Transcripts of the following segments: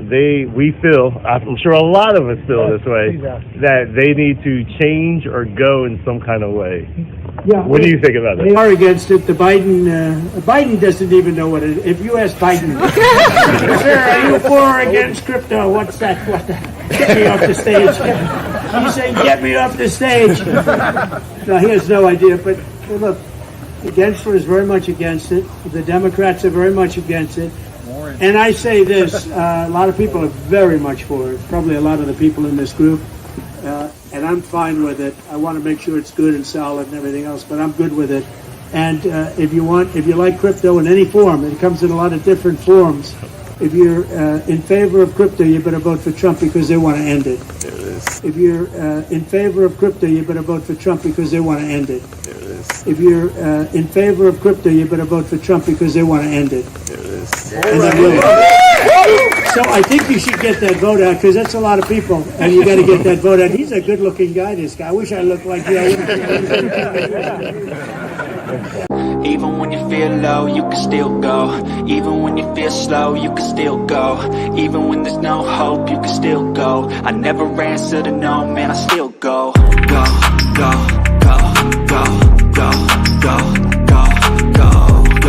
we feel, I'm sure a lot of us feel this way, that they need to change or go in some kind of way. Yeah, what do you think about that? They are against it. Biden doesn't even know what it is. If you ask Biden, sir, are you for or against crypto? What's that? What the? Get me off the stage. He's saying, get me off the stage. No, he has no idea. But look, the Gensler is very much against it. The Democrats are very much against it. And I say this, a lot of people are very much for it. Probably a lot of the people in this group. And I'm fine with it. I want to make sure it's good and solid and everything else, but I'm good with it. And if you like crypto in any form, it comes in a lot of different forms. If you're in favor of crypto, you better vote for Trump because they want to end it. There it is. If you're in favor of crypto, you better vote for Trump because they want to end it. There it is. If you're in favor of crypto, you better vote for Trump because they want to end it. There it is. And they will. So I think you should get that vote out because that's a lot of people, and you got to get that vote out. He's a good-looking guy, this guy. I wish I looked like you. Even when you feel low, you can still go. Even when you feel slow, you can still go. Even when there's no hope, you can still go. I never answer to no, man, I still go. Go, go, go, go, go, go, go, go, go, go,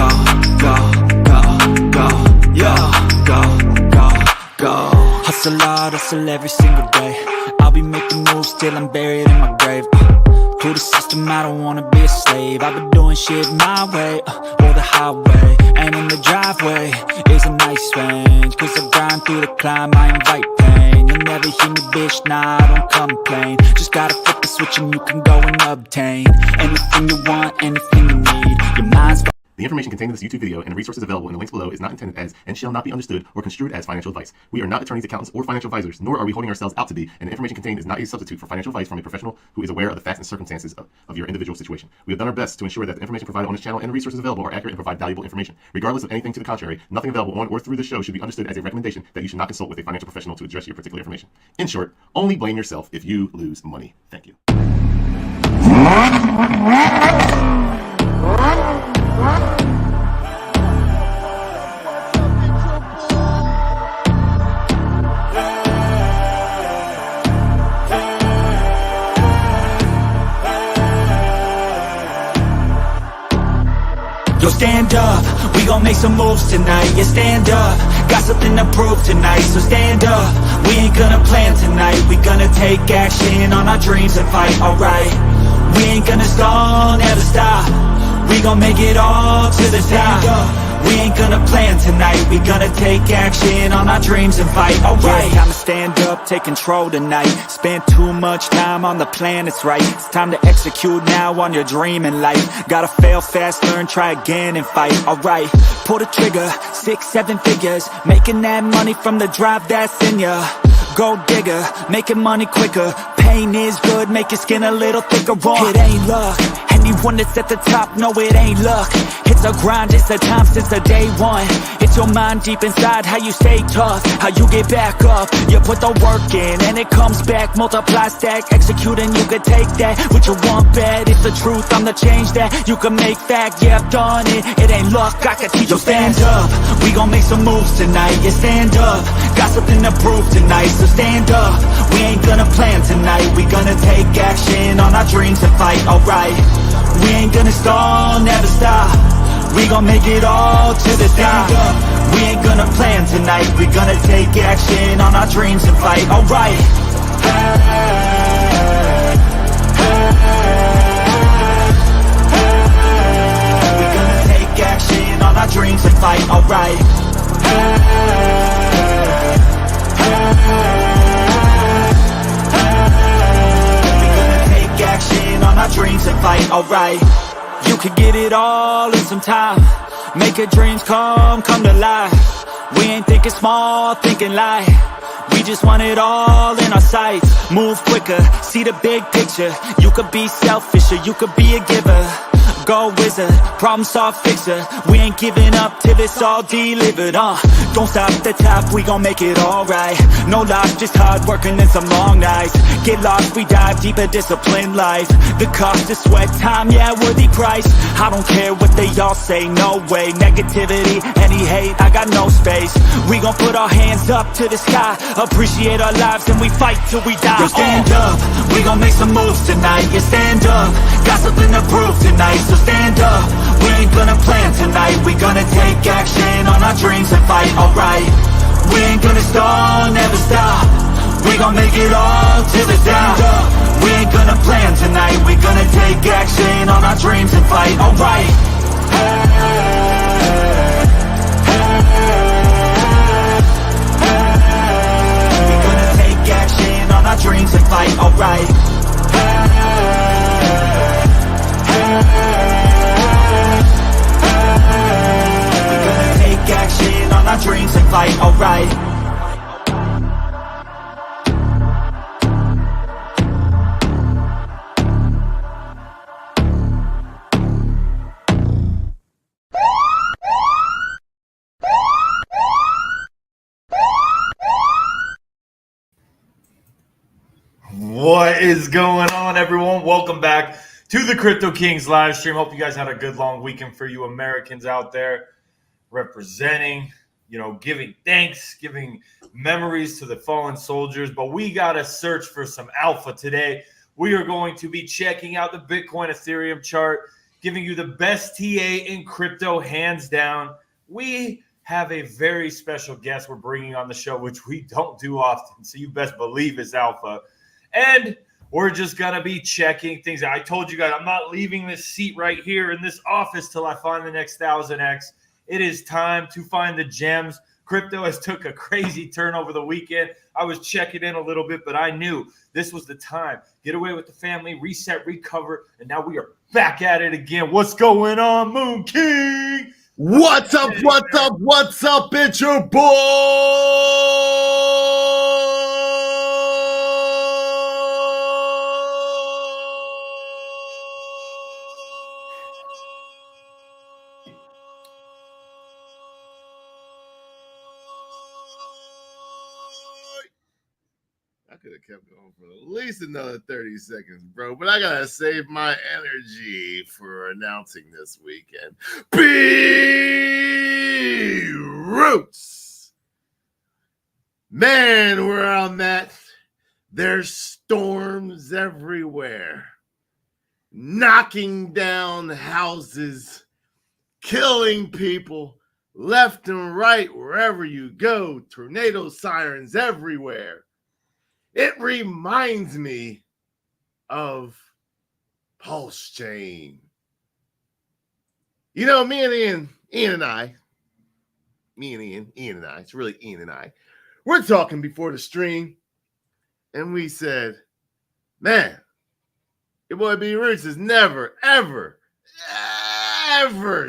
go, go, yo, go, go, go. Hustle hard, hustle every single day. I'll be making moves till I'm buried in my grave. To the system, I don't wanna be a slave. I've been doing shit my way, or the highway. And in the driveway is a nice range. Cause I grind through the climb, I invite pain. You'll never hear me, bitch, nah, I don't complain. Just gotta flip the switch and you can go and obtain anything you want, anything you need. Your mind's The information contained in this YouTube video and the resources available in the links below is not intended as and shall not be understood or construed as financial advice. We are not attorneys, accountants, or financial advisors, nor are we holding ourselves out to be, and the information contained is not a substitute for financial advice from a professional who is aware of the facts and circumstances of your individual situation. We have done our best to ensure that the information provided on this channel and the resources available are accurate and provide valuable information. Regardless of anything to the contrary, nothing available on or through the show should be understood as a recommendation that you should not consult with a financial professional to address your particular information. In short, only blame yourself if you lose money. Thank you. Yo, stand up, we gon' make some moves tonight. Yeah, stand up, got something to prove tonight. So stand up, we ain't gonna plan tonight. We gonna take action on our dreams and fight, alright. We ain't gonna stall, never stop. We gon' make it all to the top. We ain't gonna plan tonight. We gonna take action on our dreams and fight, alright. It's time to stand up, take control tonight. Spend too much time on the plan, it's right. It's time to execute now on your dream in life. Gotta fail fast, learn, try again and fight, alright. Pull the trigger, 6, 7 figures. Making that money from the drive that's in ya. Gold digger, making money quicker. Pain is good, make your skin a little thicker. It ain't luck, anyone that's at the top, no it ain't luck. It's a grind, it's a time since the day one. It's your mind deep inside, how you stay tough, how you get back up. You put the work in and it comes back. Multiply, stack, execute and you can take that. What you want bad, it's the truth, I'm the change that you can make fact. Yeah, I've done it, it ain't luck, I can teach you. Stand up, we gon' make some moves tonight. Yeah, stand up, got something to prove tonight. So stand up, we ain't gonna plan tonight. We gonna take action on our dreams and fight, alright. We ain't gonna stall, never stop. We gon' make it all to the top. We ain't gonna plan tonight. We gonna take action on our dreams and fight, alright. We gonna take action on our dreams and fight, alright. We gonna take action on our dreams and fight, alright. You can get it all in some time. Make your dreams come to life. We ain't thinking small, thinking light. We just want it all in our sights. Move quicker, see the big picture. You could be selfish or you could be a giver. go wizard, problem solve fixer. We ain't giving up till it's all delivered, Don't stop at the top, we gon' make it alright. No life, just hard working and some long nights. Get lost, we dive deeper, disciplined life. The cost of sweat, time, yeah, worthy price. I don't care what they all say, no way. Negativity, any hate, I got no space. We gon' put our hands up to the sky, appreciate our lives and we fight till we die. Yo, stand up, we gon' make some moves tonight. Yeah, stand up, got something to prove tonight. So stand up, we ain't gonna plan tonight. We gonna take action on our dreams and fight, alright. We ain't gonna stall, never stop. We gon' make it all till it's out. We ain't gonna plan tonight. We gonna take action on our dreams and fight, alright. We gonna take action on our dreams and fight, alright. We gonna take action on our dreams and fight, alright. What is going on, everyone? Welcome back to the Crypto Kings live stream. Hope you guys had a good long weekend for you Americans out there representing, giving thanks, giving memories to the fallen soldiers. But we got to search for some alpha today. We are going to be checking out the Bitcoin Ethereum chart, giving you the best TA in crypto, hands down. We have a very special guest we're bringing on the show, which we don't do often, so you best believe it's alpha. And we're just going to be checking things out. I told you guys, I'm not leaving this seat right here in this office till I find the next 1000X. It is time to find the gems. Crypto has took a crazy turn over the weekend. I was checking in a little bit, but I knew this was the time. Get away with the family, reset, recover, and now we are back at it again. What's going on, Moon King? What's up? It's your boy. I could have kept going for at least another 30 seconds, bro, but I gotta save my energy for announcing this weekend. Roots! Man, where I'm at, there's storms everywhere, knocking down houses, killing people left and right wherever you go, tornado sirens everywhere. It reminds me of Pulse Chain. Me and Ian and I, it's really Ian and I, we're talking before the stream, and we said, man, your boy B Roots has never, ever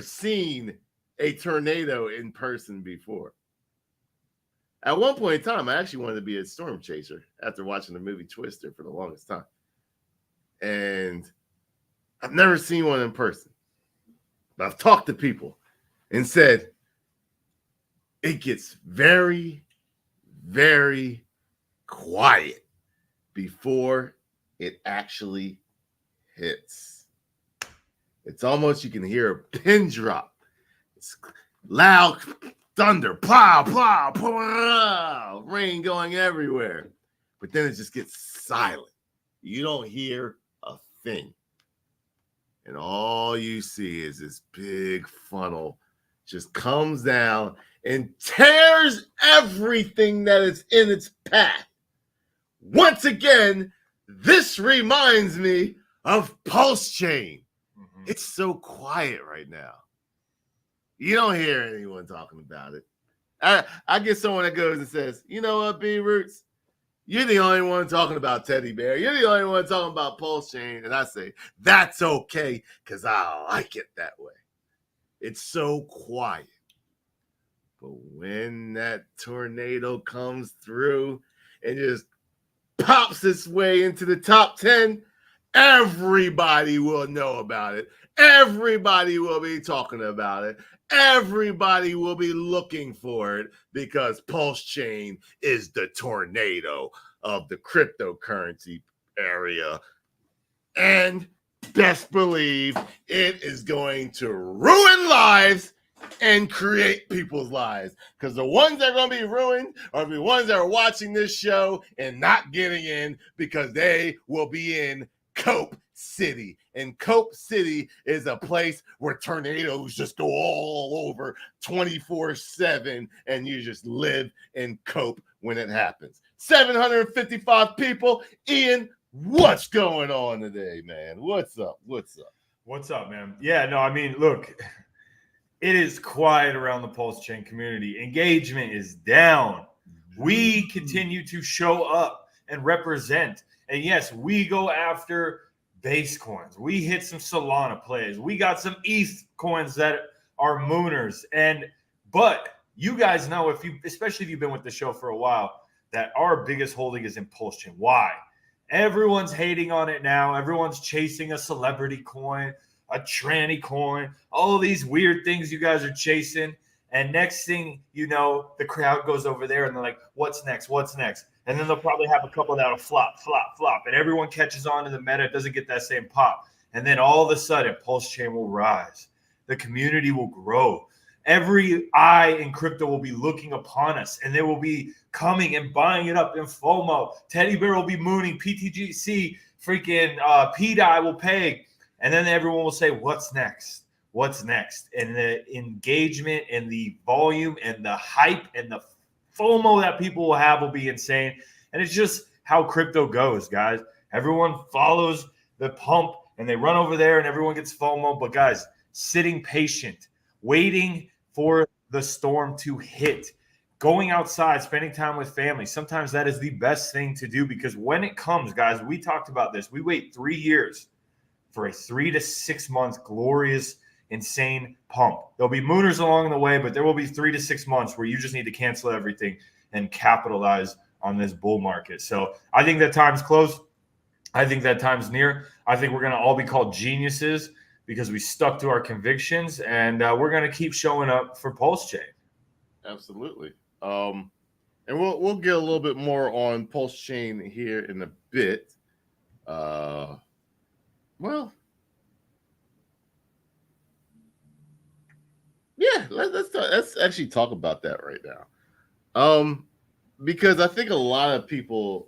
seen a tornado in person before. At one point in time, I actually wanted to be a storm chaser after watching the movie Twister for the longest time. And I've never seen one in person. But I've talked to people and said it gets very, very quiet before it actually hits. It's almost, you can hear a pin drop. It's loud thunder, plow, plow, plow, rain going everywhere. But then it just gets silent. You don't hear a thing. And all you see is this big funnel just comes down and tears everything that is in its path. Once again, this reminds me of Pulse Chain. Mm-hmm. It's so quiet right now. You don't hear anyone talking about it. I get someone that goes and says, you know what, B Roots? You're the only one talking about teddybear. You're the only one talking about Pulse Chain. And I say, that's okay, because I like it that way. It's so quiet. But when that tornado comes through and just pops its way into the top 10, everybody will know about it. Everybody will be talking about it. Everybody will be looking for it because Pulse Chain is the tornado of the cryptocurrency area. And best believe it is going to ruin lives and create people's lives, because the ones that are going to be ruined are the ones that are watching this show and not getting in because they will be in Cope City. And Cope City is a place where tornadoes just go all over 24/7, and you just live in Cope when it happens. 755 people. Ian, what's going on today, man? What's up? What's up? What's up, man? Yeah, no, I mean, look, it is quiet around the Pulse Chain community. Engagement is down. We continue to show up and represent. And yes, we go after base coins. We hit some Solana plays. We got some ETH coins that are mooners. But you guys know, especially if you've been with the show for a while, that our biggest holding is in Pulse Chain. Why? Everyone's hating on it now. Everyone's chasing a celebrity coin, a tranny coin, all of these weird things you guys are chasing. And next thing you know, the crowd goes over there and they're like, what's next? What's next? And then they'll probably have a couple that'll flop. And everyone catches on to the meta. It doesn't get that same pop. And then all of a sudden, Pulse Chain will rise. The community will grow. Every eye in crypto will be looking upon us, and they will be coming and buying it up in FOMO. Teddybear will be mooning. PTGC, freaking pdai will pay. And then everyone will say, what's next? What's next? And the engagement and the volume and the hype and the FOMO that people will have will be insane. And it's just how crypto goes, guys. Everyone follows the pump and they run over there and everyone gets FOMO. But guys, sitting patient, waiting for the storm to hit, going outside, spending time with family. Sometimes that is the best thing to do, because when it comes, guys, we talked about this. We wait 3 years for a 3 to 6 month glorious, insane pump. There'll be mooners along the way, but there will be 3 to 6 months where you just need to cancel everything and capitalize on this bull market. So I think that time's close. I think that time's near. I think we're going to all be called geniuses because we stuck to our convictions, and we're going to keep showing up for Pulse Chain. Absolutely. And we'll get a little bit more on Pulse Chain here in a bit. Well, yeah, let's actually talk about that right now. Because I think a lot of people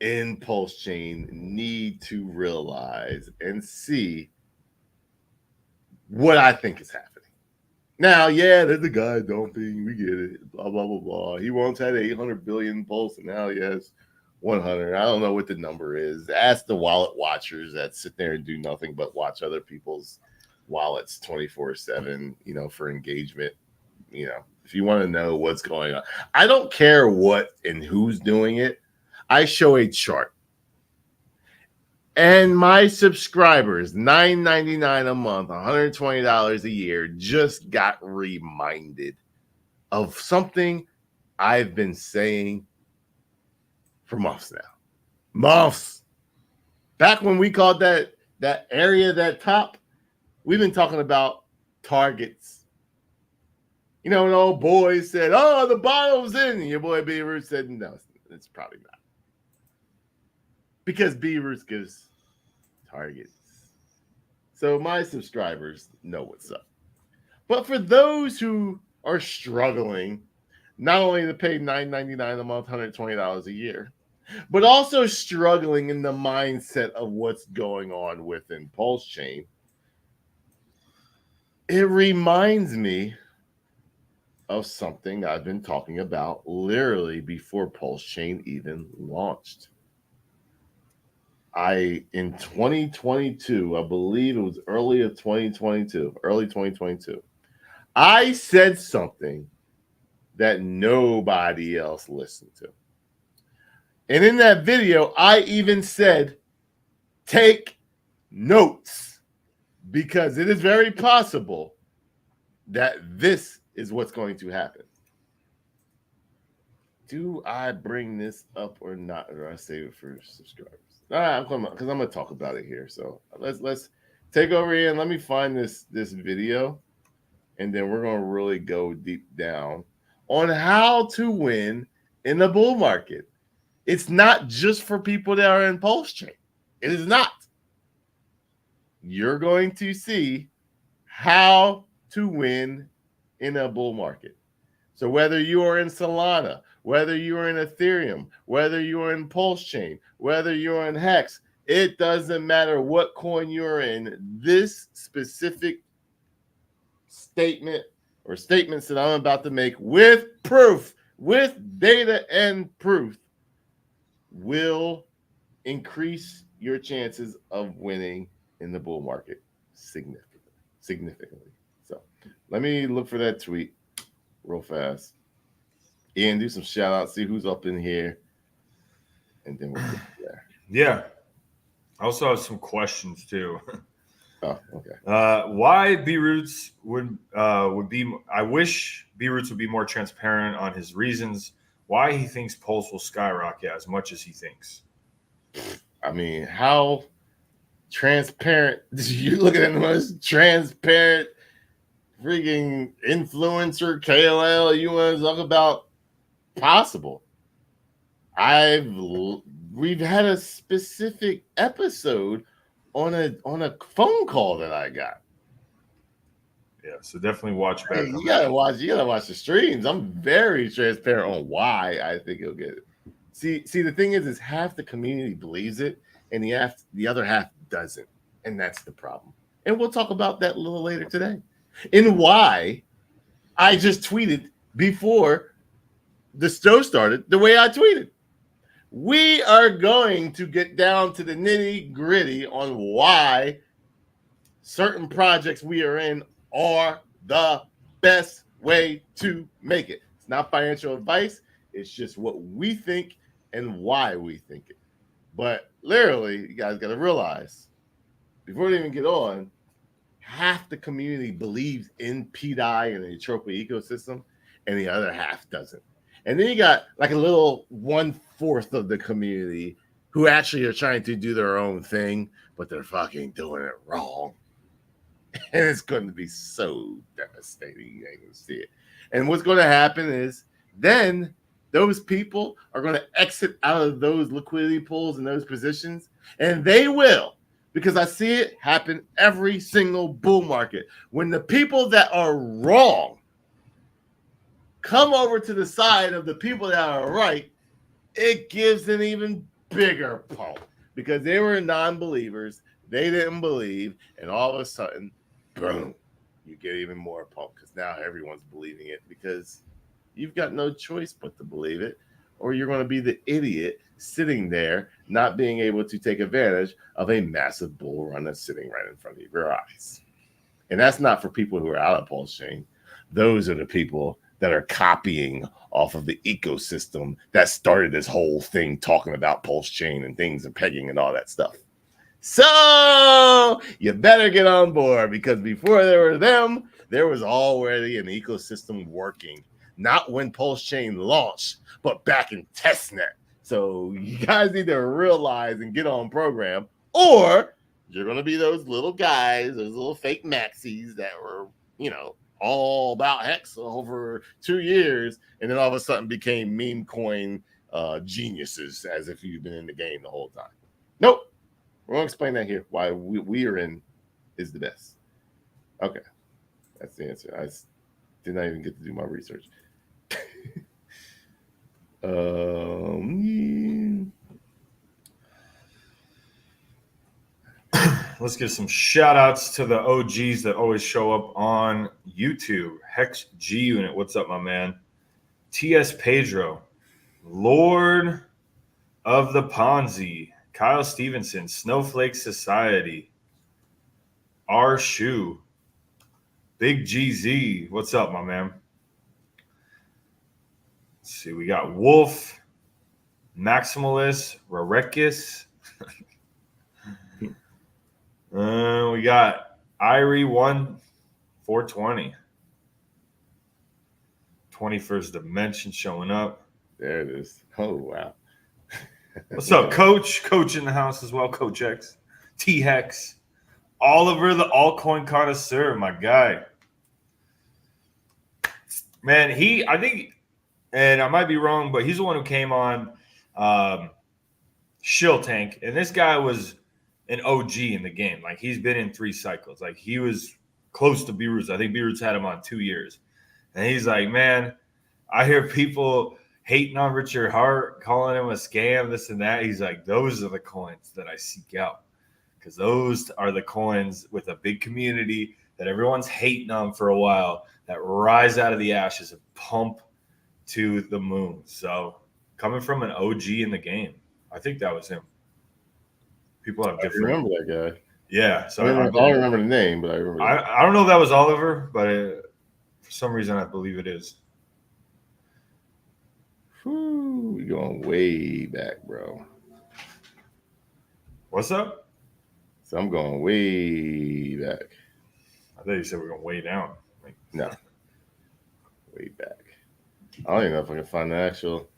in Pulse Chain need to realize and see what I think is happening. Now, yeah, there's a guy dumping. We get it. Blah, blah, blah, blah. He once had 800 billion Pulse, and now he has 100. I don't know what the number is. Ask the wallet watchers that sit there and do nothing but watch other people's wallets 24/7, for engagement. If you want to know what's going on, I don't care what and who's doing it. I show a chart. And my subscribers, $9.99 a month, $120 a year, just got reminded of something I've been saying for months now. Months. Back when we called that area, that top, we've been talking about targets. When old boys said, oh, the bottom's in. And your boy Beaver said, no, it's probably not. Because Beavers gives targets. So my subscribers know what's up. But for those who are struggling, not only to pay $9.99 a month, $120 a year, but also struggling in the mindset of what's going on within Pulse Chain, it reminds me of something I've been talking about literally before Pulse Chain even launched. In 2022, I believe it was early 2022, I said something that nobody else listened to. And in that video, I even said, take notes, because it is very possible that this is what's going to happen. do I bring this up or not, or do I save it for subscribers? Because I'm gonna talk about it here. So let's take over here and let me find this video, and then we're gonna really go deep down on how to win in the bull market. It's not just for people that are in pulse chain. It is not. You're going to see how to win in a bull market. So whether you are in Solana, whether you are in Ethereum, whether you are in Pulse Chain, whether you're in Hex, it doesn't matter what coin you're in. This specific statement or statements that I'm about to make with proof, with data and proof, will increase your chances of winning in the bull market significantly. So let me look for that tweet real fast. Ian, do some shout outs, see who's up in here, and then we'll get there. Yeah. I also have some questions too. Oh, okay. Why B Roots would be? I wish B Roots would be more transparent on his reasons why he thinks Pulse will skyrocket as much as he thinks. I mean, how transparent? You look at the most transparent freaking influencer KOL you want to talk about possible. We've had a specific episode on a phone call that I got. Yeah, so definitely watch back. Hey, you gotta watch the streams. I'm very transparent on why I think he'll get it. See, the thing is half the community believes it, and the other half doesn't, and that's the problem. And we'll talk about that a little later today, and why I just tweeted before the show started the way I tweeted. We are going to get down to the nitty gritty on why certain projects we are in are the best way to make it. It's not financial advice. It's just what we think and why we think it. But literally, you guys got to realize, before they even get on, half the community believes in pdai and the Eutropia ecosystem, and the other half doesn't. And then you got like a little 1/4 of the community who actually are trying to do their own thing, but they're fucking doing it wrong. And it's going to be so devastating. You ain't going to see it. And what's going to happen is then those people are going to exit out of those liquidity pools and those positions. And they will, because I see it happen every single bull market. When the people that are wrong come over to the side of the people that are right, it gives an even bigger pump because they were non-believers. They didn't believe. And all of a sudden, boom, you get even more pump because now everyone's believing it because you've got no choice but to believe it, or you're going to be the idiot sitting there not being able to take advantage of a massive bull run that's sitting right in front of your eyes. And that's not for people who are out of Pulse Chain. Those are the people that are copying off of the ecosystem that started this whole thing talking about Pulse Chain and things and pegging and all that stuff. So you better get on board because before there were them, there was already an ecosystem working. Not when Pulse Chain launched, but back in testnet. So you guys need to realize and get on program, or you're going to be those little guys, those little fake maxis that were, all about Hex over 2 years, and then all of a sudden became meme coin geniuses as if you've been in the game the whole time. Nope. We're going to explain that here, why we are in is the best. Okay. That's the answer. I did not even get to do my research. Let's get some shout outs to the OGs that always show up on YouTube. Hex G Unit, what's up, my man? TS Pedro, Lord of the Ponzi, Kyle Stevenson, Snowflake Society, R Shoe, Big GZ, what's up, my man? Let's see, we got Wolf, Maximalist, Rarekis. We got Irie 1420. 21st Dimension showing up. There it is. Oh, wow. What's up, Coach? Coach in the house as well. Coach X, T Hex, Oliver, the altcoin connoisseur, my guy. Man, I think, and I might be wrong, but he's the one who came on Shill Tank, and this guy was an OG in the game. Like, he's been in 3 cycles. Like, he was close to B-Roots. I think B-Roots had him on 2 years. And he's like, man, I hear people hating on Richard Hart, calling him a scam, this and that. He's like, those are the coins that I seek out, because those are the coins with a big community that everyone's hating on for a while, that rise out of the ashes and pump to the moon. So coming from an OG in the game, I think that was him. People have different. I remember that guy. Yeah. So I don't remember the name, but I remember. I don't know if that was Oliver, but for some reason I believe it is. We're going way back, bro. What's up? So I'm going way back. I thought you said we're going way down. No. Way back. I don't even know if I can find the actual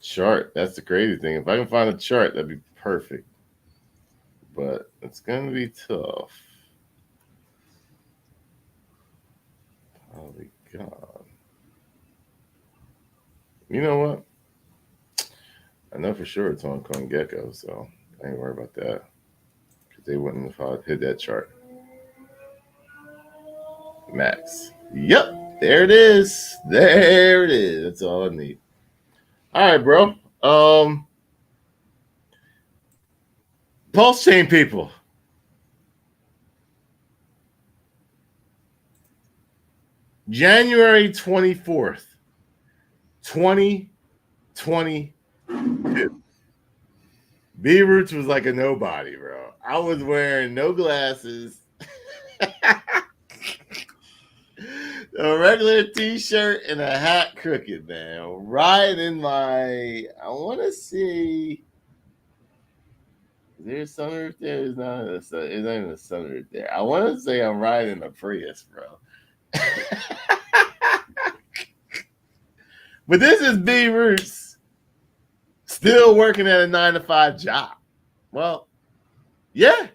chart. That's the crazy thing. If I can find a chart, that'd be perfect. But it's going to be tough. Probably gone. You know what? I know for sure it's on CoinGecko, so I ain't worried about that. Because they wouldn't have hit that chart. Max. Yep. There it is. There it is. That's all I need. All right, bro. Pulse chain people. January 24th, 2022. B-Roots was like a nobody, bro. I was wearing no glasses. A regular t-shirt and a hat crooked, man. Right in my, I want to see, is there a sunroof there? It's not even a sunroof there. I want to say I'm riding a Prius, bro. But this is B-Roots still working at a 9-to-5 job. Well, yeah,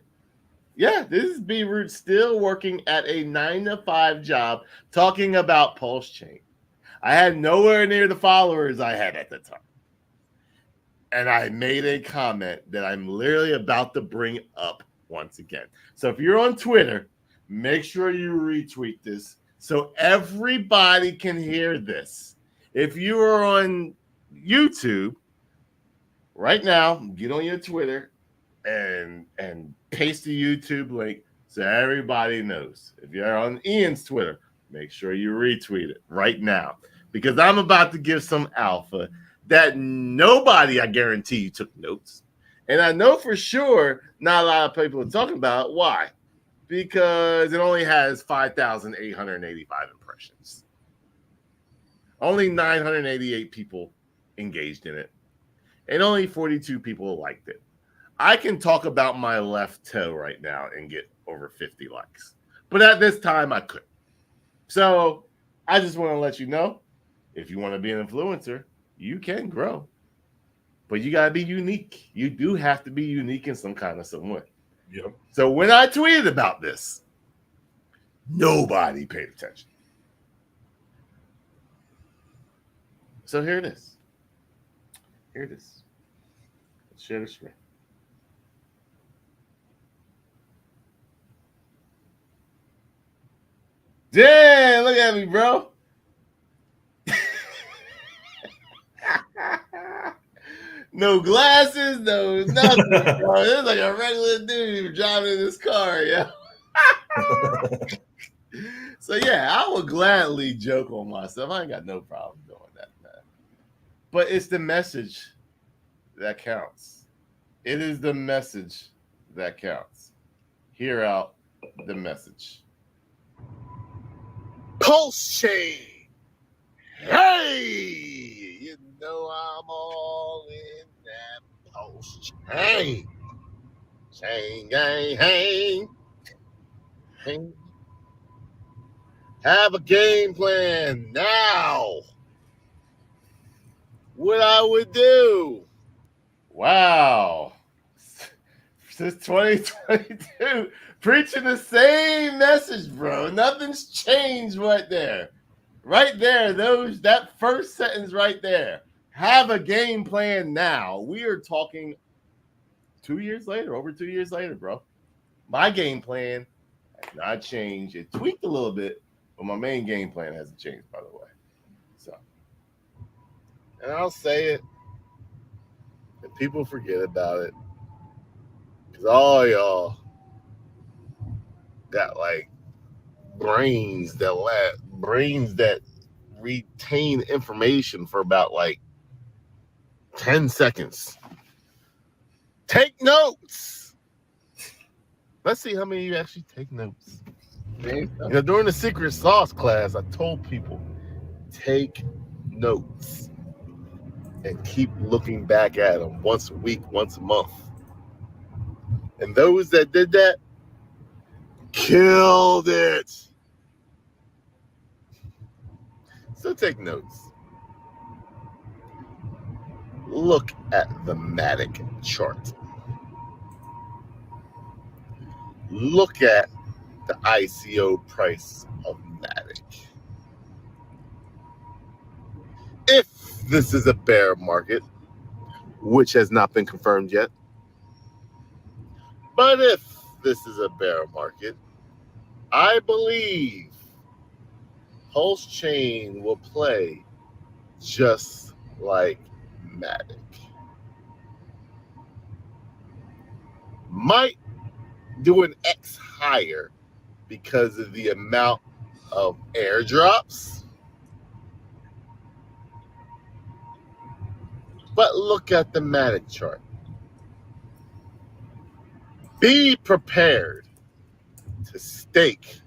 this is B-Roots still working at a 9-to-5 job talking about Pulse Chain. I had nowhere near the followers I had at the time. And I made a comment that I'm literally about to bring up once again. So if you're on Twitter, make sure you retweet this so everybody can hear this. If you are on YouTube right now, get on your Twitter and paste the YouTube link so everybody knows. If you're on Ian's Twitter, make sure you retweet it right now, because I'm about to give some alpha that nobody, I guarantee you, took notes. And I know for sure not a lot of people are talking about it. Why? Because it only has 5,885 impressions. Only 988 people engaged in it. And only 42 people liked it. I can talk about my left toe right now and get over 50 likes. But at this time, I couldn't. So I just want to let you know, if you want to be an influencer, you can grow. But you got to be unique. You do have to be unique in some way. Yep. So when I tweeted about this, nobody paid attention. So here it is. Let's share the screen. Damn, look at me, bro. No glasses, no nothing. Bro. It's like a regular dude driving in his car, yeah. So yeah, I would gladly joke on myself. I ain't got no problem doing that, man. But it's the message that counts. It is the message that counts. Hear out the message. Pulse chain. Hey, you know I'm all in that pulse chain. Chain gang, hang. Have a game plan now. what I would do. Wow. Since 2022, preaching the same message, bro. Nothing's changed right there. Right there, that first sentence right there. Have a game plan now. We are talking 2 years later, over 2 years later, bro. My game plan has not changed. It tweaked a little bit, but my main game plan hasn't changed, by the way. So, and I'll say it, and people forget about it, because all y'all got like brains that retain information for about like 10 seconds. Take notes. Let's see how many of you actually take notes. You know, during the secret sauce class, I told people, take notes and keep looking back at them once a week, once a month. And those that did that killed it. So take notes. Look at the Matic chart. Look at the ICO price of Matic. If this is a bear market, which has not been confirmed yet, but if this is a bear market, I believe Pulse Chain will play just like Matic. Might do an X higher because of the amount of airdrops. But look at the Matic chart. Be prepared to stake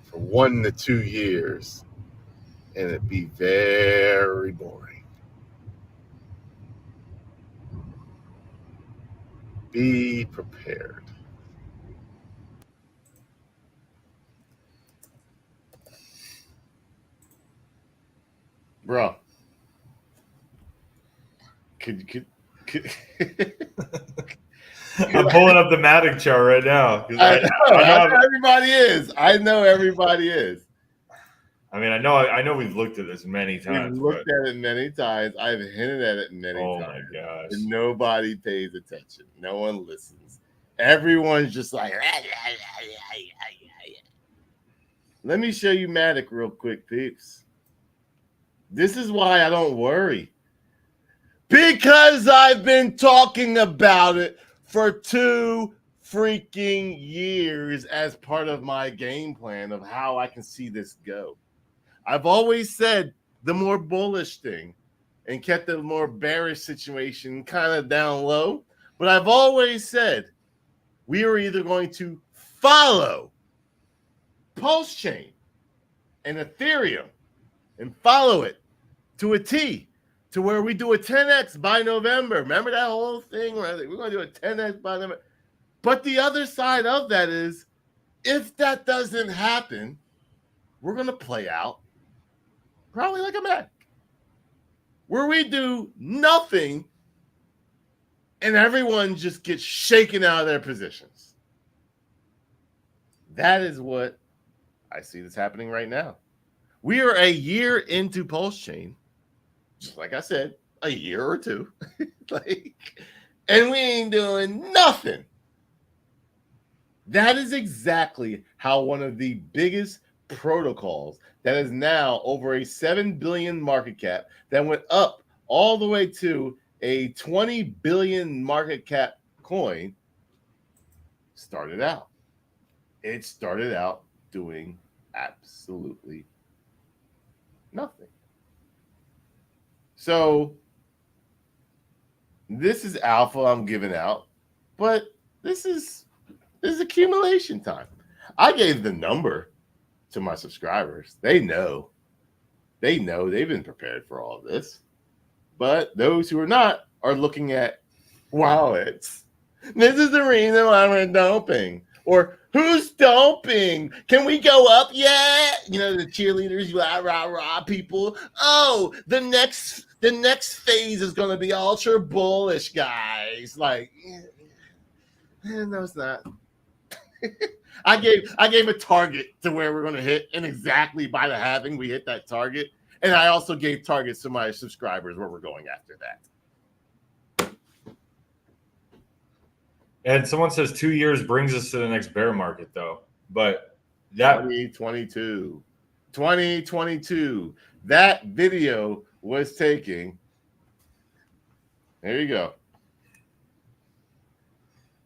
for 1 to 2 years, and it'd be very boring. Be prepared. Bro. Could I'm pulling up the Matic chart right now. I know everybody is. I know everybody is. I mean, I know we've looked at this many times. We've looked at it many times. I've hinted at it many times. Oh my gosh. And nobody pays attention. No one listens. Everyone's just like, let me show you Matic real quick, peeps. This is why I don't worry. Because I've been talking about it for 2 freaking years as part of my game plan of how I can see this go. I've always said the more bullish thing and kept the more bearish situation kind of down low. But I've always said we are either going to follow Pulse Chain and Ethereum and follow it to a T, to where we do a 10x by November. Remember that whole thing where we're going to do a 10x by November? But the other side of that is, if that doesn't happen, we're going to play out probably like a Mac, where we do nothing and everyone just gets shaken out of their positions. That is what I see that's happening right now. We are a year into Pulse Chain, just like I said, a year or two, and we ain't doing nothing. That is exactly how one of the biggest protocols that is now over a 7 billion market cap, that went up all the way to a 20 billion market cap coin, started out. It started out doing absolutely nothing. So this is alpha I'm giving out, but this is accumulation time. I gave the number to my subscribers. They know. They've been prepared for all of this. But those who are not are looking at wallets. This is the reason why we're doping. Or Who's stomping? Can we go up yet? You know, the cheerleaders, rah, rah, rah, people. Oh, the next phase is going to be ultra bullish, guys. Like, no, it's not. I gave a target to where we're going to hit, and exactly by the halving, we hit that target. And I also gave targets to my subscribers where we're going after that. And someone says 2 years brings us to the next bear market, though. But that 2022. That video was taking. There you go.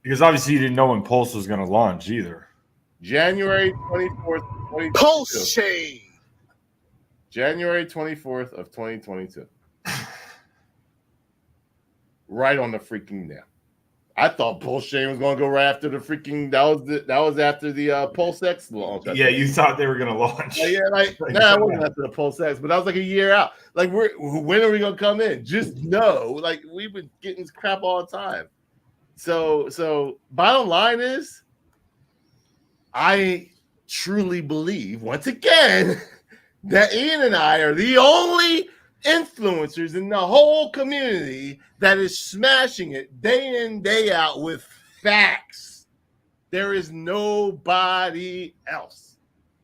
Because obviously you didn't know when Pulse was going to launch either. January 24th, 2022. Pulse chain. January 24th of 2022. Right on the freaking nail. I thought Pulse chain was going to go right after the freaking. That was after the Pulse X launch. Yeah, you thought they were going to launch. Yeah, like nah, it wasn't after the Pulse X, but that was like a year out. Like, when are we going to come in? Just know, like, we've been getting this crap all the time. So bottom line is, I truly believe once again that Ian and I are the only influencers in the whole community that is smashing it day in, day out with facts. There is nobody else.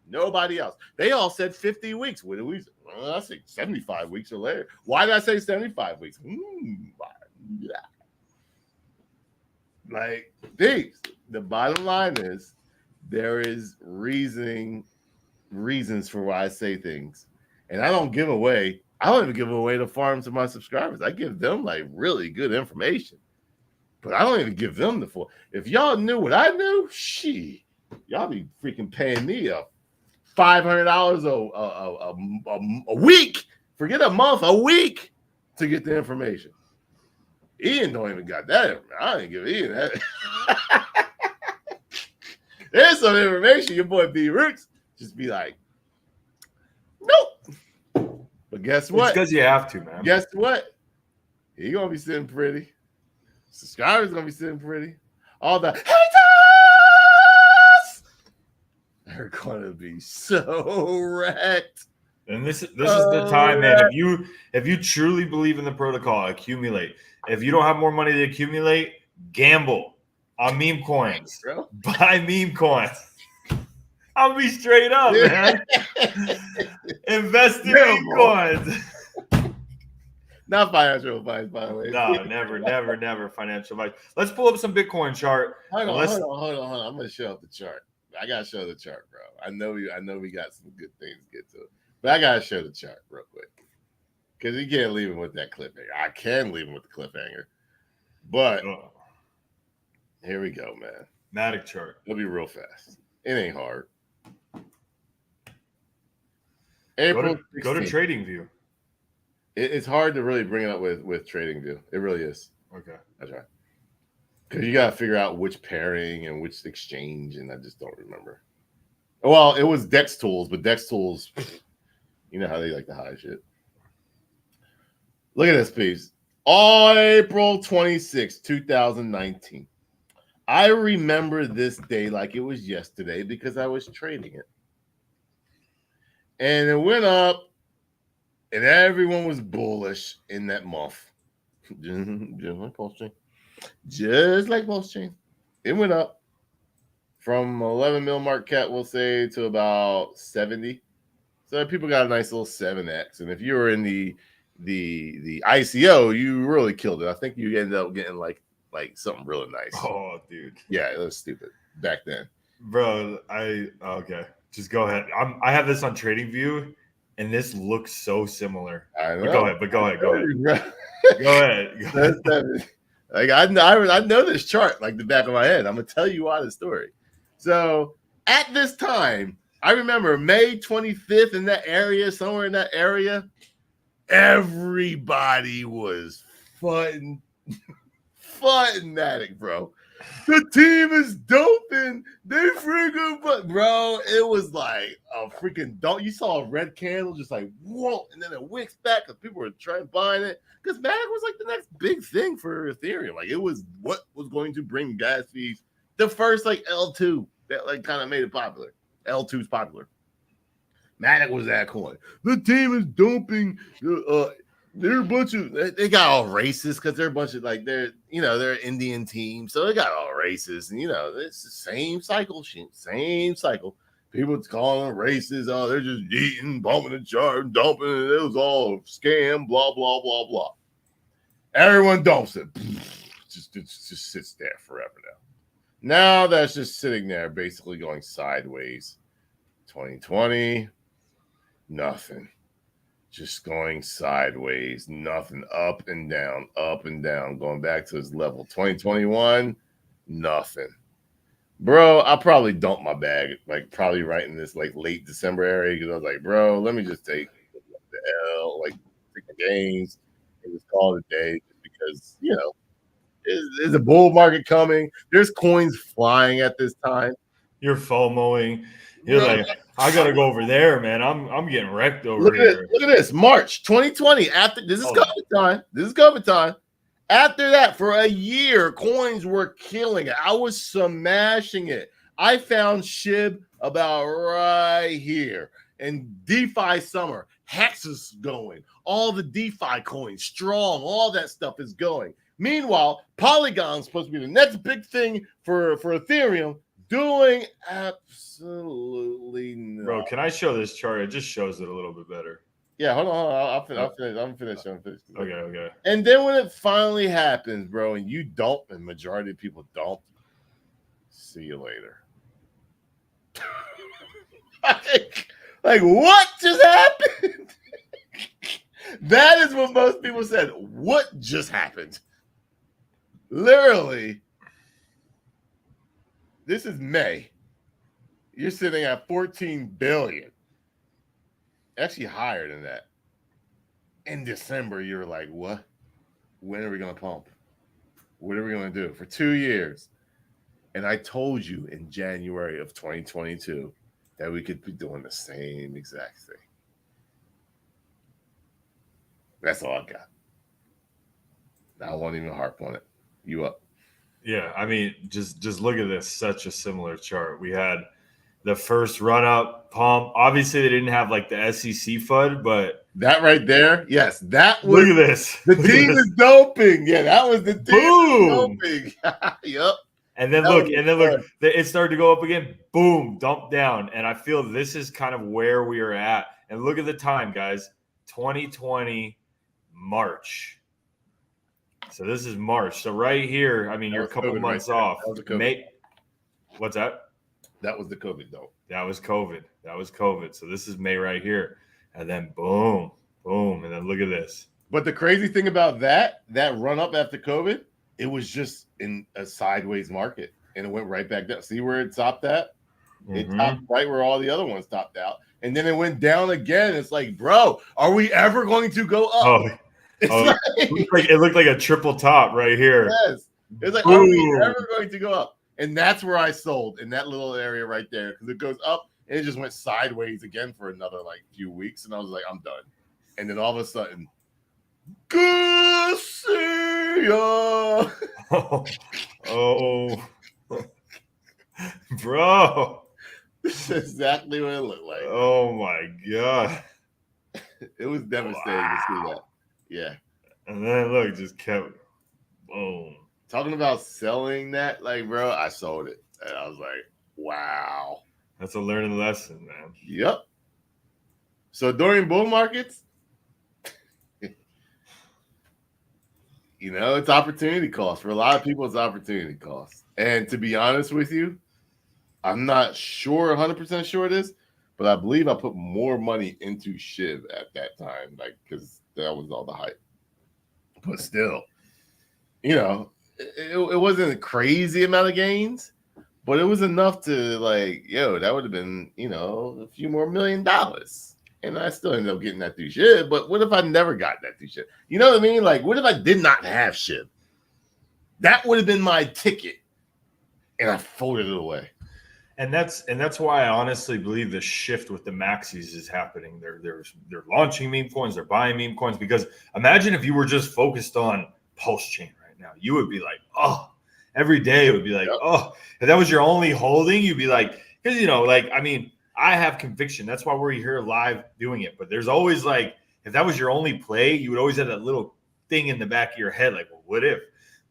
Nobody else. They all said 50 weeks. What do we say? Well, I say 75 weeks or later. Why did I say 75 weeks? Yeah. Like, these. The bottom line is there is reasons for why I say things. And I don't even give away the farm to my subscribers. I give them like really good information. But I don't even give them the full. If y'all knew what I knew, y'all be freaking paying me $500 a week. Forget a month, a week to get the information. Ian don't even got that. I didn't give Ian that. There's some information your boy B Roots just be like, nope. But guess what? It's because you have to, man. Guess what? He gonna be sitting pretty. Subscribers gonna be sitting pretty. All the haters, they're gonna be so wrecked. And this is the time, man. If you truly believe in the protocol, accumulate. If you don't have more money to accumulate, gamble on meme coins. Buy meme coins. I'll be straight up, man. Invest in meme coins. Not financial advice, by the way. No, never financial advice. Let's pull up some Bitcoin chart. Hold on. I'm gonna show up the chart. I gotta show the chart, bro. I know we got some good things to get to, but I gotta show the chart real quick because you can't leave him with that cliffhanger. I can leave him with the cliffhanger, but here we go, man. Matic chart. It'll be real fast. It ain't hard. April. Go to TradingView. It's hard to really bring it up with TradingView. It really is. Okay, that's right. Because you got to figure out which pairing and which exchange, and I just don't remember. Well, it was Dex Tools, but Dex Tools, you know how they like to hide shit. Look at this piece. April 26, 2019. I remember this day like it was yesterday because I was trading it. And it went up, and everyone was bullish in that month. Just like Pulse Chain. Just like Pulse Chain. It went up from 11 mil market cap, we'll say, to about 70. So people got a nice little 7x. And if you were in the ICO, you really killed it. I think you ended up getting like something really nice. Oh, dude. Yeah, it was stupid back then. Bro, okay. Just go ahead. I have this on TradingView, and this looks so similar. I know. But go ahead. Go ahead. Like I know this chart like the back of my head. I'm gonna tell you why the story. So at this time, I remember May 25th in that area, somewhere in that area, everybody was fun Matic, bro. The team is doping. They freaking, but bro, it was like a freaking dope. You saw a red candle just like whoa, and then it wicks back because people were trying buying it because Matic was like the next big thing for Ethereum. Like it was what was going to bring gas fees. The first like L2. that like kind of made it popular. L2's popular. Matic was that coin. The team is dumping. They're a bunch of. They got all racist because they're a bunch of like they're an Indian team, so they got all racist, and it's the same cycle. Same cycle. People calling them racist. Oh, they're just eating, bumping the chart, dumping it. It was all a scam. Blah blah blah blah. Everyone dumps it. Just sits there forever now. Now that's just sitting there, basically going sideways. 2020, nothing. Just going sideways, nothing. Up and down, going back to his level. 2021, nothing. Bro, I'll probably dump my bag, like probably right in this like late December area, because I was like, bro, let me just take the L, like freaking games, and just call it a day, because there's a bull market coming. There's coins flying at this time. You're FOMOing. You're like, I gotta go over there, man. I'm getting wrecked over here. Look at this. March 2020. After this is COVID time. After that, for a year, coins were killing it. I was smashing it. I found SHIB about right here. And DeFi summer, Hex is going. All the DeFi coins, strong, all that stuff is going. Meanwhile, Polygon's supposed to be the next big thing for Ethereum, doing absolutely nothing. Bro, can I show this chart? It just shows it a little bit better. Yeah, hold on. I'll finish. I'm finished. Okay. And then when it finally happens, bro, and you don't, and majority of people don't, see you later. like what just happened? That is what most people said. What just happened? Literally, this is May. You're sitting at 14 billion. Actually higher than that. In December, you're like, what? When are we going to pump? What are we going to do? For 2 years. And I told you in January of 2022 that we could be doing the same exact thing. That's all I got. I won't even harp on it. You up. Yeah, I mean, just look at this. Such a similar chart. We had the first run up pump. Obviously, they didn't have like the SEC FUD, but that right there, yes, that was. Look at this. The team is doping. Yeah, that was the team. Boom. Doping. Yep. And then look, it started to go up again. Boom, dump down. And I feel this is kind of where we are at. And look at the time, guys. 2020 March. So this is March. So right here, I mean, you're a couple months off. May. What's that? That was the COVID, though. That was COVID. So this is May right here. And then boom, boom. And then look at this. But the crazy thing about that run up after COVID, it was just in a sideways market. And it went right back down. See where it topped at? It topped right where all the other ones topped out. And then it went down again. It's like, bro, are we ever going to go up? It looked like a triple top right here. Yes. It's like, are we ever going to go up? And that's where I sold, in that little area right there, because it goes up and it just went sideways again for another like few weeks, and I was like, I'm done. And then all of a sudden, good see ya. Oh, bro, this is exactly what it looked like. Oh my god, it was devastating to see that. Yeah, and then look, just kept boom. Talking about selling that, like, bro, I sold it. And I was like, wow. That's a learning lesson, man. Yep. So during bull markets, it's opportunity cost. For a lot of people, it's opportunity cost. And to be honest with you, I'm not sure, 100% sure it is, but I believe I put more money into SHIB at that time, like, because that was all the hype. But still, it wasn't a crazy amount of gains, but it was enough to like, that would have been, a few more $1 million. And I still ended up getting that through SHIB. But what if I never got that through SHIB? You know what I mean? Like, what if I did not have SHIB? That would have been my ticket. And I folded it away. And that's why I honestly believe the shift with the maxis is happening. They're launching meme coins, they're buying meme coins, because imagine if you were just focused on Pulse Chain right now. You would be like, oh. Every day it would be like, oh, if that was your only holding, you'd be like, because, I mean, I have conviction. That's why we're here live doing it. But there's always like, if that was your only play, you would always have that little thing in the back of your head, like, well, what if?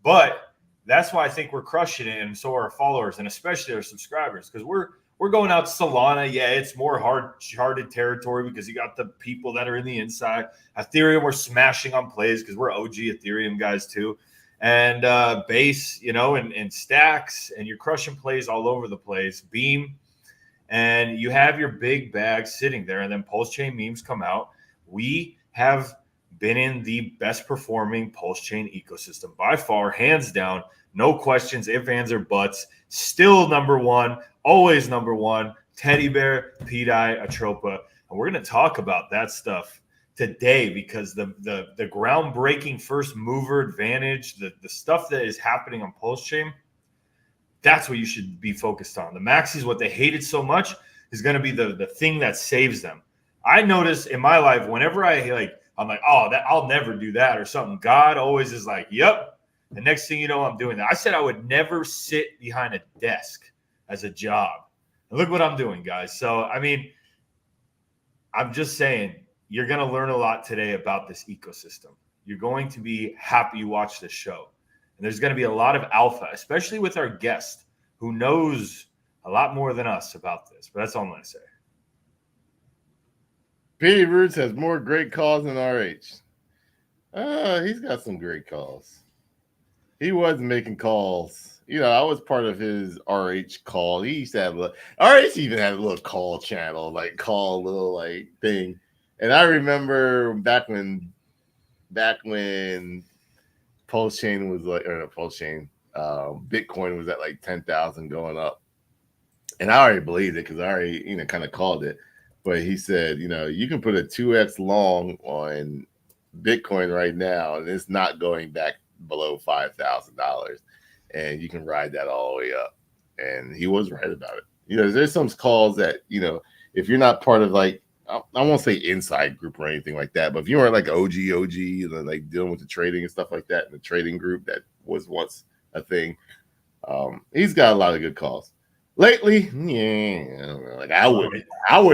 But that's why I think we're crushing it, and so are our followers, and especially our subscribers, because we're going out to Solana. Yeah, it's more charted territory because you got the people that are in the inside. Ethereum, we're smashing on plays because we're OG Ethereum guys too. And base, and stacks, and you're crushing plays all over the place. Beam, and you have your big bag sitting there, and then pulse chain memes come out. We have been in the best performing pulse chain ecosystem by far, hands down, no questions, ifs, ands, or buts. Still number one, always number one. Teddybear, pdai, Atropa, and we're going to talk about that stuff today because the groundbreaking first mover advantage, the stuff that is happening on pulse chain, that's what you should be focused on. The maxis, what they hated so much, is going to be the thing that saves them. I notice in my life, whenever I'm like, oh, that I'll never do that or something, God always is like, yep. The next thing you know, I'm doing that. I said I would never sit behind a desk as a job. And look what I'm doing, guys. So, I mean, I'm just saying, you're going to learn a lot today about this ecosystem. You're going to be happy you watched this show. And there's going to be a lot of alpha, especially with our guest who knows a lot more than us about this. But that's all I'm going to say. Petey Roots has more great calls than RH. He's got some great calls. He was making calls. I was part of his RH call. He used to have RH even had a little call channel, like call little like thing. And I remember back when Pulse Chain was Bitcoin was at like 10,000 going up. And I already believed it because I already, kind of called it. But he said, you can put a 2x long on Bitcoin right now, and it's not going back below $5,000. And you can ride that all the way up. And he was right about it. There's some calls that, if you're not part of like, I won't say inside group or anything like that, but if you weren't like OG, and like dealing with the trading and stuff like that, in the trading group that was once a thing, he's got a lot of good calls. Lately, yeah, I don't know. Like I would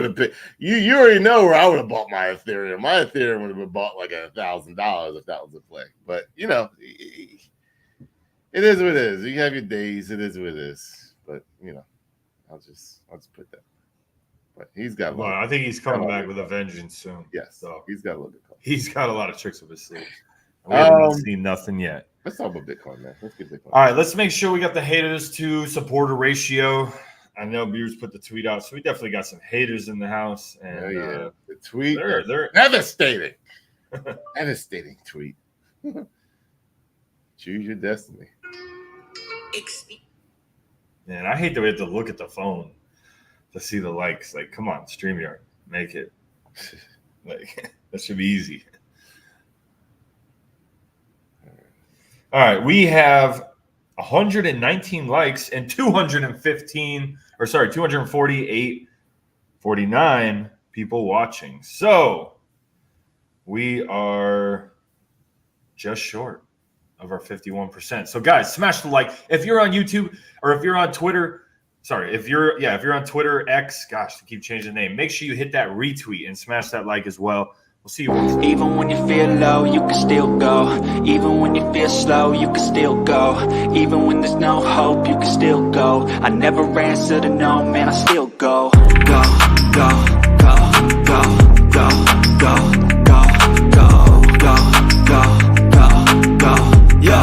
have picked. You already know where I would have bought my Ethereum. My Ethereum would have been bought like $1,000 if that was a play. But it is what it is. You have your days. It is what it is. But I'll just put that. But he's got. Well, I think he's coming back with a vengeance soon. Yes, so he's got a little bit. He's got a lot of tricks up his sleeve. We haven't seen nothing yet. Let's talk about Bitcoin, man. Let's get Bitcoin. All right, let's make sure we got the haters to supporter ratio. I know Beers put the tweet out, so we definitely got some haters in the house. And the tweet, they're devastating. Devastating tweet. Choose your destiny. Man, I hate that we have to look at the phone to see the likes. Like, come on, StreamYard, make it. Like, that should be easy. All right, we have 119 likes and 249 people watching. So we are just short of our 51%. So guys, smash the like. If you're on YouTube or if you're on Twitter, if you're on Twitter, X, gosh, I keep changing the name. Make sure you hit that retweet and smash that like as well. We'll see you. Even when you feel low, you can still go. Even when you feel slow, you can still go. Even when there's no hope, you can still go. I never answer to no, man, I still go. Go, go, go, go, go, go, go, go, go, go, go, go, yo,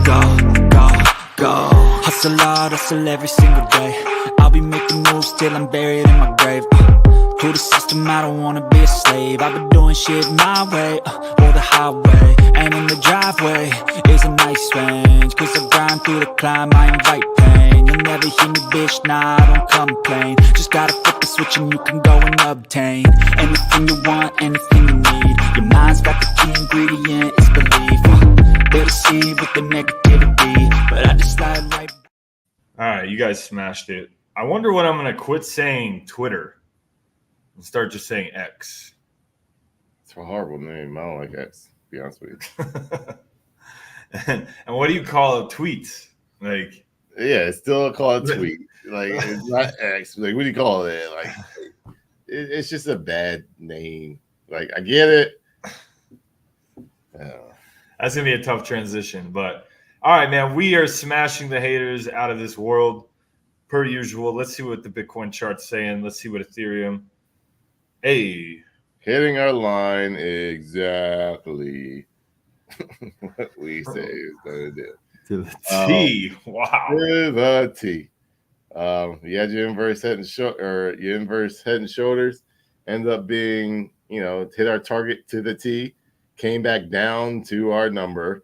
go, go, go. Hustle hard, hustle every single day. I'll be making moves till I'm buried in my grave. To the system, I don't wanna be a slave. I've been doing shit my way, or the highway. And in the driveway is a nice range. Cause I grind through the climb, I invite pain. You'll never hear me, bitch, nah, I don't complain. Just gotta flip the switch and you can go and obtain anything you want, anything you need. Your mind's got the key ingredient, it's belief. They'll deceive with the negativity, but I just slide right. All right, you guys smashed it. I wonder when I'm gonna quit saying Twitter and start just saying X. It's a horrible name. I don't like X, to be honest with you. and what do you call a tweet? Like, yeah, it's still called a tweet. Like, it's not X. Like, what do you call it? Like, it's just a bad name. Like, I get it. That's gonna be a tough transition, but all right, man. We are smashing the haters out of this world per usual. Let's see what the Bitcoin chart's saying. Let's see what Ethereum. Hey, hitting our line exactly what we say it's going to do. To the T. Wow. To the T. You had your inverse head and shoulders. End up being, hit our target to the T, came back down to our number,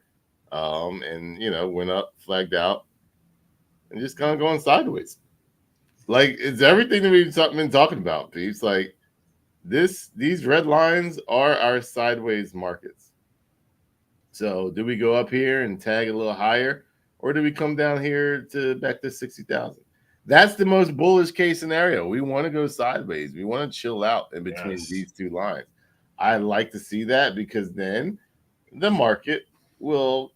and went up, flagged out, and just kind of going sideways. Like, it's everything that we've been talking about, peeps. Like, these red lines are our sideways markets. So do we go up here and tag a little higher, or do we come down here to back to 60,000? That's the most bullish case scenario. We want to go sideways. We want to chill out in between these two lines. I like to see that, because then the market will,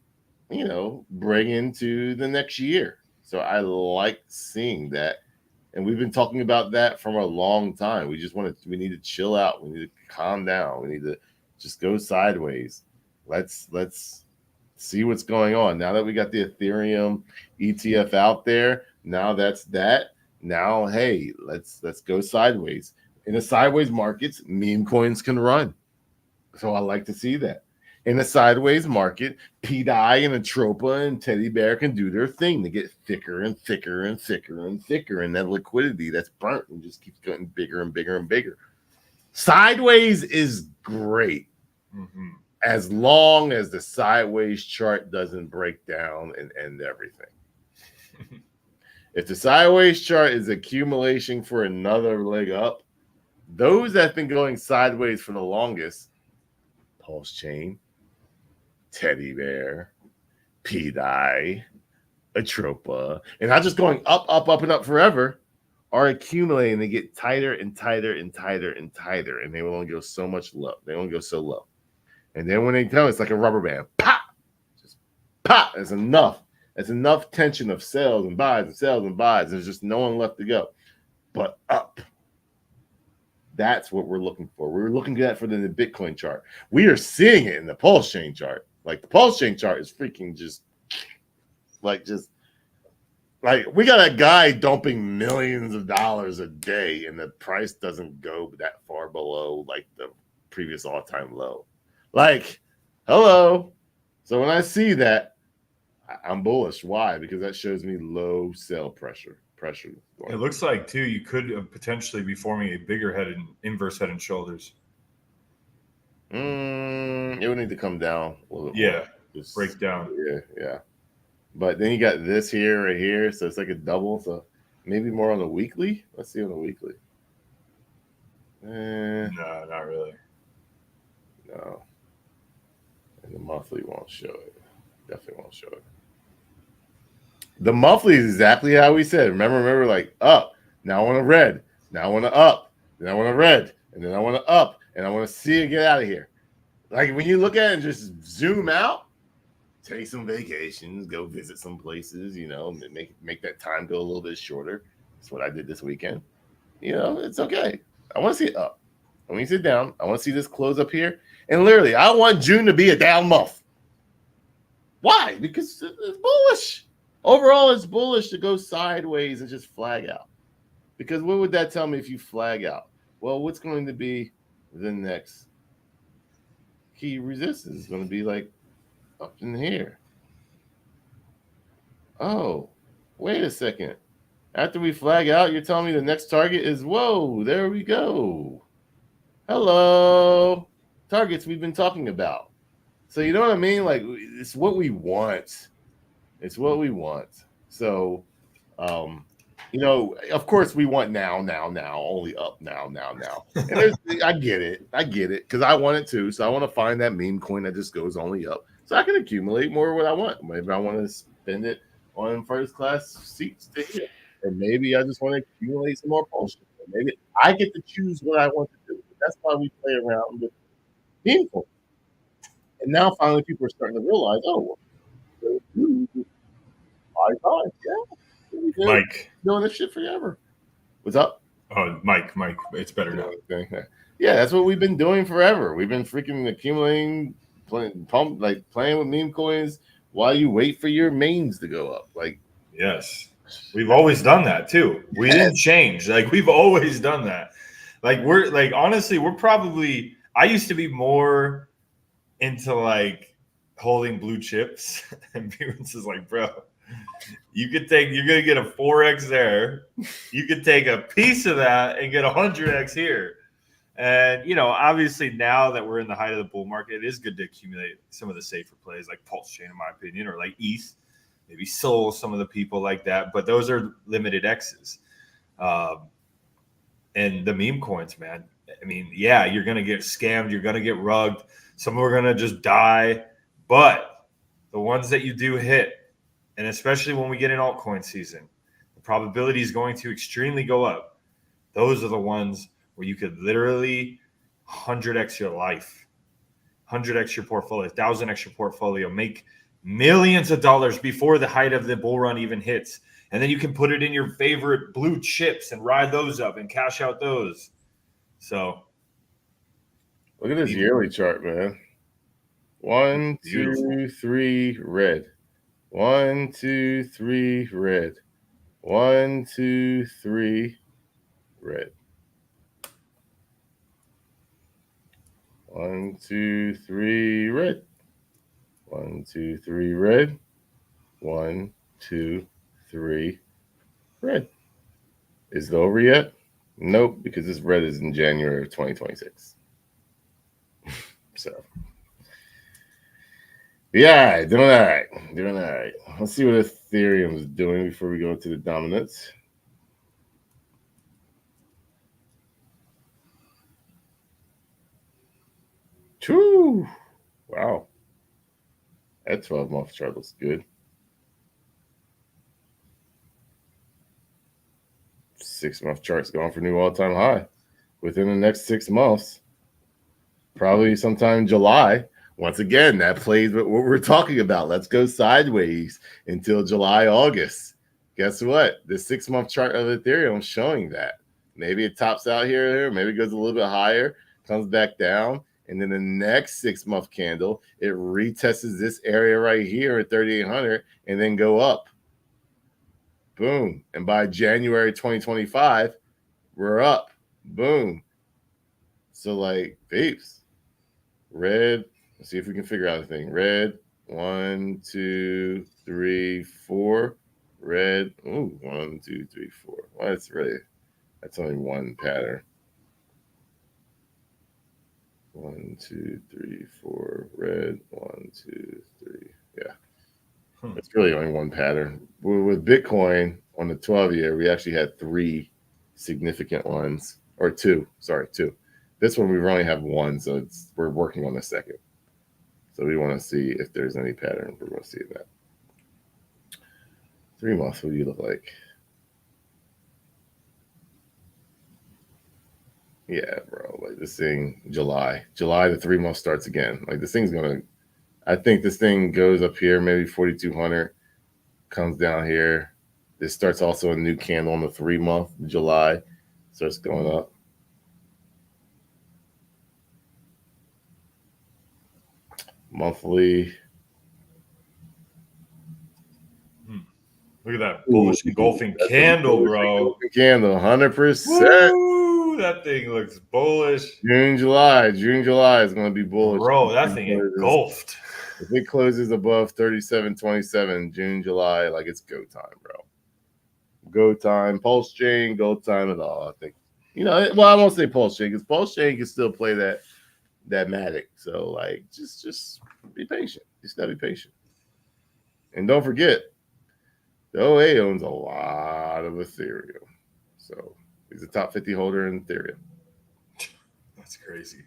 bring into the next year. So I like seeing that. And we've been talking about that from a long time. We need to chill out. We need to calm down. We need to just go sideways. Let's see what's going on. Now that we got the Ethereum ETF out there, now that's that. Now, hey, let's go sideways. In the sideways markets, meme coins can run. So I like to see that. In a sideways market, pdai and Atropa and teddybear can do their thing. They get thicker and thicker and thicker and thicker, and that liquidity that's burnt and just keeps getting bigger and bigger and bigger. Sideways is great, as long as the sideways chart doesn't break down and end everything. If the sideways chart is accumulation for another leg up, those that have been going sideways for the longest, pulse chain, teddybear, pdai, Atropa, and not just going up, up, up, and up forever, are accumulating. They get tighter and tighter and tighter and tighter, and they will only go so much low. They only go so low. And then when they come, it's like a rubber band. Pop! Just pop! That's enough. That's enough tension of sells and buys and sells and buys. There's just no one left to go. But up. That's what we're looking for. We're looking at for the Bitcoin chart. We are seeing it in the pulse chain chart. Like, the pulse chain chart is freaking just we got a guy dumping millions of dollars a day, and the price doesn't go that far below like the previous all-time low. Like, hello. So when I see that, I'm bullish. Why? Because that shows me low sell pressure. It looks like, too, you could potentially be forming a bigger inverse head and shoulders. It would need to come down a little bit. Yeah, just break down. Yeah. But then you got this here, right here, so it's like a double. So maybe more on the weekly. Let's see on the weekly. No, not really. No. And the monthly won't show it. Definitely won't show it. The monthly is exactly how we said. Remember, like up. Now I want a red. Now I want to up. Then I want a red. And then I want to up. And I want to see it get out of here. Like, when you look at it and just zoom out, take some vacations, go visit some places, make that time go a little bit shorter. That's what I did this weekend. It's okay. I want to see it up. I want to see it down. I want to see this close up here. And literally, I want June to be a down month. Why? Because it's bullish. Overall, it's bullish to go sideways and just flag out. Because what would that tell me if you flag out? Well, what's going to be the next key resistance? Is going to be like up in here. Oh, wait a second. After we flag out, you're telling me the next target is, whoa, there we go. Hello. Targets we've been talking about. So you know what I mean? Like, it's what we want. It's what we want. So, of course we want now, only up now. And I get it. Because I want it too. So I want to find that meme coin that just goes only up. So I can accumulate more of what I want. Maybe I want to spend it on first class seats to hit. Or maybe I just want to accumulate some more bullshit. Maybe I get to choose what I want to do. That's why we play around with meme coins. And now finally people are starting to realize, high time. Yeah. We've been Mike. doing this shit forever. What's up? Oh, Mike, it's better now. Yeah, that's what we've been doing forever. We've been freaking accumulating, playing with meme coins while you wait for your memes to go up. Like, yes, we've always done that too. We didn't change. Like, we've always done that. Like, we're like, honestly, we're probably, I used to be more into like holding blue chips, and Beerens is like, bro, you're gonna get a 4x there. You could take a piece of that and get 100x here. And, you know, obviously now that we're in the height of the bull market, it is good to accumulate some of the safer plays like Pulse Chain, in my opinion, or like ETH, maybe Soul, some of the people like that. But those are limited X's. And the meme coins, man. I mean, yeah, you're going to get scammed. You're going to get rugged. Some are going to just die. But the ones that you do hit, and especially when we get in altcoin season, the probability is going to extremely go up. Those are the ones where you could literally 100x your life, 100x your portfolio, 1,000x your portfolio, make millions of dollars before the height of the bull run even hits. And then you can put it in your favorite blue chips and ride those up and cash out those. So look at this yearly chart, man. 1, 2, 3, red. 1, 2, 3, red. 1, 2, 3, red. 1, 2, 3, red. 1, 2, 3, red. 1, 2, 3, red. Is it over yet? Nope, because this red is in January of 2026. So, yeah, doing all right. Let's see what Ethereum is doing before we go into the dominance. Whew. Wow. That 12-month chart looks good. 6-month chart's going for new all-time high within the next 6 months. Probably sometime in July. Once again, that plays with what we're talking about. Let's go sideways until July, August. Guess what? The 6-month chart of Ethereum is showing that. Maybe it tops out here, maybe it goes a little bit higher, comes back down. And then the next 6-month candle, it retests this area right here at 3,800 and then go up. Boom. And by January 2025, we're up. Boom. So, like, peeps. Red. Let's see if we can figure out a thing. Red. 1, 2, 3, 4. Red. Ooh, 1, 2, 3, 4. Well, that's only one pattern. 1, 2, 3, 4, red. 1, 2, 3. Yeah. It's really only one pattern. With Bitcoin on the 12-year, we actually had 3 significant ones, or 2. Sorry, 2. This one we only have 1, so we're working on the second. So we want to see if there's any pattern. We're going to see that. 3 months. What do you look like? Yeah, bro. Like this thing, July, the 3 month starts again. Like this thing's gonna. I think this thing goes up here, maybe 4,200, comes down here. This starts also a new candle on the 3 month, July, starts going up. Monthly. Look at that bullish engulfing candle, bro. Candle, 100%. That thing looks bullish. June, July is going to be bullish. Bro, that thing engulfed. If it closes above 37.27, June, July, like it's go time, bro. Go time, Pulse Chain, go time at all. I think, well, I won't say Pulse Chain because Pulse Chain can still play that Matic. So, like, just be patient. Just gotta be patient. And don't forget, the OA owns a lot of Ethereum. So, he's a top 50 holder in Ethereum. That's crazy.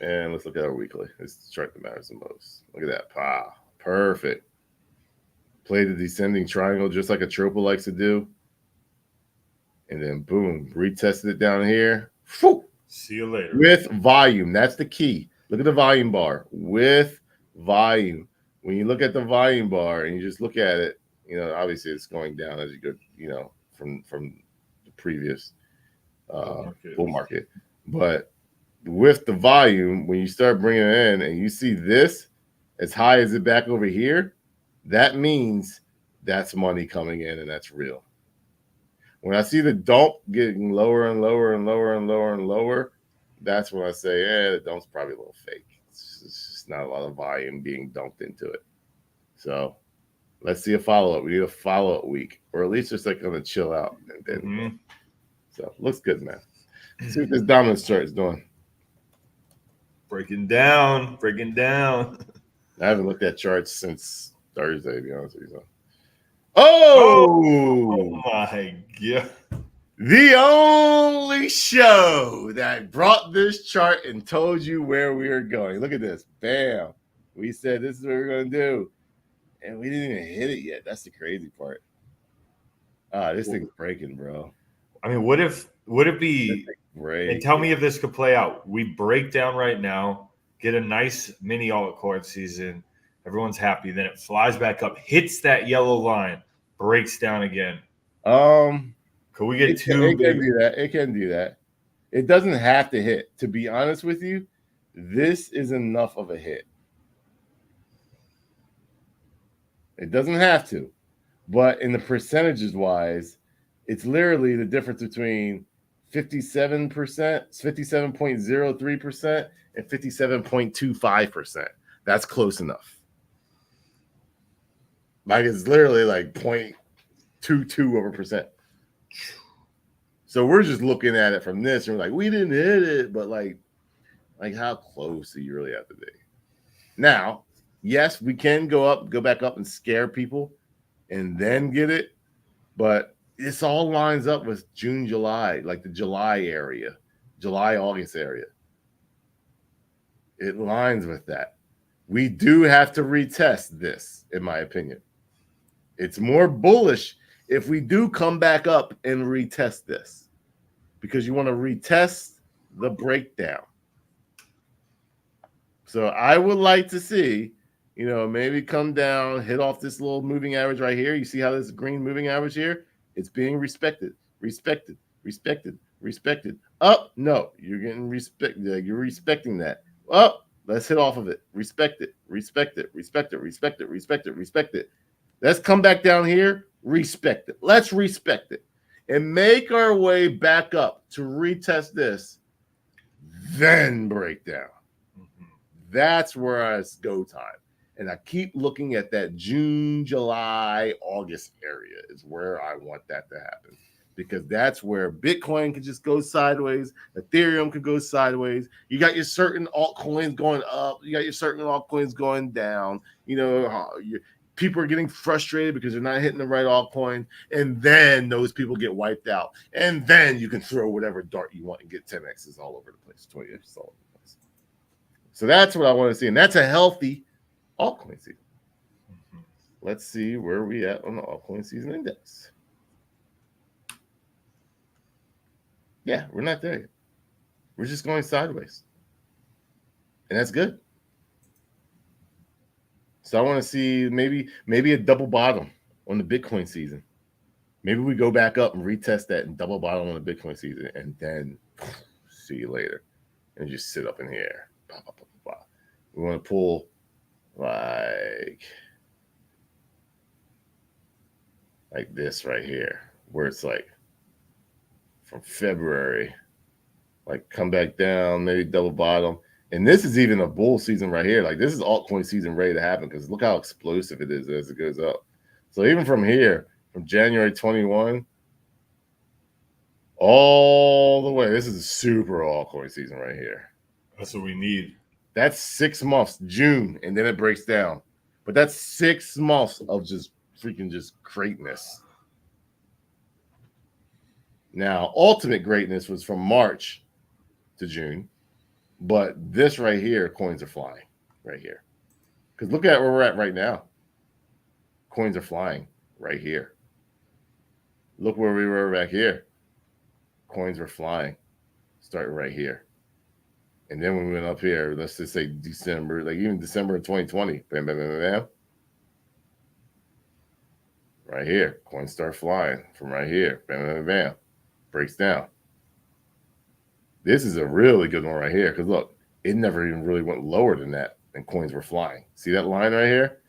And let's look at our weekly. It's the chart that matters the most. Look at that. Pow. Perfect. Play the descending triangle just like a Tropa likes to do. And then boom, retested it down here. Whew. See you later. With volume. That's the key. Look at the volume bar. With volume. When you look at the volume bar and you just look at it, You know, obviously it's going down as you go, you know, from the previous bull market. But with the volume, when you start bringing it in and you see this as high as it back over here, that means that's money coming in and that's real. When I see the dump getting lower and lower and lower and lower and lower, that's when I say, the dump's probably a little fake. It's just not a lot of volume being dumped into it. So let's see a follow-up. We need a follow-up week, or at least just like going to chill out. And then, so looks good, man. Let's see what this dominance chart is doing. Breaking down. I haven't looked at charts since Thursday, to be honest with you. Oh my God. The only show that brought this chart and told you where we were going. Look at this. Bam. We said this is what we're going to do. And we didn't even hit it yet. That's the crazy part. This thing's breaking, bro. I mean, would it be great? And tell me if this could play out. We break down right now, get a nice mini altcoin season. Everyone's happy. Then it flies back up, hits that yellow line, breaks down again. Could we get two? It can do that. It can do that. It doesn't have to hit. To be honest with you, this is enough of a hit. It doesn't have to. But in the percentages wise, it's literally the difference between 57%, 57.03%, and 57.25%. That's close enough. Like it's literally like 0.22 over percent. So we're just looking at it from this and we're like, we didn't hit it, but like how close do you really have to be? Now, yes, we can go back up and scare people and then get it, but this all lines up with June, July, like the July area, July, August area. It lines with that. We do have to retest this, in my opinion. It's more bullish if we do come back up and retest this, because you want to retest the breakdown. So I would like to see, maybe come down, hit off this little moving average right here. You see how this green moving average here? It's being respected. Up? No, you're getting respected. You're respecting that. Up? Let's hit off of it. Respect it. Let's come back down here. Respect it. Let's respect it and make our way back up to retest this, then break down. That's where it's go time. And I keep looking at that June, July, August area is where I want that to happen, because that's where Bitcoin could just go sideways. Ethereum could go sideways. You got your certain altcoins going up. You got your certain altcoins going down. People are getting frustrated because they're not hitting the right altcoin. And then those people get wiped out. And then you can throw whatever dart you want and get 10Xs all over the place, 20Xs all over the place. So that's what I want to see. And that's a healthy altcoin season. Let's see where we at on the altcoin season index. Yeah, we're not there yet. We're just going sideways. And that's good. So I want to see maybe a double bottom on the Bitcoin season. Maybe we go back up and retest that and double bottom on the Bitcoin season, and then see you later. And just sit up in here. We want to pull like this right here, where it's like from February, like come back down, maybe double bottom. And this is even a bull season right here. Like this is altcoin season ready to happen, because look how explosive it is as it goes up. So even from here, from January 21 all the way, this is a super altcoin season right here. That's what we need. That's 6 months, June, and then it breaks down. But that's 6 months of just freaking just greatness. Now, ultimate greatness was from March to June. But this right here, coins are flying right here. Because look at where we're at right now. Coins are flying right here. Look where we were back here. Coins were flying starting right here. And then when we went up here, let's just say December, like even December of 2020, bam, bam, bam, bam. right here. Coins start flying from right here. Bam, bam, bam. Breaks down. This is a really good one right here because look, it never even really went lower than that, and coins were flying. See that line right here?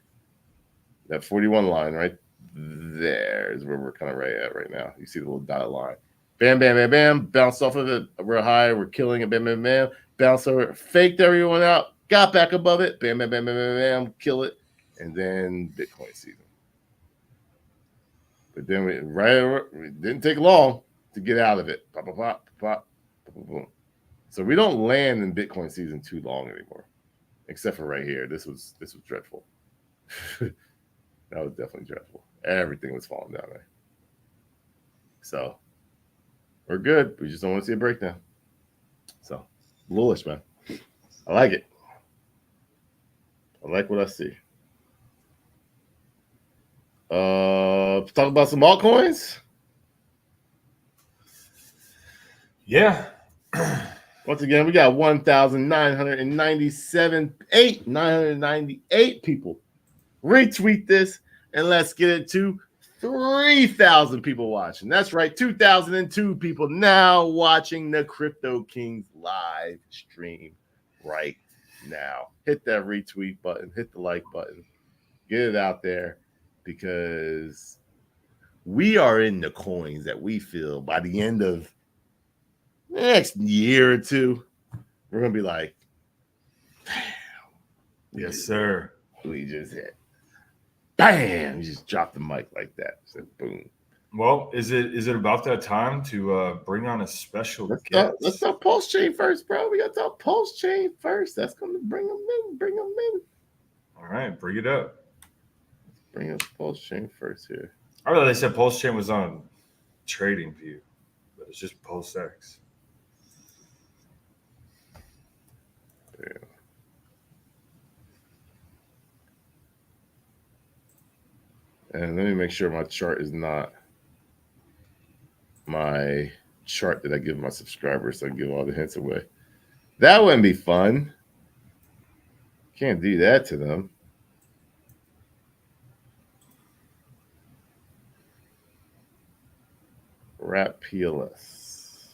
That 41 line right there is where we're kind of right at right now. You see the little dotted line. Bam, bam, bam, bam. Bounce off of it. We're high. We're killing it. Bam, bam, bam. Bounce over it. Faked everyone out. Got back above it. Bam, bam, bam, bam, bam, bam. Kill it. And then Bitcoin season. But then it didn't take long to get out of it. Pop, pop, pop, pop, pop, boom. So we don't land in Bitcoin season too long anymore, except for right here. This was dreadful. That was definitely dreadful. Everything was falling down there. So we're good. We just don't want to see a breakdown. So bullish, man. I like it. I like what I see. Talk about some altcoins. Yeah. Once again, we got 998 people retweet this, and let's get it to 3,000 people watching. That's right, 2,002 people now watching the Crypto Kings live stream right now. Hit that retweet button, hit the like button, get it out there, because we are in the coins that we feel by the end of the next year or two, we're going to be like, damn. Yes, sir. We just hit. Bam! You just dropped the mic like that. Said boom. Well, is it about that time to bring on a special guest? Let's talk Pulse Chain first, bro. We got to talk Pulse Chain first. That's going to bring them in. All right, bring it up. Let's bring up Pulse Chain first here. I thought they said Pulse Chain was on Trading View, but it's just Pulse X. Yeah. And let me make sure my chart is not my chart that I give my subscribers so I can give all the hints away. That wouldn't be fun. Can't do that to them. Wrap PLS.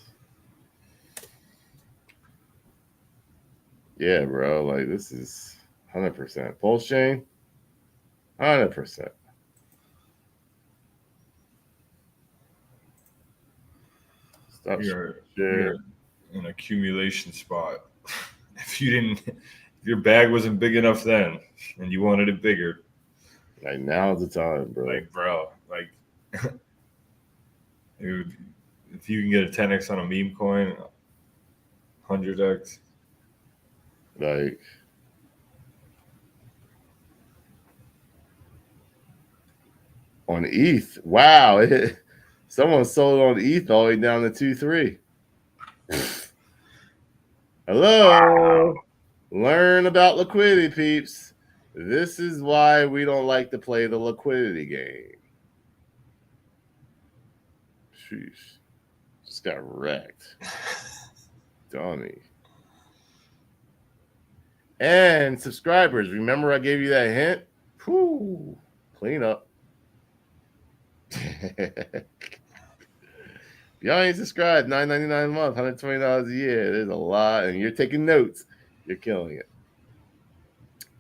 Yeah, bro. Like, this is 100%. Pulse Chain, 100%. Stop You're share. an accumulation spot. If your bag wasn't big enough then, and you wanted it bigger, Like, now's the time, bro. If you can get a 10x on a meme coin, 100x. Like, on ETH, wow. Someone sold on ETH all the way down to 2.3. Hello. Wow. Learn about liquidity, peeps. This is why we don't like to play the liquidity game. Sheesh. Just got wrecked. Dummy. And subscribers, remember I gave you that hint? Whew. Clean up. Y'all ain't subscribed, $9.99 a month, $120 a year. There's a lot, and you're taking notes. You're killing it.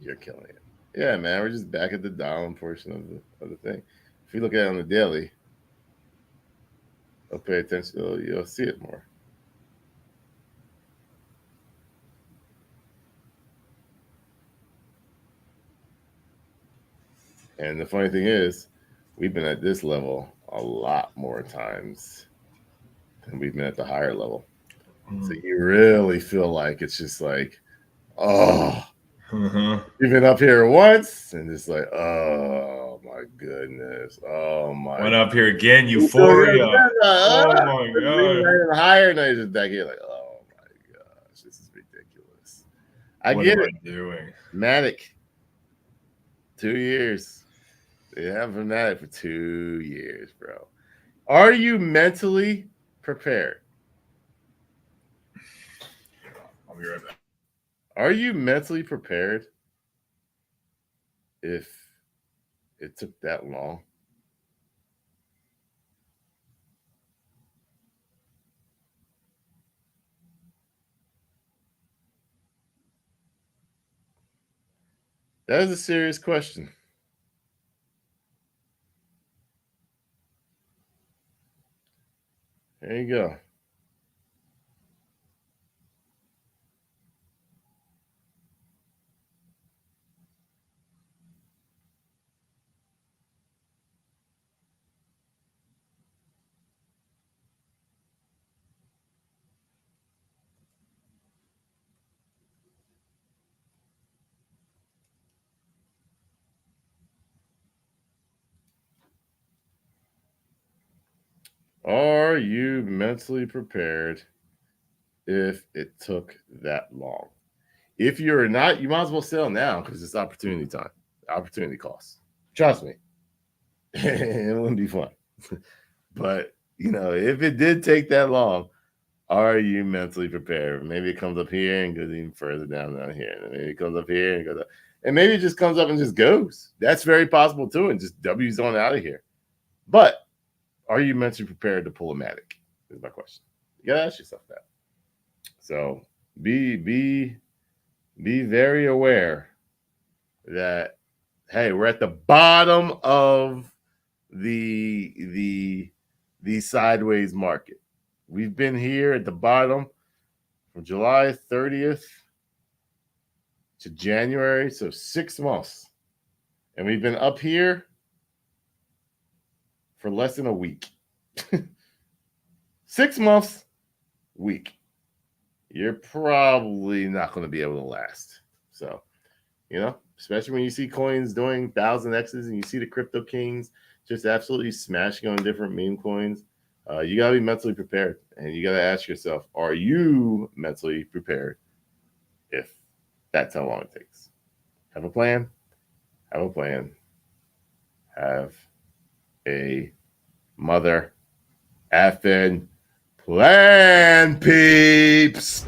You're killing it. Yeah, man, we're just back at the down portion of the thing. If you look at it on the daily, I'll pay attention. You'll see it more. And the funny thing is, we've been at this level a lot more times than we've been at the higher level. So you really feel like it's just like, oh, you've been up here once, and it's like, oh my goodness, oh my. Went up here again, euphoria. Oh my god. Higher, and I just back here like, oh my gosh, this is ridiculous. What get am it. I doing? Matic, 2 years. They have been at it for 2 years, bro. Are you mentally prepared? I'll be right back. Are you mentally prepared if it took that long That is a serious question. There you go. Are you mentally prepared if it took that long? If you're not, you might as well sell now because it's opportunity time. Opportunity costs. Trust me. It wouldn't be fun. But, if it did take that long, are you mentally prepared? Maybe it comes up here and goes even further down here. And maybe it comes up here and goes up. And maybe it just comes up and just goes. That's very possible too, and just W's on out of here. But are you mentally prepared to pull a Matic? Is my question. You gotta ask yourself that. So be very aware that, hey, we're at the bottom of the sideways market. We've been here at the bottom from July 30th to January, so 6 months. And we've been up here for less than a week. 6 months, week. You're probably not going to be able to last. So, especially when you see coins doing 1,000Xs and you see the crypto kings just absolutely smashing on different meme coins, you got to be mentally prepared. And you got to ask yourself, are you mentally prepared if that's how long it takes? Have a plan. Have a plan. Have a mother effing plan, peeps.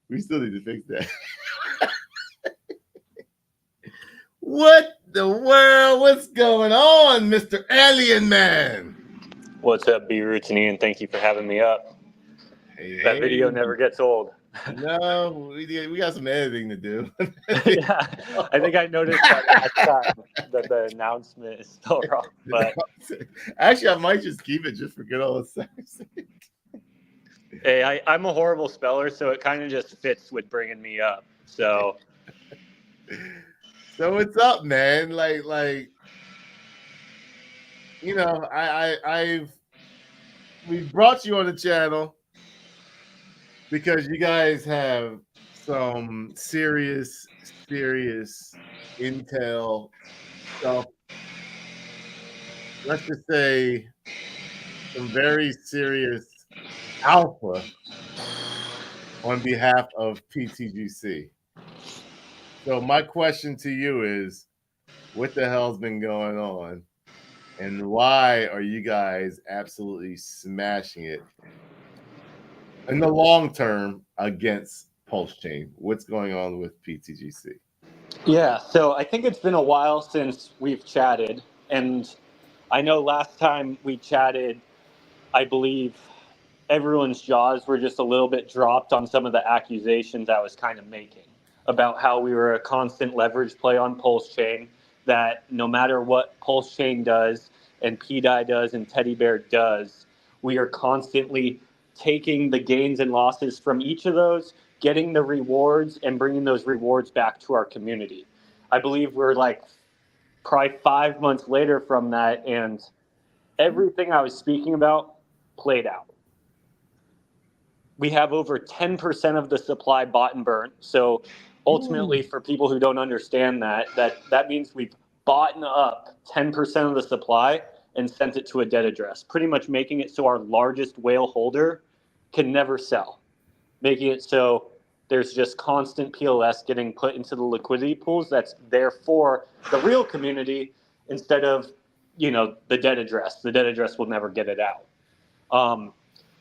We still need to fix that. What the world? What's going on, Mr. Alien Man? What's up, B Roots and Ian? Thank you for having me up. That video never gets old. No, we got some editing to do. Yeah, I think I noticed that last time that the announcement is still wrong. But actually, I might just keep it just for good old sakes. Hey, I'm a horrible speller, so it kind of just fits with bringing me up. So what's up, man? We've brought you on the channel because you guys have some serious intel stuff. Let's just say some very serious alpha on behalf of PTGC. So my question to you is, what the hell's been going on? And why are you guys absolutely smashing it in the long term against Pulse Chain? What's going on with PTGC? yeah, so I think it's been a while since we've chatted. And I know last time we chatted, I believe everyone's jaws were just a little bit dropped on some of the accusations I was kind of making about how we were a constant leverage play on Pulse Chain, that no matter what Pulse Chain does and pdai does and teddybear does, we are constantly taking the gains and losses from each of those, getting the rewards, and bringing those rewards back to our community. I believe we're like probably 5 months later from that, and everything I was speaking about played out. We have over 10% of the supply bought and burnt. So ultimately, for people who don't understand that means we've bought up 10% of the supply and sent it to a dead address, pretty much making it so our largest whale holder can never sell, making it so there's just constant PLS getting put into the liquidity pools that's there for the real community instead of, the dead address. The dead address will never get it out.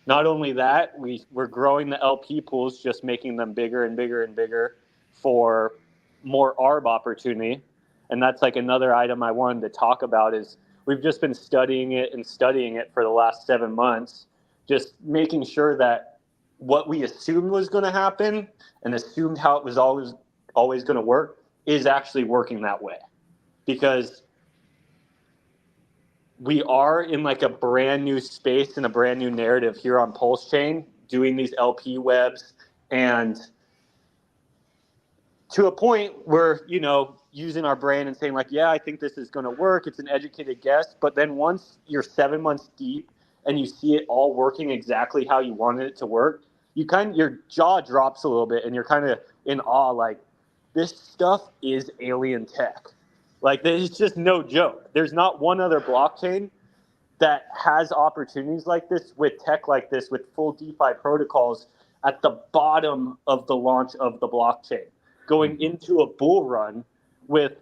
Not only that, we're growing the LP pools, just making them bigger and bigger and bigger for more ARB opportunity. And that's like another item I wanted to talk about is we've just been studying it for the last 7 months, just making sure that what we assumed was going to happen and assumed how it was always going to work is actually working that way. Because we are in like a brand new space and a brand new narrative here on Pulse Chain, doing these LP webs, and to a point where, using our brain and saying like, yeah, I think this is going to work. It's an educated guess. But then once you're 7 months deep and you see it all working exactly how you wanted it to work, your jaw drops a little bit and you're kind of in awe, like, this stuff is alien tech. Like, there's just no joke. There's not one other blockchain that has opportunities like this, with tech like this, with full DeFi protocols at the bottom of the launch of the blockchain, going into a bull run with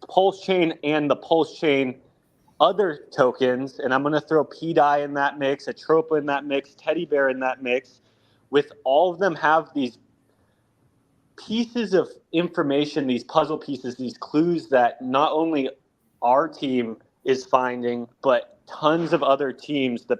Pulse Chain and the Pulse Chain other tokens. And I'm going to throw pdai in that mix, Atropa in that mix, teddybear in that mix, with all of them have these pieces of information, these puzzle pieces, these clues that not only our team is finding, but tons of other teams, the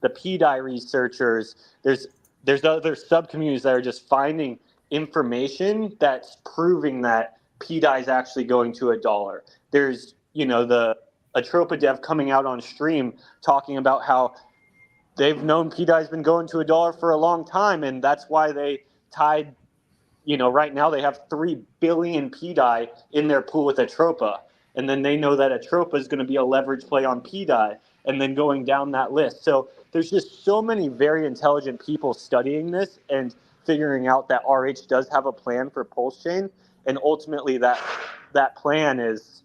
pdai researchers, there's other sub communities that are just finding information that's proving that pdai is actually going to $1. There's, the Atropa dev coming out on stream talking about how they've known pdai's been going to $1 for a long time, and that's why they tied. Right now they have 3 billion pdai in their pool with Atropa. And then they know that Atropa is going to be a leverage play on pdai, and then going down that list. So there's just so many very intelligent people studying this and figuring out that RH does have a plan for Pulse Chain. And ultimately that plan is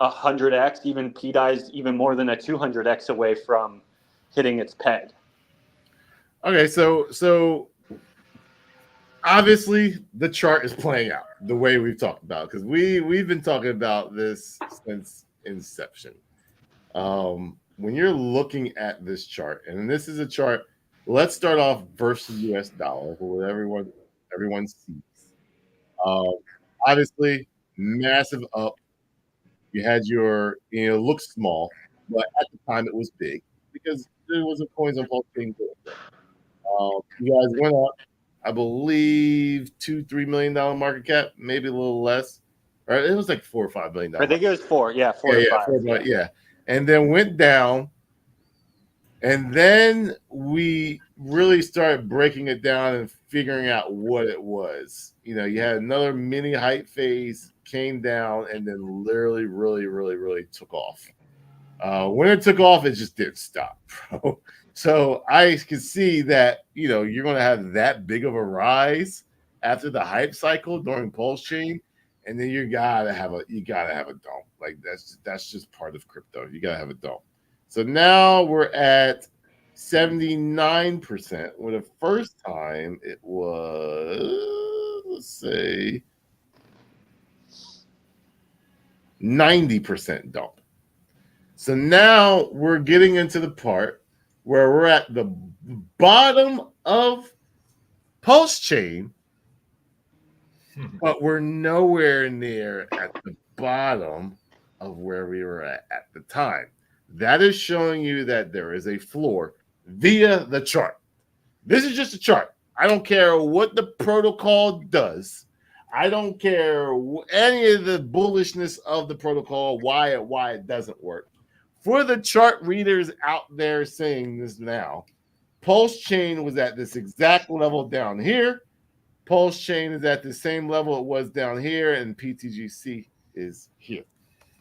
100x, even pdai is even more than a 200x away from hitting its peg. Okay, so obviously the chart is playing out the way we've talked about, because we've been talking about this since inception. When you're looking at this chart, and this is a chart, let's start off versus US dollar for what everyone sees. Obviously massive up. You had your, looks small, but at the time it was big because there wasn't coins on Pulse Chain. You guys went up, I believe, $2-3 million market cap, maybe a little less. Right? It was like $4 or $5 million. I think it was 4. Yeah, 4 to 5. Yeah. And then went down. And then we really started breaking it down and figuring out what it was. You had another mini hype phase, came down, and then literally, really, really, really took off. When it took off, it just didn't stop, bro. So I can see that, you're going to have that big of a rise after the hype cycle during Pulse Chain, and then you gotta have a dump. Like that's just part of crypto. You gotta have a dump. So now we're at 79%. When the first time it was, let's say, 90% dump. So now we're getting into the part where we're at the bottom of Pulse Chain, but we're nowhere near at the bottom of where we were at the time. That is showing you that there is a floor via the chart. This is just a chart. I don't care what the protocol does. I don't care any of the bullishness of the protocol, why it doesn't work. For the chart readers out there saying this now, Pulse Chain was at this exact level down here. Pulse Chain is at the same level it was down here, and PTGC is here.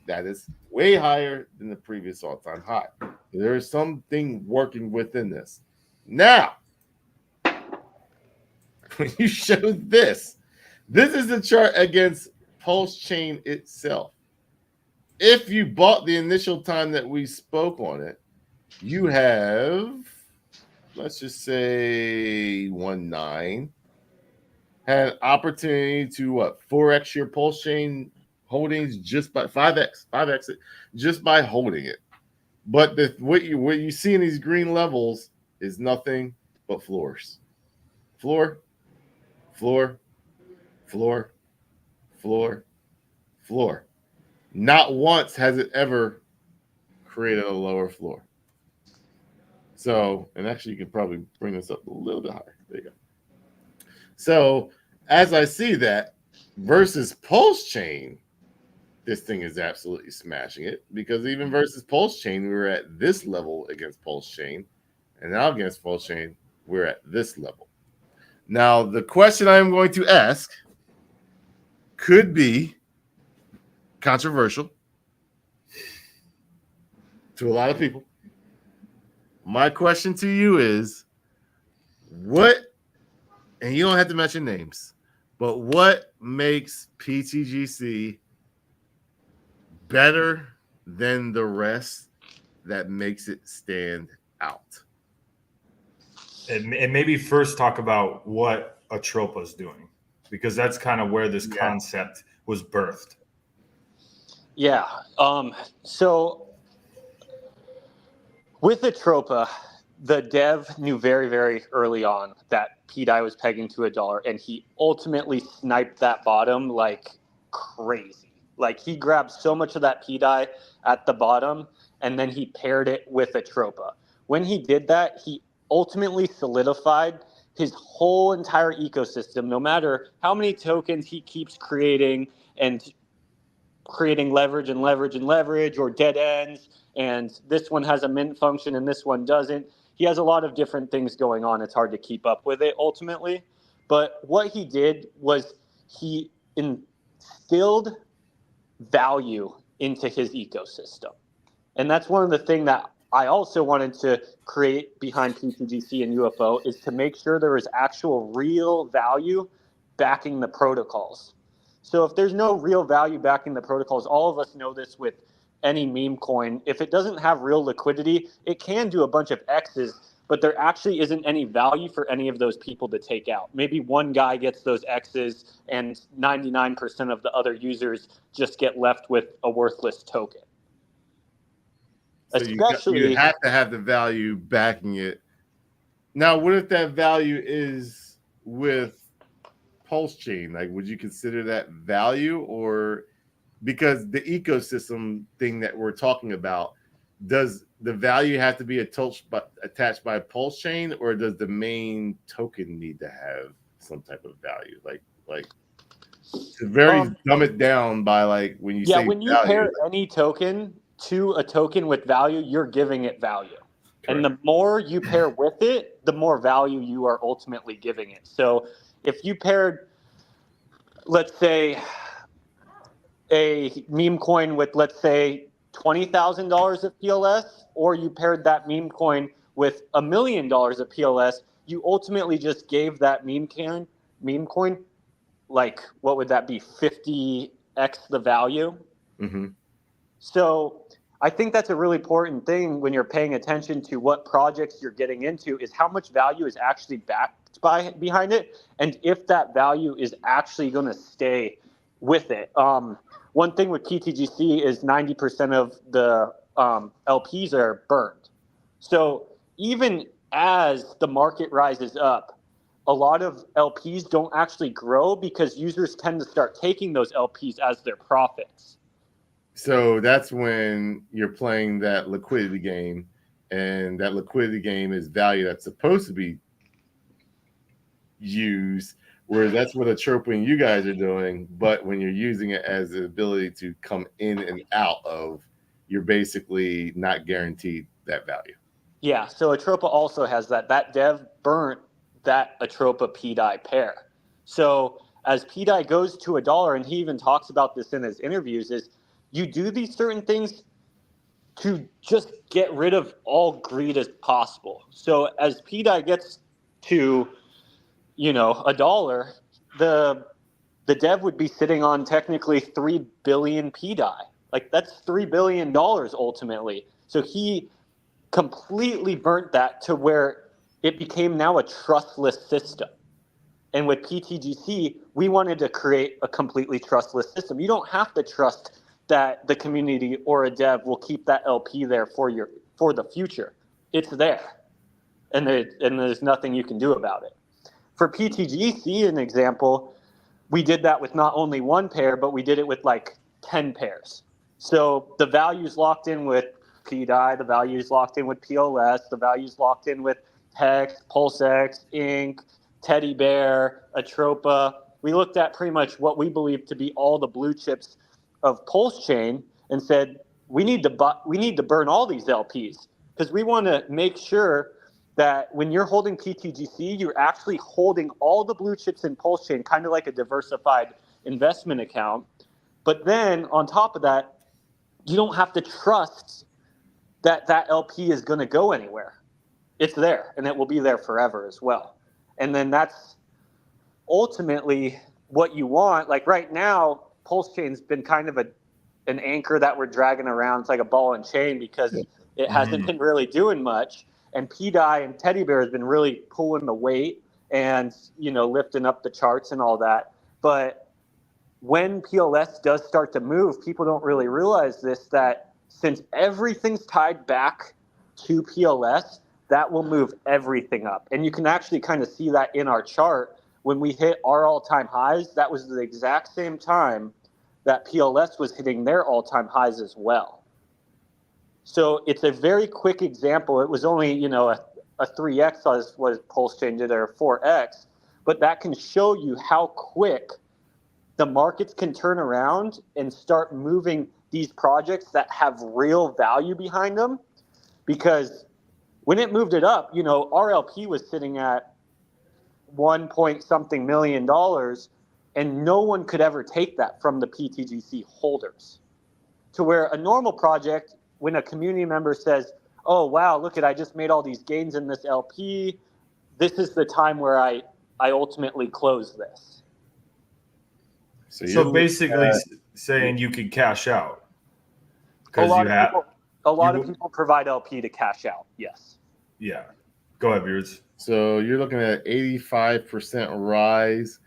That is way higher than the previous all-time high. There is something working within this. Now, when you show this is the chart against Pulse Chain itself. If you bought the initial time that we spoke on it, you have, let's just say 1.9, had an opportunity to 4x your Pulse Chain holdings just by 5x it just by holding it. But what you see in these green levels is nothing but floors. Floor, floor, floor, floor, floor. Not once has it ever created a lower floor. So, and actually you can probably bring this up a little bit higher. There you go. So as I see that versus Pulse Chain, this thing is absolutely smashing it, because even versus Pulse Chain, we were at this level against Pulse Chain, and now against Pulse Chain, we're at this level. Now, the question I'm going to ask could be controversial to a lot of people. My question to you is, what, and you don't have to mention names, but what makes PTGC better than the rest that makes it stand out? And maybe first talk about what Atropa is doing, because that's kind of where this concept was birthed. Yeah. So with Atropa, the dev knew very, very early on that pdai was pegging to $1, and he ultimately sniped that bottom like crazy. Like, he grabbed so much of that pdai at the bottom, and then he paired it with Atropa. When he did that, he ultimately solidified his whole entire ecosystem, no matter how many tokens he keeps creating and creating leverage and leverage and leverage, or dead ends, and this one has a mint function and this one doesn't. He has a lot of different things going on. It's hard to keep up with it ultimately. But what he did was he instilled value into his ecosystem. And that's one of the things that I also wanted to create behind PTGC and UFO, is to make sure there is actual real value backing the protocols. So if there's no real value backing the protocols, all of us know this with any meme coin, if it doesn't have real liquidity, it can do a bunch of X's, but there actually isn't any value for any of those people to take out. Maybe one guy gets those X's and 99% of the other users just get left with a worthless token. So you have to have the value backing it. Now, what if that value is with Pulse Chain? Like, would you consider that value? Or because the ecosystem thing that we're talking about, does the value have to be attached by Pulse Chain, or does the main token need to have some type of value? Like to dumb it down by, like, when you say when you value, pair any token to a token with value, you're giving it value. Correct. And the more you pair with it, the more value you are ultimately giving it. So if you paired, let's say, a meme coin with, let's say, $20,000 of PLS, or you paired that meme coin with $1 million of PLS, you ultimately just gave that meme coin, like, what would that be, 50x the value? Mm-hmm. So I think that's a really important thing when you're paying attention to what projects you're getting into, is how much value is actually backed behind it, and if that value is actually going to stay with it. One thing with PTGC is 90% of the LPs are burned. So even as the market rises up, a lot of LPs don't actually grow because users tend to start taking those LPs as their profits. So that's when you're playing that liquidity game, and that liquidity game is value that's supposed to be used, whereas that's what a troping you guys are doing. But when you're using it as the ability to come in and out of, you're basically not guaranteed that value. Yeah, so Atropa also has that. That dev burnt that Atropa pdai pair. So as pdai goes to $1, and he even talks about this in his interviews, is you do these certain things to just get rid of all greed as possible. So as pdai gets to, $1, the dev would be sitting on technically 3 billion pdai. Like that's $3 billion ultimately. So he completely burnt that to where it became now a trustless system. And with PTGC, we wanted to create a completely trustless system. You don't have to trust that the community or a dev will keep that LP there for the future. It's there, and there's nothing you can do about it. For PTGC, an example, we did that with not only one pair, but we did it with like 10 pairs. So the value's locked in with pdai, the value's locked in with PLS, the value's locked in with Hex, PulseX, Inc., Teddybear, Atropa. We looked at pretty much what we believe to be all the blue chips of Pulse Chain and said we need to burn all these LPs because we want to make sure that when you're holding PTGC, you're actually holding all the blue chips in Pulse Chain, kind of like a diversified investment account. But then on top of that, you don't have to trust that LP is going to go anywhere. It's there, and it will be there forever as well. And then that's ultimately what you want. Like right now, Pulse Chain's been kind of an anchor that we're dragging around. It's like a ball and chain because it hasn't been really doing much. And pdai and Teddybear has been really pulling the weight and, lifting up the charts and all that. But when PLS does start to move, people don't really realize this, that since everything's tied back to PLS, that will move everything up. And you can actually kind of see that in our chart. When we hit our all-time highs, that was the exact same time that PLS was hitting their all-time highs as well. So it's a very quick example. It was only, a 3x was Pulse Chain did, or 4x, but that can show you how quick the markets can turn around and start moving these projects that have real value behind them. Because when it moved it up, RLP was sitting at $1 million, and no one could ever take that from the PTGC holders. To where a normal project, when a community member says, oh, wow, look I just made all these gains in this LP, this is the time where I ultimately close this. So basically saying you could cash out. A lot of people provide LP to cash out, yes. Yeah. Go ahead, Beards. So you're looking at 85% rise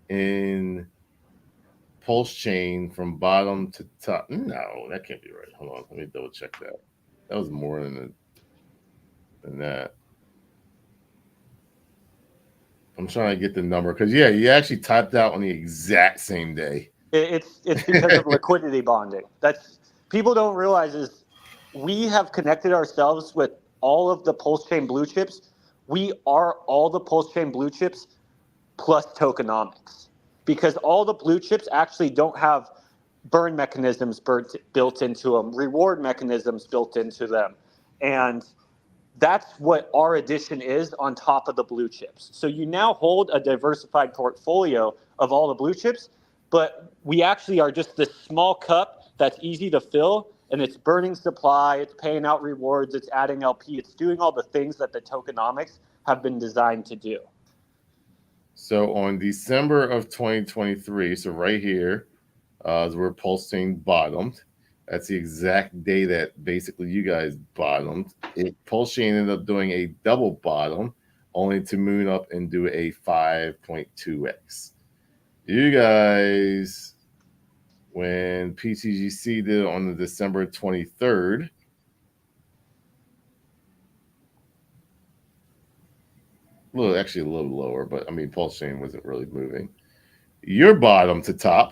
in Pulse Chain from bottom to top. No, that can't be right. Hold on, let me double check that. That was more than that. I'm trying to get the number because you actually typed out on the exact same day. It's because of liquidity bonding. That's people don't realize is we have connected ourselves with all of the Pulse Chain blue chips. We are all the Pulse Chain blue chips plus tokenomics, because all the blue chips actually don't have burn mechanisms built into them, reward mechanisms built into them. And that's what our addition is on top of the blue chips. So you now hold a diversified portfolio of all the blue chips, but we actually are just this small cup that's easy to fill, and it's burning supply, it's paying out rewards, it's adding LP, it's doing all the things that the tokenomics have been designed to do. So on December of 2023, so right here, is where Pulse Chain bottomed. That's the exact day that basically you guys bottomed. Pulse Chain ended up doing a double bottom, only to moon up and do a 5.2x. You guys, when PTGC did it on the December 23rd, actually a little lower, but I mean, Pulse Chain wasn't really moving. Your bottom to top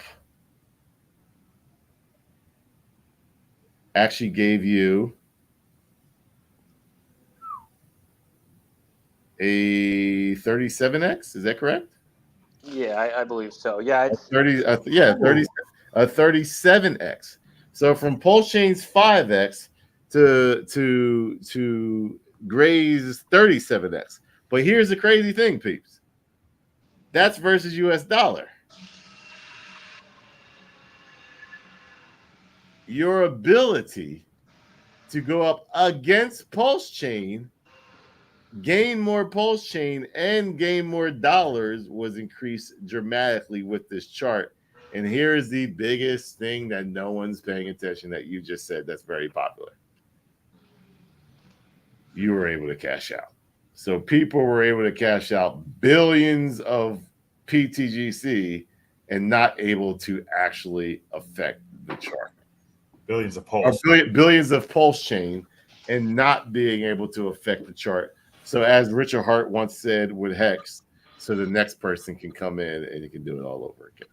actually gave you a 37x. Is that correct? Yeah, I believe so. Yeah, it's 37x. So from Pulse Chain's 5x to Gray's 37x. But here's the crazy thing, peeps. That's versus US dollar. Your ability to go up against Pulse Chain, gain more Pulse Chain, and gain more dollars was increased dramatically with this chart. And here's the biggest thing that no one's paying attention that you just said that's very popular. You were able to cash out. So people were able to cash out billions of PTGC and not able to actually affect the chart. Billions of pulse. Billions of Pulse Chain and not being able to affect the chart. So as Richard Hart once said with Hex, so the next person can come in and you can do it all over again.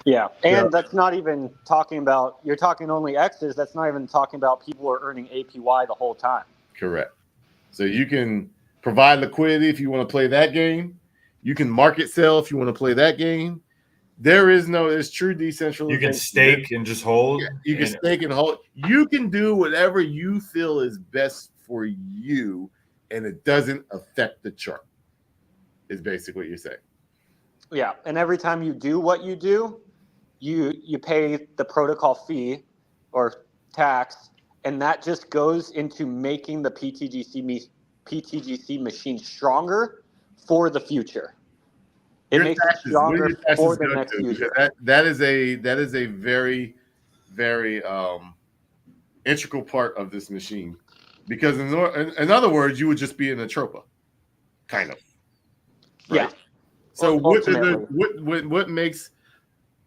Yeah, and that's not even talking about, you're talking only X's, that's not even talking about people who are earning APY the whole time. Correct. So you can provide liquidity if you want to play that game. You can market sell if you want to play that game. There's true decentralization. You can stake and just hold. Yeah, you can stake and hold. You can do whatever you feel is best for you, and it doesn't affect the chart, is basically what you're saying. Yeah, and every time you do what you do, you pay the protocol fee or tax, and that just goes into making the PTGC machine stronger for the future. It makes it stronger for the next user. That is a very, very integral part of this machine. Because in other words, you would just be in a tropa, kind of. Right? Yeah. So what makes,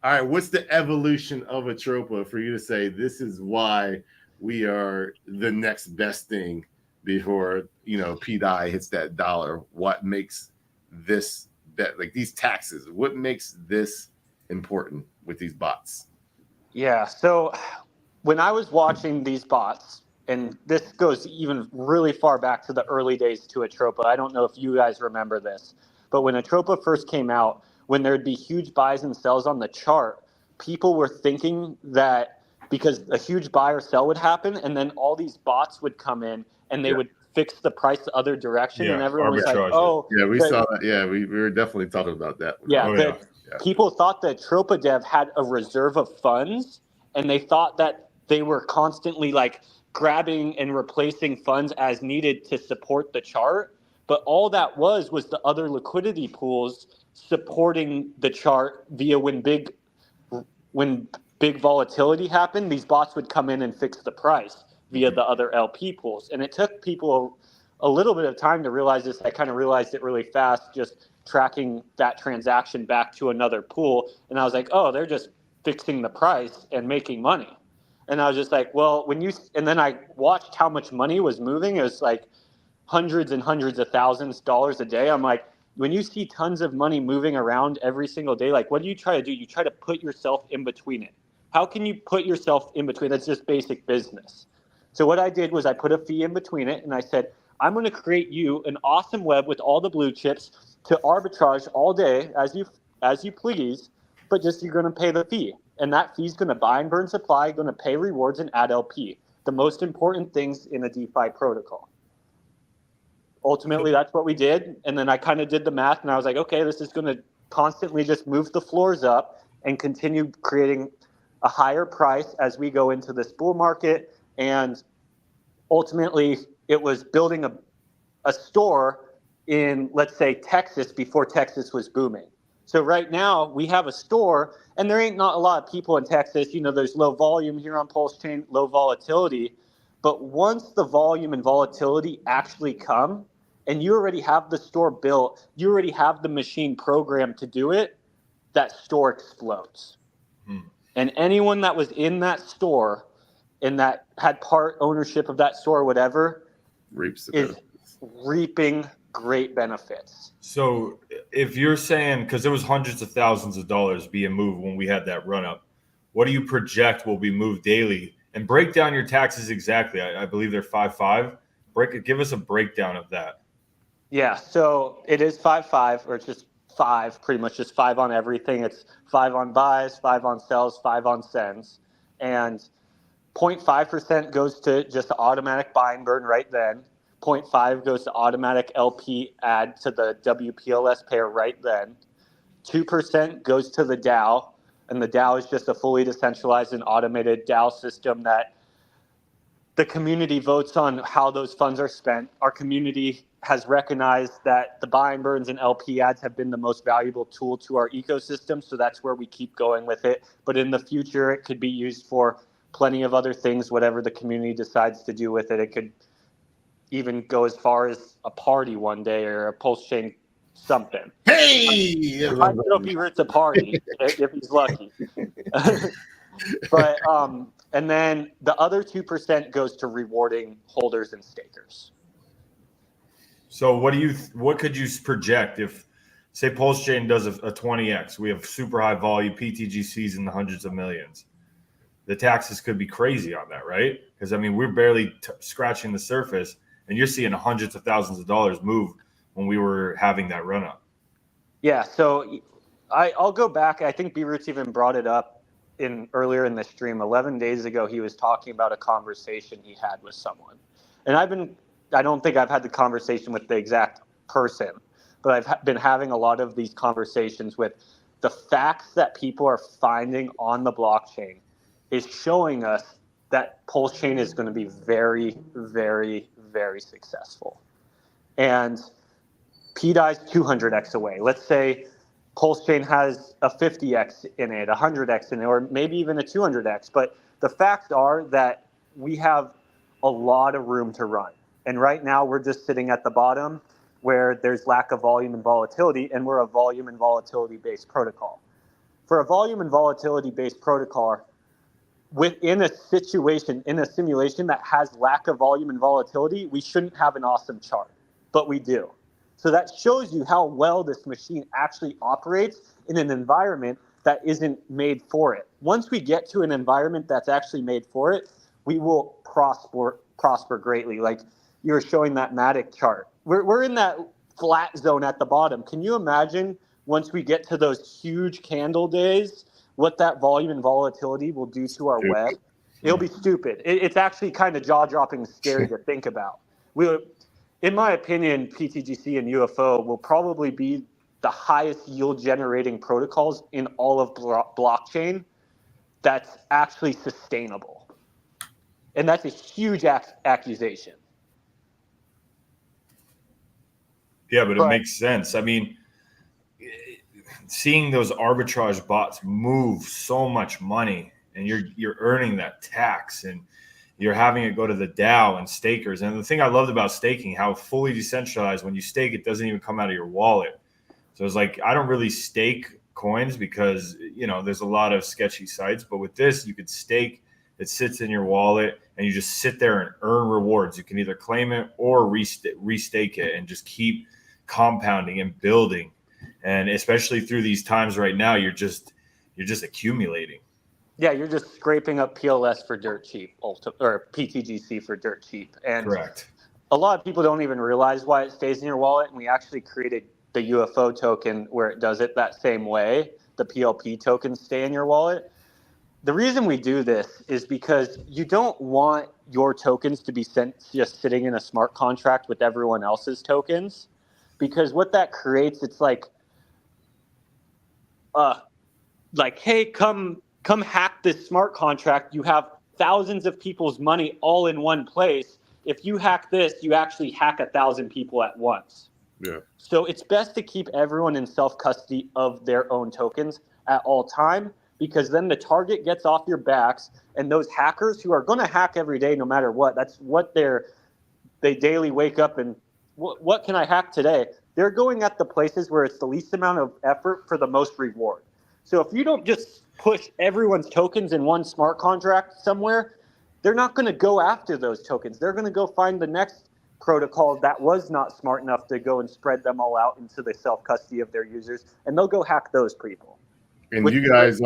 all right, what's the evolution of a tropa for you to say this is why we are the next best thing before, pdai hits that dollar? What makes this bet, like these taxes, what makes this important with these bots? Yeah, so when I was watching these bots, and this goes even really far back to the early days to Atropa. I don't know if you guys remember this, but when Atropa first came out, when there'd be huge buys and sells on the chart, people were thinking that because a huge buy or sell would happen, and then all these bots would come in and they would fix the price the other direction, and everyone was like, "Oh, yeah, we saw that. Yeah, we were definitely talking about that. Yeah, people thought that Tropa Dev had a reserve of funds, and they thought that they were constantly like grabbing and replacing funds as needed to support the chart. But all that was the other liquidity pools supporting the chart via when big volatility happened, these bots would come in and fix the price via the other LP pools. And it took people a little bit of time to realize this. I kind of realized it really fast, just tracking that transaction back to another pool. And I was like, oh, they're just fixing the price and making money. And I was just like, well, and then I watched how much money was moving. It was like hundreds and hundreds of thousands of dollars a day. I'm like, when you see tons of money moving around every single day, like, what do? You try to put yourself in between it. How can you put yourself in between? That's just basic business. So what I did was I put a fee in between it, and I said, I'm going to create you an awesome web with all the blue chips to arbitrage all day as you please, but just you're going to pay the fee. And that fee is going to buy and burn supply, going to pay rewards and add LP. The most important things in a DeFi protocol. Ultimately, that's what we did. And then I kind of did the math, and I was like, okay, this is going to constantly just move the floors up and continue creating a higher price as we go into this bull market. And ultimately, it was building a store in, let's say, Texas before Texas was booming. So right now, we have a store, and there ain't not a lot of people in Texas. There's low volume here on Pulse Chain, low volatility. But once the volume and volatility actually come, and you already have the store built, you already have the machine programmed to do it, that store explodes. And anyone that was in that store and that had part ownership of that store or whatever is reaping great benefits. So if you're saying, because there was hundreds of thousands of dollars being moved when we had that run up, what do you project will be moved daily? And break down your taxes exactly. I believe they're 5.5. Give us a breakdown of that. Yeah, so it is 5.5, or it's just 5, pretty much just 5 on everything. It's 5 on buys, 5 on sells, 5 on sends. And 0.5% goes to just the automatic buy and burn right then. 0.5 goes to automatic LP add to the WPLS pair right then. 2% goes to the DAO, and the DAO is just a fully decentralized and automated DAO system that the community votes on how those funds are spent. Our community has recognized that the buy and burns and LP ads have been the most valuable tool to our ecosystem, so that's where we keep going with it. But in the future, it could be used for plenty of other things, whatever the community decides to do with it. It could even go as far as a party one day or a pulse chain something. Hey! It'll be Ritz a party if he's lucky. But and then the other 2% goes to rewarding holders and stakers. So what could you project if, say, Pulse Chain does a 20x? We have super high volume PTGCs in the hundreds of millions. The taxes could be crazy on that, right? Because I mean, we're barely scratching the surface, and you're seeing hundreds of thousands of dollars move when we were having that run up. Yeah, so I'll go back. I think B-Roots even brought it up earlier in the stream. 11 days ago, he was talking about a conversation he had with someone. And I don't think I've had the conversation with the exact person, but I've been having a lot of these conversations with the facts that people are finding on the blockchain is showing us that Pulse Chain is going to be very, very, very successful. And pdai's 200x away. Let's say Pulse Chain has a 50x in it, 100x in it, or maybe even a 200x. But the facts are that we have a lot of room to run. And right now we're just sitting at the bottom where there's lack of volume and volatility, and we're a volume and volatility-based protocol. For a volume and volatility-based protocol, within a situation, in a simulation that has lack of volume and volatility, we shouldn't have an awesome chart, but we do. So that shows you how well this machine actually operates in an environment that isn't made for it. Once we get to an environment that's actually made for it, we will prosper greatly. Like you were showing that Matic chart. We're in that flat zone at the bottom. Can you imagine once we get to those huge candle days, what that volume and volatility will do to our web? It'll be stupid. It's actually kind of jaw-dropping scary to think about. In my opinion, PTGC and UFO will probably be the highest yield generating protocols in all of blockchain that's actually sustainable. And that's a huge accusation. Yeah, but it makes sense. I mean, seeing those arbitrage bots move so much money, and you're earning that tax, and you're having it go to the DAO and stakers. And the thing I loved about staking, how fully decentralized, when you stake, it doesn't even come out of your wallet. So it's like, I don't really stake coins because, you know, there's a lot of sketchy sites, but with this, you could stake, it sits in your wallet, and you just sit there and earn rewards. You can either claim it or restake it and just keep compounding and building. And especially through these times right now, you're just accumulating. Yeah, you're just scraping up PLS for dirt cheap, or PTGC for dirt cheap. And correct. A lot of people don't even realize why it stays in your wallet. And we actually created the UFO token where it does it that same way. The PLP tokens stay in your wallet. The reason we do this is because you don't want your tokens to be just sitting in a smart contract with everyone else's tokens. Because what that creates, it's like, hey, come hack this smart contract. You have thousands of people's money all in one place. If you hack this, you actually hack 1,000 people at once. Yeah. So it's best to keep everyone in self-custody of their own tokens at all time, because then the target gets off your backs, and those hackers who are going to hack every day no matter what, that's what they daily wake up and, what can I hack today? They're going at the places where it's the least amount of effort for the most reward. So if you don't just push everyone's tokens in one smart contract somewhere, they're not going to go after those tokens. They're going to go find the next protocol that was not smart enough to go and spread them all out into the self-custody of their users, and they'll go hack those people. And With you guys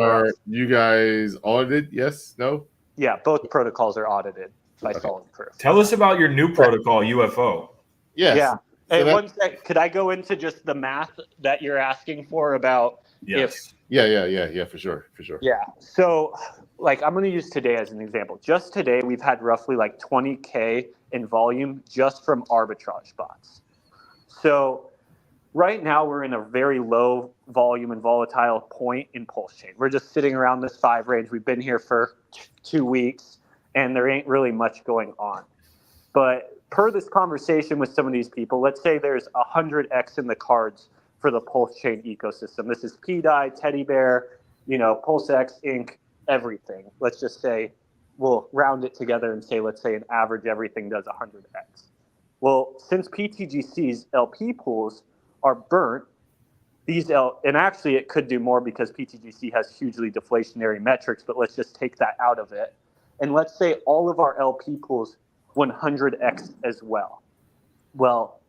audited? Yes? No? Yeah, both protocols are audited by Solid Proof. Tell us about your new protocol, UFO. Yes. Yeah. So Hey, that- one sec. Could I go into just the math that you're asking for about Yes. Yeah, for sure. Yeah. So, like, I'm going to use today as an example. Just today, we've had roughly like 20K in volume just from arbitrage bots. So, right now, we're in a very low volume and volatile point in Pulse Chain. We're just sitting around this 5 range. We've been here for 2 weeks, and there ain't really much going on. But per this conversation with some of these people, let's say there's 100x in the cards for the Pulse Chain ecosystem. This is pdai, teddybear, PulseX, Inc., everything. Let's just say we'll round it together and say, let's say an average everything does 100x. Well, since PTGC's LP pools are burnt, and actually it could do more because PTGC has hugely deflationary metrics, but let's just take that out of it. And let's say all of our LP pools 100x as well. Well,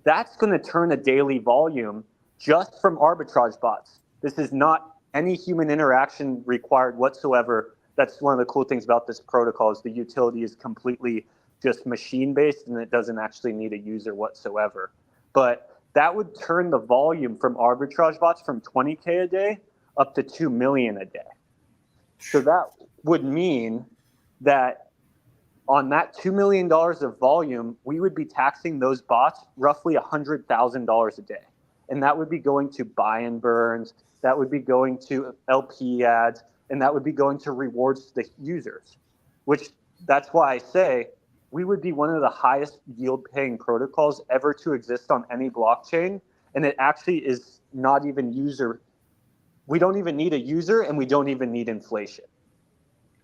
that's going to turn a daily volume just from arbitrage bots. This is not any human interaction required whatsoever. That's one of the cool things about this protocol is the utility is completely just machine-based and it doesn't actually need a user whatsoever. But that would turn the volume from arbitrage bots from 20K a day up to 2 million a day. So that would mean that on that $2 million of volume, we would be taxing those bots roughly $100,000 a day. And that would be going to buy and burns, that would be going to LP ads, and that would be going to rewards to the users, which that's why I say we would be one of the highest yield paying protocols ever to exist on any blockchain. And it actually is not even we don't even need a user and we don't even need inflation.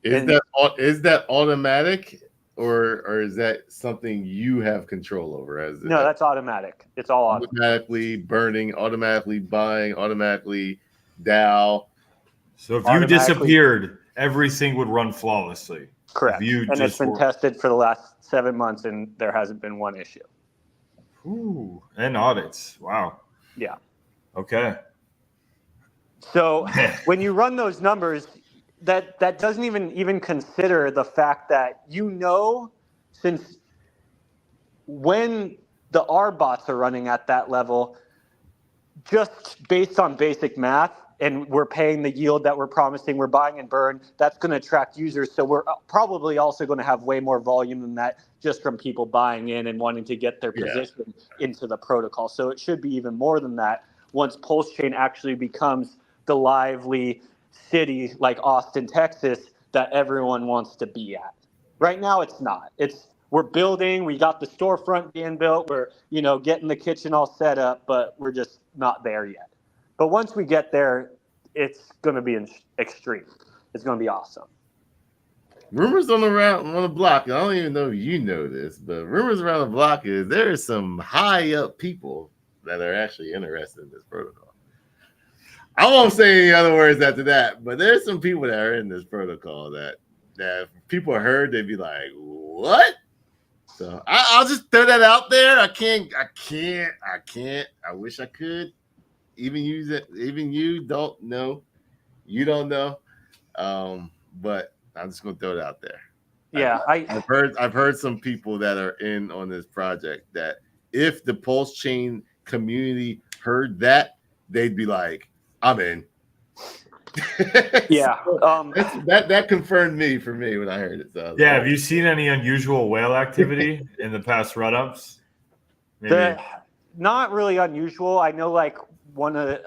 Is that automatic? Or is that something you have control over? No, that's automatic. It's all automatically burning, automatically buying, automatically DAO. So if you disappeared, everything would run flawlessly. Correct. And it's been tested for the last 7 months, and there hasn't been one issue. Ooh, and audits. Wow. Yeah. Okay. So when you run those numbers, that doesn't even consider the fact that since when the R bots are running at that level, just based on basic math, and we're paying the yield that we're promising, we're buying and burn, that's going to attract users. So we're probably also going to have way more volume than that just from people buying in and wanting to get their position into the protocol. So it should be even more than that once Pulse Chain actually becomes the lively city like Austin, Texas, that everyone wants to be at. Right now, it's not. We're building. We got the storefront being built. We're getting the kitchen all set up, but we're just not there yet. But once we get there, it's going to be extreme. It's going to be awesome. Rumors on the block. I don't even know if you know this, but rumors around the block is there are some high up people that are actually interested in this protocol. I won't say any other words after that, but there's some people that are in this protocol that if people heard, they'd be like, "What?" So I'll just throw that out there. I can't. I wish I could. Even you don't know. You don't know. But I'm just gonna throw it out there. Yeah, I've heard some people that are in on this project that if the Pulse Chain community heard that, they'd be like, I'm in. Yeah. That confirmed for me when I heard it. So have you seen any unusual whale activity in the past run-ups? Not really unusual. I know I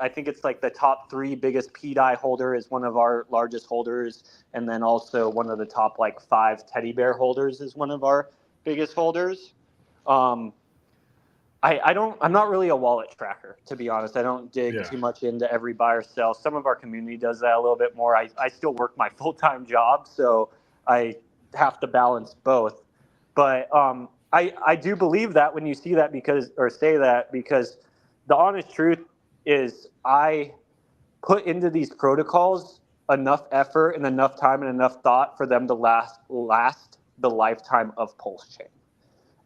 think it's like the top 3 biggest pdai holder is one of our largest holders. And then also one of the top 5 teddy bear holders is one of our biggest holders. I'm not really a wallet tracker, to be honest. I don't dig too much into every buy or sell. Some of our community does that a little bit more. I still work my full-time job, so I have to balance both. But I do believe that when you see that because the honest truth is I put into these protocols enough effort and enough time and enough thought for them to last the lifetime of Pulse Chain.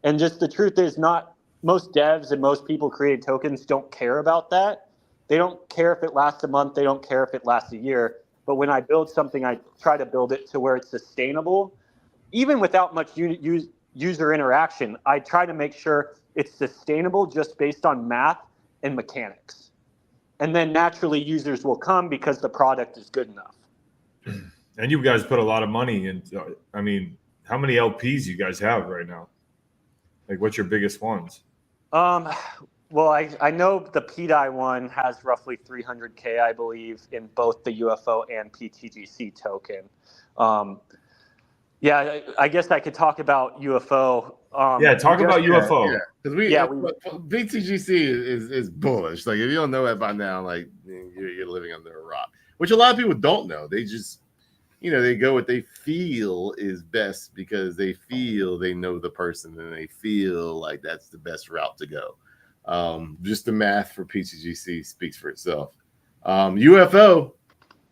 And just the truth is not most devs and most people creating tokens don't care about that. They don't care if it lasts a month. They don't care if it lasts a year. But when I build something, I try to build it to where it's sustainable, even without much user interaction. I try to make sure it's sustainable just based on math and mechanics. And then naturally users will come because the product is good enough. And you guys put a lot of money into, I mean, how many LPs you guys have right now? Like, what's your biggest ones? Well, I know the pdai one has roughly 300K, I believe, in both the UFO and PTGC token. Yeah, I guess I could talk about UFO. Talk about UFO. Yeah, because BTGC is bullish. Like, if you don't know that by now, like, you're living under a rock. Which a lot of people don't know. They just, they go what they feel is best because they feel they know the person and they feel like that's the best route to go. Just the math for PTGC speaks for itself. UFO,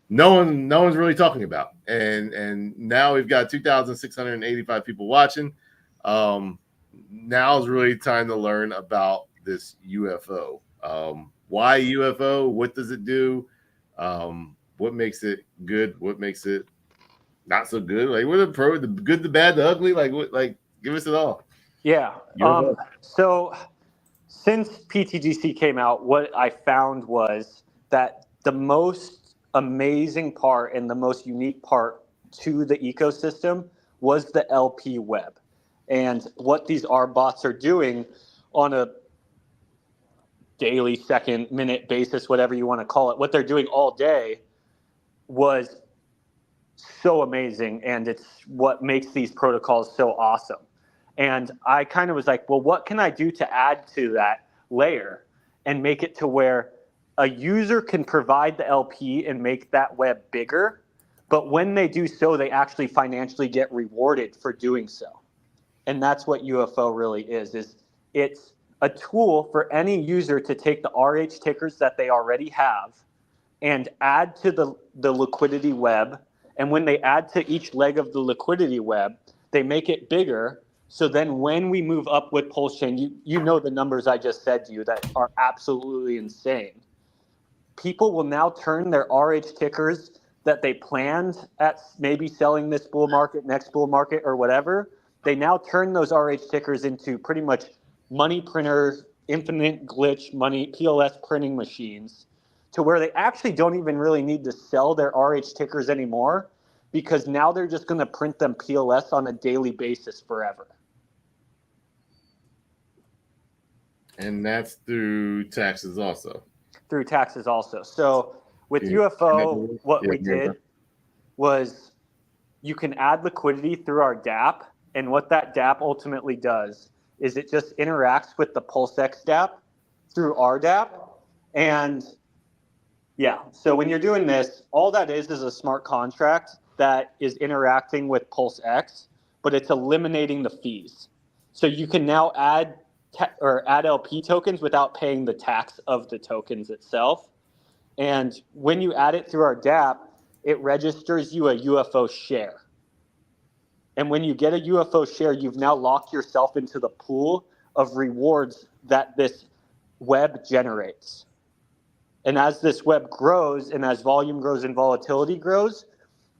no one's really talking about, and now we've got 2,685 people watching. Now is really time to learn about this UFO. Why UFO? What does it do? What makes it good? What makes it not so good? Like, what are the good, the bad, the ugly? Like, what? Like, give us it all. Yeah. So since PTGC came out, what I found was that the most amazing part and the most unique part to the ecosystem was the LP web. And what these R bots are doing on a daily, second, minute basis, whatever you want to call it, what they're doing all day was so amazing. And it's what makes these protocols so awesome. And I kind of was like, well, what can I do to add to that layer and make it to where a user can provide the LP and make that web bigger, but when they do so, they actually financially get rewarded for doing so. And that's what UFO really is it's a tool for any user to take the RH tickers that they already have and add to the liquidity web. And when they add to each leg of the liquidity web, they make it bigger. So then when we move up with Pulse Chain, you know the numbers I just said to you that are absolutely insane. People will now turn their RH tickers that they planned at maybe selling this bull market, next bull market, or whatever. They now turn those RH tickers into pretty much money printers, infinite glitch money, PLS printing machines, to where they actually don't even really need to sell their RH tickers anymore, because now they're just going to print them PLS on a daily basis forever. And that's through taxes also. Through taxes also. So with UFO, what we did was you can add liquidity through our DApp. And what that DApp ultimately does is it just interacts with the PulseX DApp through our DApp. And yeah, so when you're doing this, all that is a smart contract that is interacting with PulseX, but it's eliminating the fees. So you can now add LP tokens without paying the tax of the tokens itself. And when you add it through our DApp, it registers you a UFO share. And when you get a UFO share, you've now locked yourself into the pool of rewards that this web generates. And as this web grows and as volume grows and volatility grows,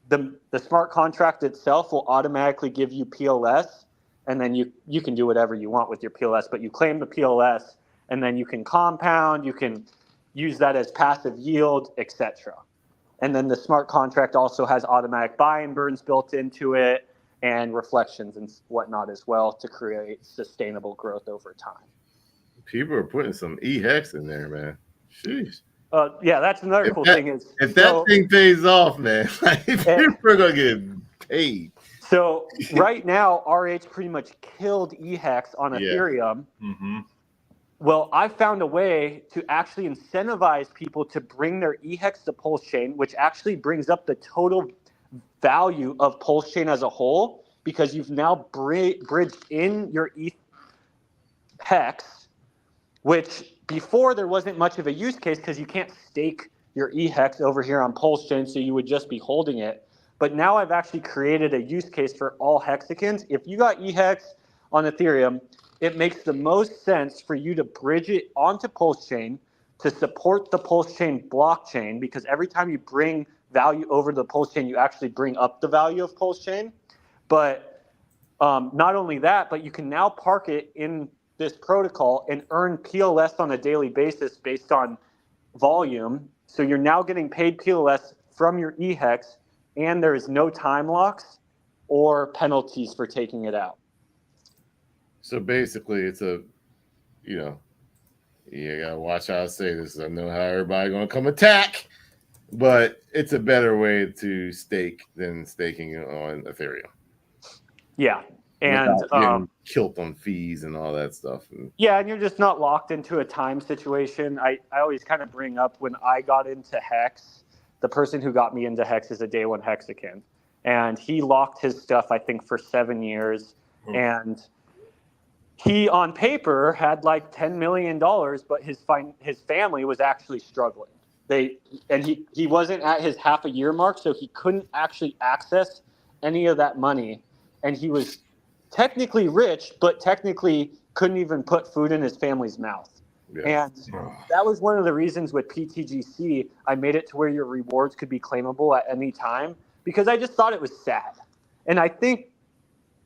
the smart contract itself will automatically give you PLS. And then you can do whatever you want with your PLS, but you claim the PLS, and then you can compound, you can use that as passive yield, etc. And then the smart contract also has automatic buy and burns built into it, and reflections and whatnot as well to create sustainable growth over time. People are putting some e-hex in there, man. Sheesh. Yeah, that's another cool thing. If that thing pays off, man, people are going to get paid. So right now, RH pretty much killed eHex on Ethereum. Mm-hmm. Well, I found a way to actually incentivize people to bring their eHex to Pulse Chain, which actually brings up the total value of Pulse Chain as a whole, because you've now bridged in your ETH hex, which before there wasn't much of a use case because you can't stake your eHex over here on Pulse Chain, so you would just be holding it. But now I've actually created a use case for all hexagons. If you got eHex on Ethereum, it makes the most sense for you to bridge it onto Pulse Chain, to support the Pulse Chain blockchain, because every time you bring value over the Pulse Chain, you actually bring up the value of Pulse Chain. But not only that, but you can now park it in this protocol and earn PLS on a daily basis based on volume. So you're now getting paid PLS from your eHex, and there is no time locks or penalties for taking it out. So basically, it's a, you gotta watch how I say this. I know how everybody gonna come attack, but it's a better way to stake than staking on Ethereum. Yeah, and without getting killed on fees and all that stuff. Yeah, and you're just not locked into a time situation. I always kind of bring up when I got into Hex, the person who got me into Hex is a day one Hexacan. And he locked his stuff, I think, for 7 years. And he, on paper, had like $10 million, but his family was actually struggling. He wasn't at his half a year mark, so he couldn't actually access any of that money. And he was technically rich, but technically couldn't even put food in his family's mouth. Yeah. And that was one of the reasons with PTGC, I made it to where your rewards could be claimable at any time, because I just thought it was sad. And I think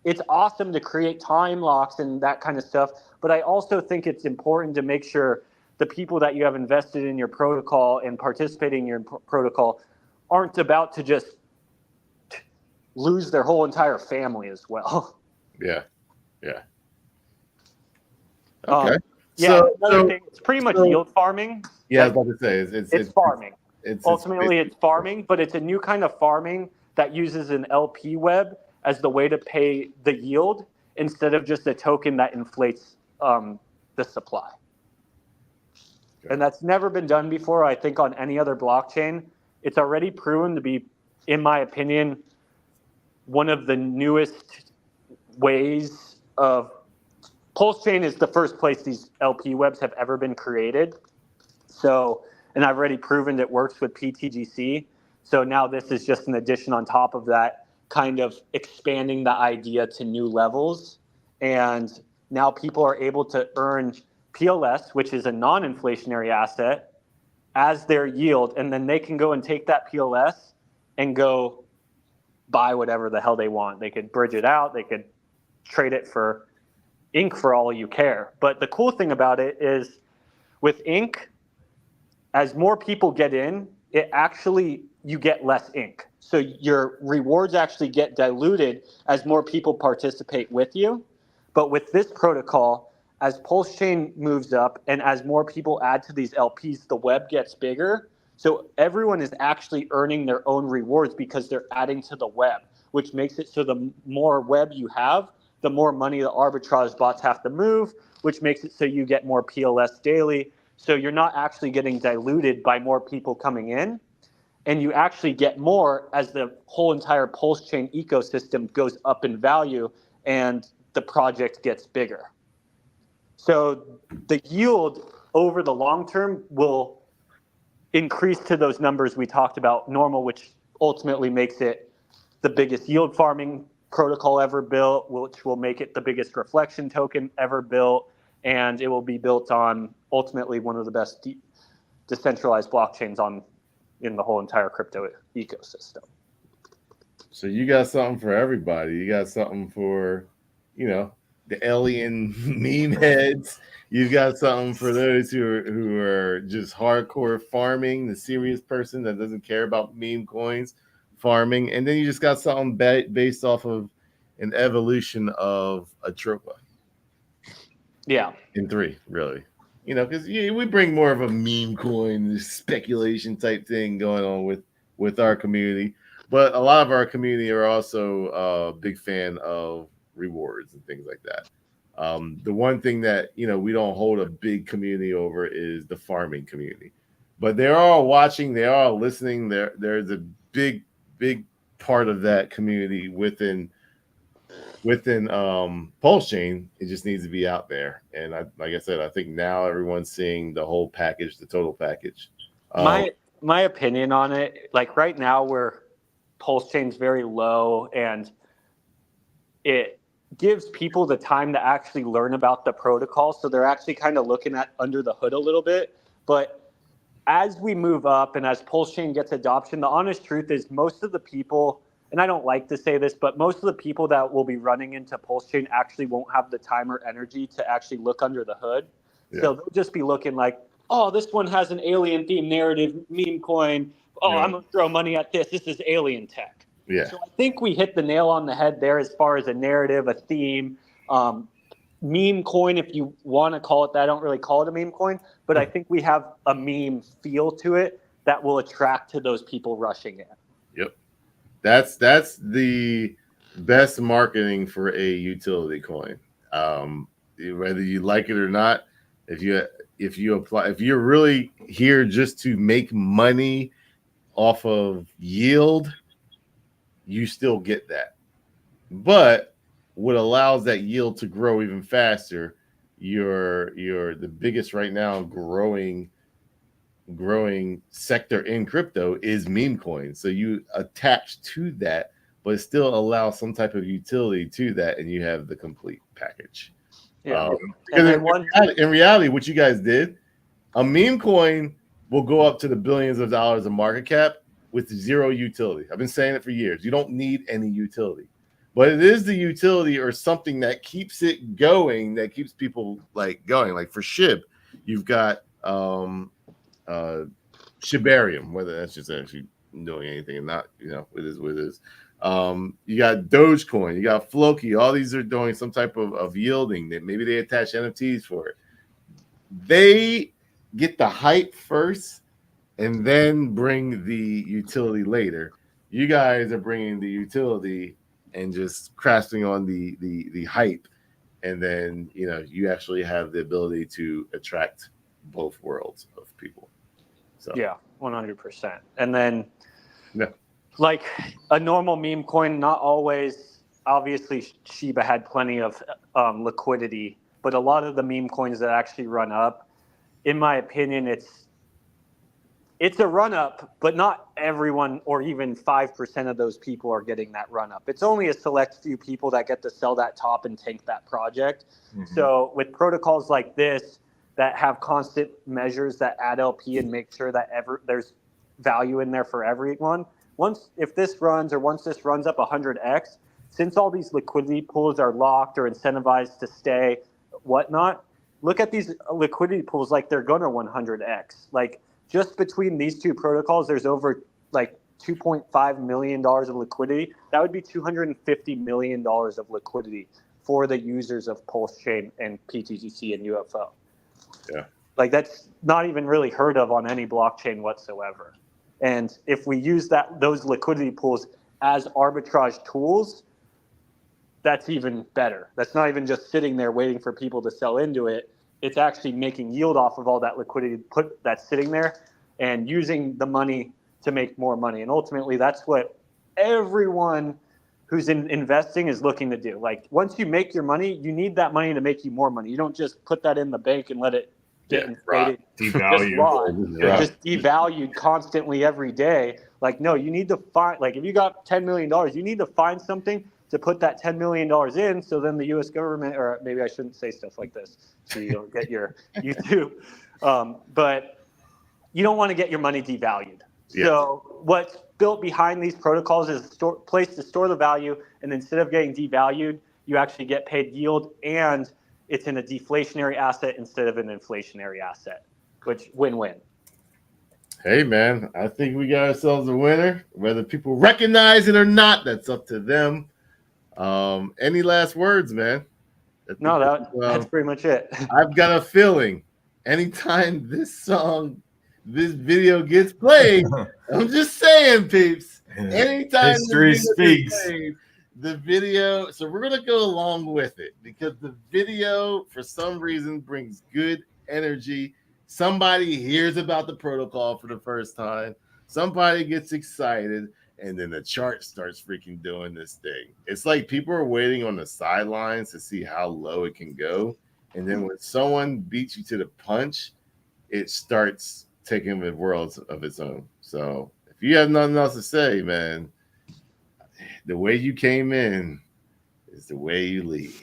it's awesome to create time locks and that kind of stuff, but I also think it's important to make sure the people that you have invested in your protocol and participating in your protocol aren't about to just lose their whole entire family as well. Yeah. Okay. Another thing, it's pretty much yield farming. Yeah, I was about to say it's farming. Ultimately, it's farming, but it's a new kind of farming that uses an LP web as the way to pay the yield instead of just a token that inflates the supply. Okay. And that's never been done before, I think, on any other blockchain. It's already proven to be, in my opinion, one of the newest ways of Pulse Chain is the first place these LP webs have ever been created. So, and I've already proven it works with PTGC. So now this is just an addition on top of that, kind of expanding the idea to new levels. And now people are able to earn PLS, which is a non-inflationary asset, as their yield. And then they can go and take that PLS and go buy whatever the hell they want. They could bridge it out. They could trade it for ink for all you care. But the cool thing about it is with ink, as more people get in, you get less ink. So your rewards actually get diluted as more people participate with you. But with this protocol, as Pulse Chain moves up and as more people add to these LPs, the web gets bigger. So everyone is actually earning their own rewards because they're adding to the web, which makes it so the more web you have, the more money the arbitrage bots have to move, which makes it so you get more PLS daily. So you're not actually getting diluted by more people coming in. And you actually get more as the whole entire Pulse Chain ecosystem goes up in value and the project gets bigger. So the yield over the long term will increase to those numbers we talked about normal, which ultimately makes it the biggest yield farming protocol ever built, which will make it the biggest reflection token ever built. And it will be built on ultimately one of the best decentralized blockchains in the whole entire crypto ecosystem. So you got something for everybody. You got something for, the alien meme heads. You've got something for those who are just hardcore farming, the serious person that doesn't care about meme coins farming. And then you just got something based off of an evolution of a tropa. Yeah. In 3, really. Because we bring more of a meme coin speculation type thing going on with our community. But a lot of our community are also a big fan of rewards and things like that. The one thing that, we don't hold a big community over is the farming community. But they're all watching. They're all listening. There's a big part of that community within Pulse Chain. It just needs to be out there. And like I said, I think now everyone's seeing the whole package, the total package. My opinion on it, like right now where Pulse Chain's very low and it gives people the time to actually learn about the protocol. So they're actually kind of looking at under the hood a little bit. But as we move up and as Pulse Chain gets adoption, the honest truth is most of the people, and I don't like to say this, but most of the people that will be running into Pulse Chain actually won't have the time or energy to actually look under the hood. Yeah. So they'll just be looking like, oh, this one has an alien themed narrative meme coin. Oh, I'm going to throw money at this. This is alien tech. Yeah. So I think we hit the nail on the head there as far as a narrative, a theme, meme coin, if you want to call it that. I don't really call it a meme coin, but I think we have a meme feel to it that will attract to those people rushing in. Yep. That's the best marketing for a utility coin. Whether you like it or not, if you're really here just to make money off of yield, you still get that. But what allows that yield to grow even faster, you're the biggest right now growing sector in crypto is meme coins. So you attach to that, but it still allows some type of utility to that, and you have the complete package. Yeah. In reality, what you guys did, a meme coin will go up to the billions of dollars of market cap with zero utility. I've been saying it for years. You don't need any utility. But it is the utility or something that keeps it going, that keeps people going. Like for SHIB, you've got Shibarium, whether that's just actually doing anything and not, it is what it is. You got Dogecoin, you got Floki. All these are doing some type of yielding that maybe they attach NFTs for it. They get the hype first and then bring the utility later. You guys are bringing the utility and just crafting on the hype, and then you actually have the ability to attract both worlds of people. So yeah, 100%. And then like a normal meme coin, not always. Obviously, Shiba had plenty of liquidity, but a lot of the meme coins that actually run up, in my opinion, it's a run up, but not everyone or even 5% of those people are getting that run up. It's only a select few people that get to sell that top and tank that project. Mm-hmm. So with protocols like this that have constant measures that add LP and make sure that there's value in there for everyone, once this runs up 100x, since all these liquidity pools are locked or incentivized to stay, whatnot, look at these liquidity pools like they're gonna 100x. Like just between these two protocols, there's over like $2.5 million of liquidity. That would be $250 million of liquidity for the users of Pulse Chain and PTGC and UFO. Yeah. Like that's not even really heard of on any blockchain whatsoever. And if we use those liquidity pools as arbitrage tools, that's even better. That's not even just sitting there waiting for people to sell into it. It's actually making yield off of all that liquidity that's sitting there and using the money to make more money. And ultimately, that's what everyone who's investing is looking to do. Like once you make your money, you need that money to make you more money. You don't just put that in the bank and let it get inflated, just devalued constantly every day. Like, no, you need to find, like if you got $10 million, you need to find something to put that $10 million in, so then the U.S. government, or maybe I shouldn't say stuff like this, so you don't get your YouTube. But you don't want to get your money devalued. Yeah. So what's built behind these protocols is a place to store the value, and instead of getting devalued, you actually get paid yield, and it's in a deflationary asset instead of an inflationary asset, which win-win. Hey, man, I think we got ourselves a winner. Whether people recognize it or not, that's up to them. Any last words, man? No, that's pretty much it. I've got a feeling anytime this video gets played, I'm just saying, peeps, anytime history speaks. The video, so we're going to go along with it because the video, for some reason, brings good energy. Somebody hears about the protocol for the first time. Somebody gets excited. And then the chart starts freaking doing this thing. It's like people are waiting on the sidelines to see how low it can go. And then when someone beats you to the punch, it starts taking the world of its own. So if you have nothing else to say, man, the way you came in is the way you leave.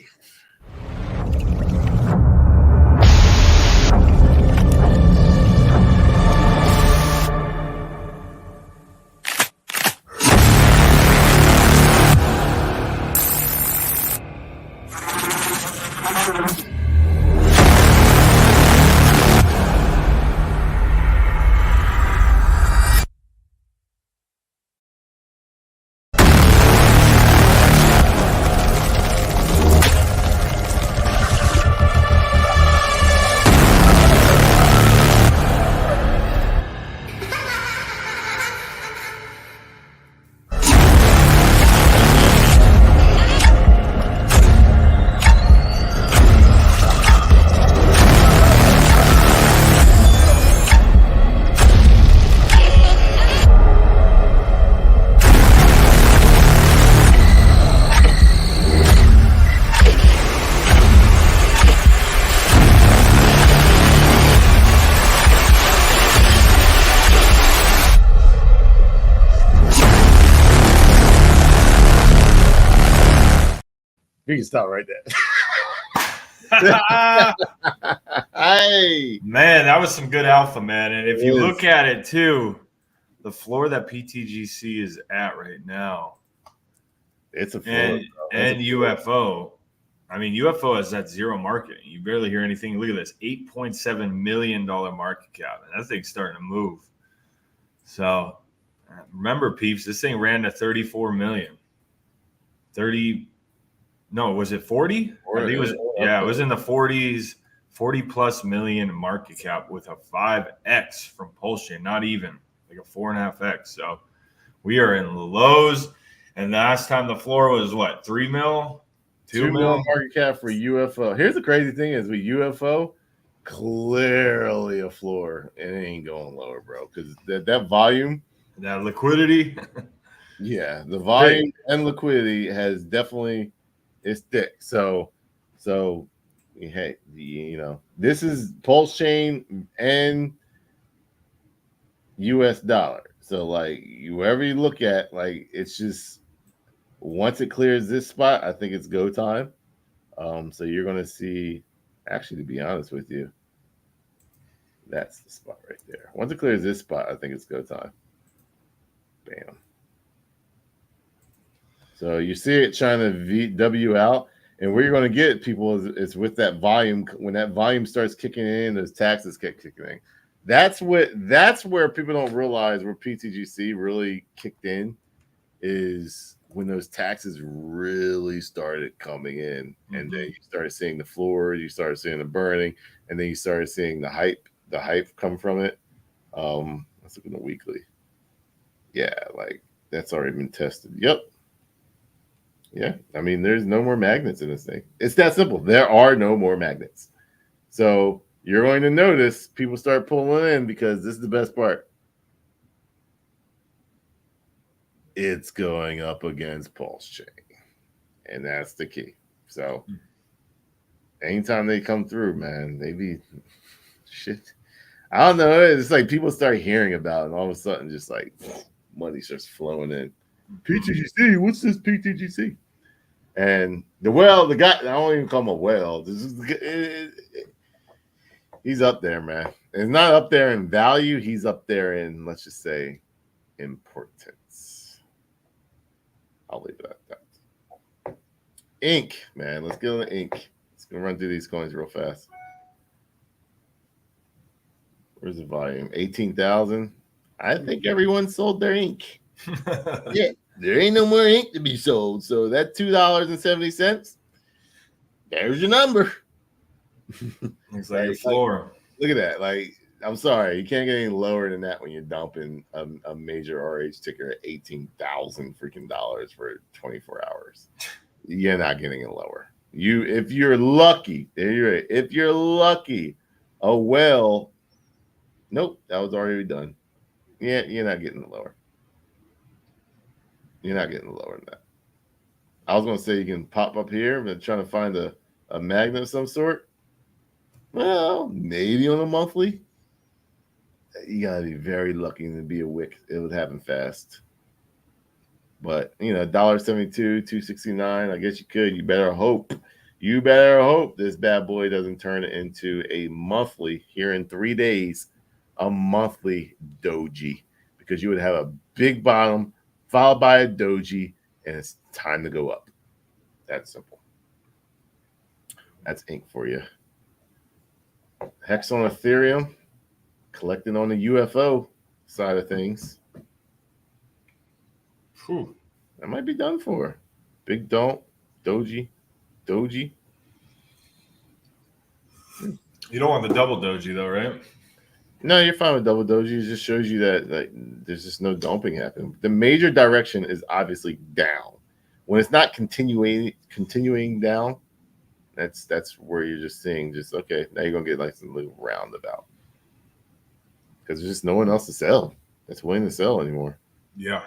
You can stop right there. Hey, man, that was some good alpha, man. And if you Yes. look at it too, the floor that PTGC is at right now, it's a floor, and UFO. I mean, UFO is at zero market. You barely hear anything. Look at this, $8.7 million market cap, and that thing's starting to move. So remember, peeps, this thing ran to 34 million. 30. No, was it 40? I think it was. Yeah, it was in the 40s. 40 plus million market cap with a 5x from Pulse Chain, not even like a 4.5x. So we are in the lows. And last time the floor was what, 3 mil? 2 mil market cap for UFO. Here's the crazy thing is with UFO, clearly a floor. And it ain't going lower, bro. Because that volume, that liquidity. Yeah, the volume and liquidity has definitely it's thick. So hey, this is Pulse Chain and US dollar. So like wherever you look at, like it's just once it clears this spot, I think it's go time. So you're gonna see, actually, to be honest with you, that's the spot right there. Once it clears this spot, I think it's go time. Bam. So you see it trying to VW out. And where you're going to get people is with that volume. When that volume starts kicking in, those taxes get kicking in. That's where people don't realize where PTGC really kicked in is when those taxes really started coming in, and then you started seeing the floor, you started seeing the burning, and then you started seeing the hype come from it. Let's look at the weekly. Yeah, like that's already been tested. Yep. Yeah, I mean, there's no more magnets in this thing. It's that simple. There are no more magnets. So you're going to notice people start pulling in because this is the best part. It's going up against Pulse Chain. And that's the key. So anytime they come through, man, they be shit. I don't know. It's like people start hearing about it, and all of a sudden just like money starts flowing in. PTGC, what's this PTGC? And the guy, I don't even call him a whale. He's up there, man. And it's not up there in value. He's up there in, let's just say, importance. I'll leave it at that. Ink, man. Let's get on the ink. Let's go run through these coins real fast. Where's the volume? 18,000. I think everyone sold their ink. Yeah. There ain't no more ink to be sold. So that $2.70, there's your number. Looks like your floor. Look at that. Like, I'm sorry. You can't get any lower than that when you're dumping a major RH ticker at 18,000 freaking dollars for 24 hours. You're not getting it lower. If you're lucky, if you're lucky, nope, that was already done. Yeah, you're not getting it lower. You're not getting lower than that. I was going to say you can pop up here, but trying to find a magnet of some sort. Well, maybe on a monthly. You got to be very lucky to be a wick. It would happen fast. But, $1.72, $2.69, I guess you could. You better hope. You better hope this bad boy doesn't turn it into a monthly here in 3 days, a monthly doji, because you would have a big bottom followed by a doji, and it's time to go up. That's simple. That's ink for you. Hex on Ethereum, collecting on the UFO side of things. Whew, that might be done for. Big don't, doji. You don't want the double doji though, right? No, you're fine with double doji. It just shows you that there's just no dumping happening. The major direction is obviously down. When it's not continuing down, that's where you're just seeing okay, now you're gonna get like some little roundabout. Because there's just no one else to sell that's willing to sell anymore. Yeah.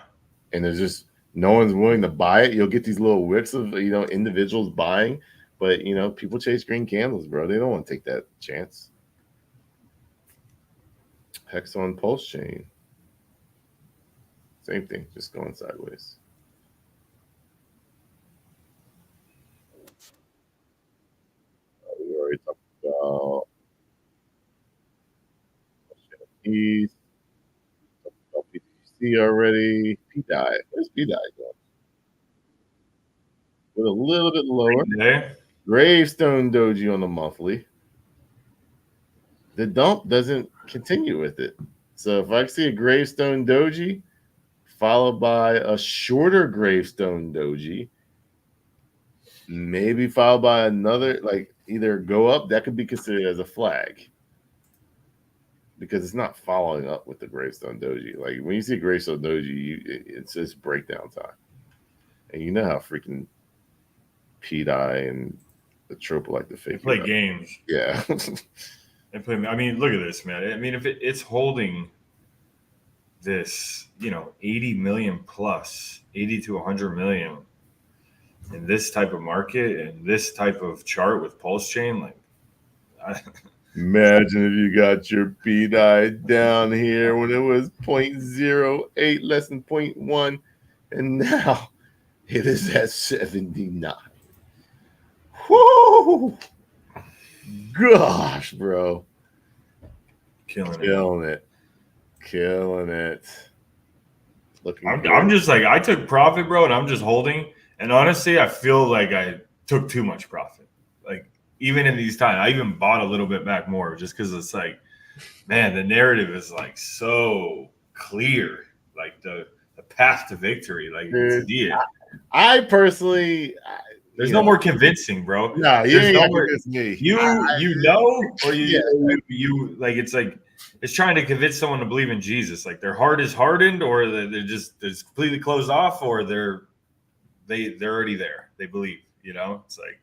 And there's just no one's willing to buy it. You'll get these little whips of individuals buying, but people chase green candles, bro. They don't want to take that chance. Hex on Pulse Chain. Same thing, just going sideways. already talked about East. Talked about PTGC already. pdai. Where's pdai going? With a little bit lower. Okay. Gravestone Doji on the monthly. The dump doesn't continue with it. So if I see a Gravestone Doji followed by a shorter Gravestone Doji, maybe followed by another, like either go up, that could be considered as a flag because it's not following up with the Gravestone Doji. Like when you see Gravestone Doji, it's just breakdown time. And you know how freaking pdai and the trope like the fake. They play games. Yeah. They play. I mean, look at this, man. I mean, if it's holding this, 80 million plus, 80 to 100 million in this type of market and this type of chart with pulse chain, like, imagine if you got your pdai down here when it was 0.08, less than 0.1, and now it is at 79. Whoo! Gosh, bro. killing it. Looking I'm just like, I took profit, bro, and I'm just holding. And honestly, I feel like I took too much profit. Like, even in these times, I even bought a little bit back more just because it's like, man, the narrative is like so clear. Like the path to victory. Like, dude, I personally, there's no more convincing, bro. No, you ain't got to convince me. You like, it's like, it's trying to convince someone to believe in Jesus. Like their heart is hardened, or they're just completely closed off, or they're already there. They believe, It's like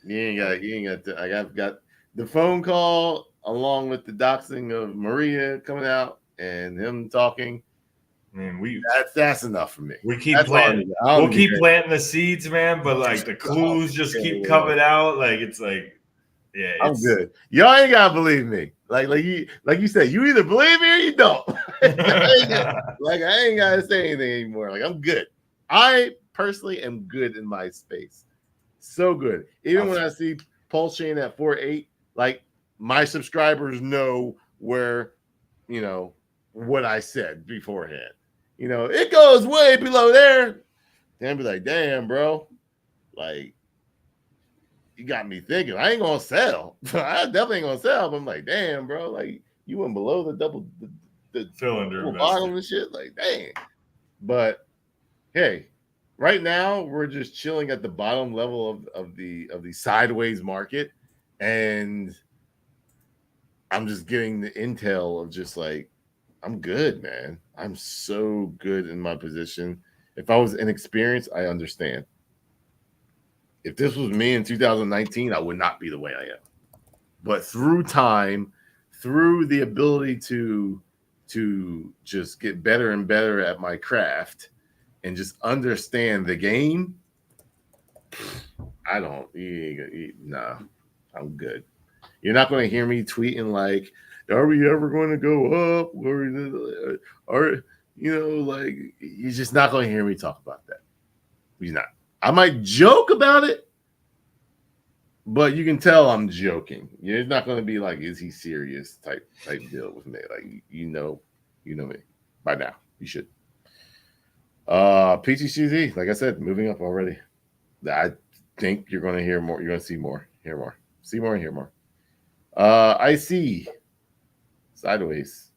you ain't got. I've got the phone call along with the doxing of Maria coming out and him talking. Man, that's enough for me. We keep planting. We'll keep planting the seeds, man. But like the clues just keep coming out. Like it's like, yeah, I'm good. Y'all ain't gotta believe me. Like you said, you either believe me or you don't. I ain't gotta say anything anymore. Like I'm good. I personally am good in my space. So good. Even when I see Pulse Chain at 4.8, like my subscribers know where, what I said beforehand. It goes way below there. Then be like, damn, bro. Like, you got me thinking. I ain't gonna sell. I definitely ain't gonna sell. But I'm like, damn, bro. Like, you went below the double the bottom and shit. Like, dang. But hey, right now we're just chilling at the bottom level of the sideways market, and I'm just getting the intel of just like, I'm good, man. I'm so good in my position. If I was inexperienced, I understand. If this was me in 2019, I would not be the way I am. But through time, through the ability to just get better and better at my craft and just understand the game, nah, I'm good. You're not going to hear me tweeting like, are we ever going to go up? Or like, you're just not going to hear me talk about that. You're not. I might joke about it, but you can tell I'm joking. It's not going to be like, is he serious type deal with me. Like, you know me by now. You should. PTGC, like I said, moving up already. I think you're going to hear more. You're going to see more, hear more, see more, and hear more. I see sideways.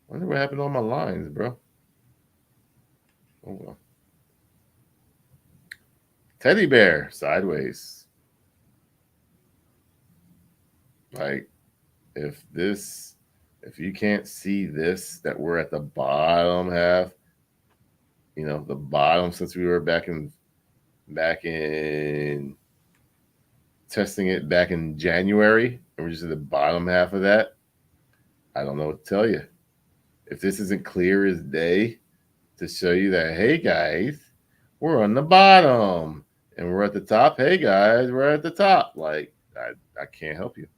Wonder what happened on my lines, bro. Oh well. Teddybear sideways. Like, if you can't see this, that we're at the bottom half, the bottom, since we were back in testing it back in January, and we're just at the bottom half of that, I don't know what to tell you. If this isn't clear as day to show you that, hey guys, we're on the bottom and we're at the top. Hey guys, we're at the top. Like, I can't help you.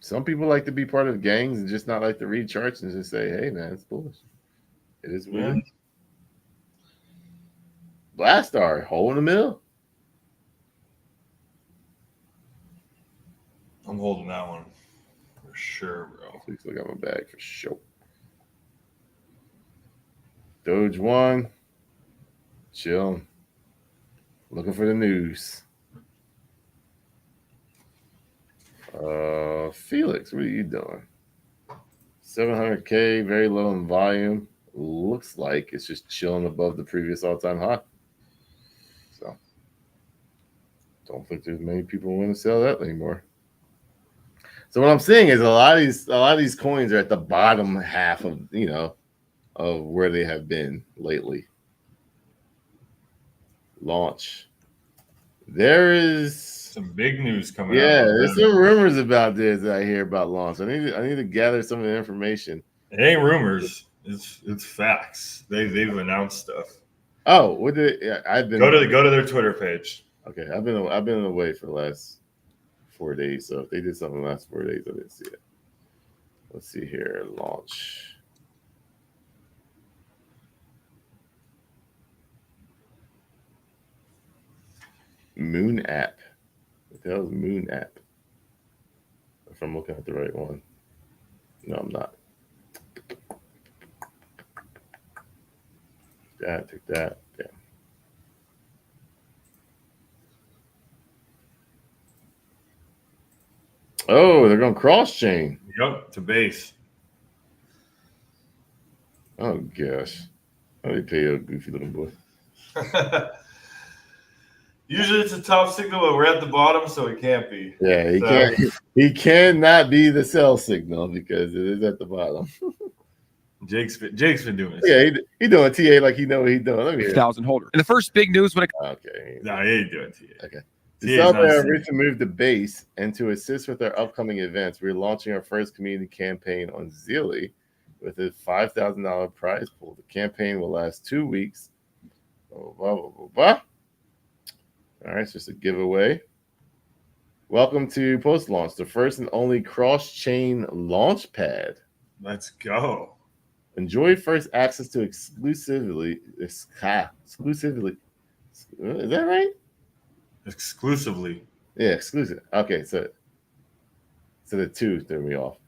Some people like to be part of gangs and just not like to read charts and just say, hey man, it's bullish. It is what it is. Blastar, hole in the middle. I'm holding that one for sure, bro. Please look at my bag for sure. Doge 1. Chill. Looking for the news. Felix, what are you doing? 700K, very low in volume. Looks like it's just chilling above the previous all-time high. So, don't think there's many people willing to sell that anymore. So what I'm seeing is a lot of these coins are at the bottom half of of where they have been lately. Launch. There is some big news coming out. Yeah, there's some rumors about this that I hear about launch. I need to gather some of the information. It ain't rumors. It's facts. They've announced stuff. Oh, what did I've been go to their Twitter page. Okay, I've been away for the last 4 days. So if they did something the last 4 days, I didn't see it. Let's see here. Launch. Moon app. What the hell is Moon app? If I'm looking at the right one. No, I'm not. Take that. Yeah. Oh, they're going cross chain. Yep, to base. Oh gosh. How do they pay a goofy little boy? Usually it's a top signal, but we're at the bottom, so it can't be. Yeah, he can't. He cannot be the sell signal because it is at the bottom. Jake's been doing this. Yeah, he doing TA like he know what he's doing. Let me hear. 1,000 holder. And the first big news when it Okay. No, he ain't doing TA. Okay. To celebrate our recent move to base and to assist with our upcoming events, we're launching our first community campaign on Zealy with a $5,000 prize pool. The campaign will last 2 weeks. Blah, blah, blah, blah, blah. All right, it's just a giveaway. Welcome to Post Launch, the first and only cross-chain launch pad. Let's go. Enjoy first access to exclusively. Is that right? Exclusively. Yeah, exclusive. Okay, so the two threw me off.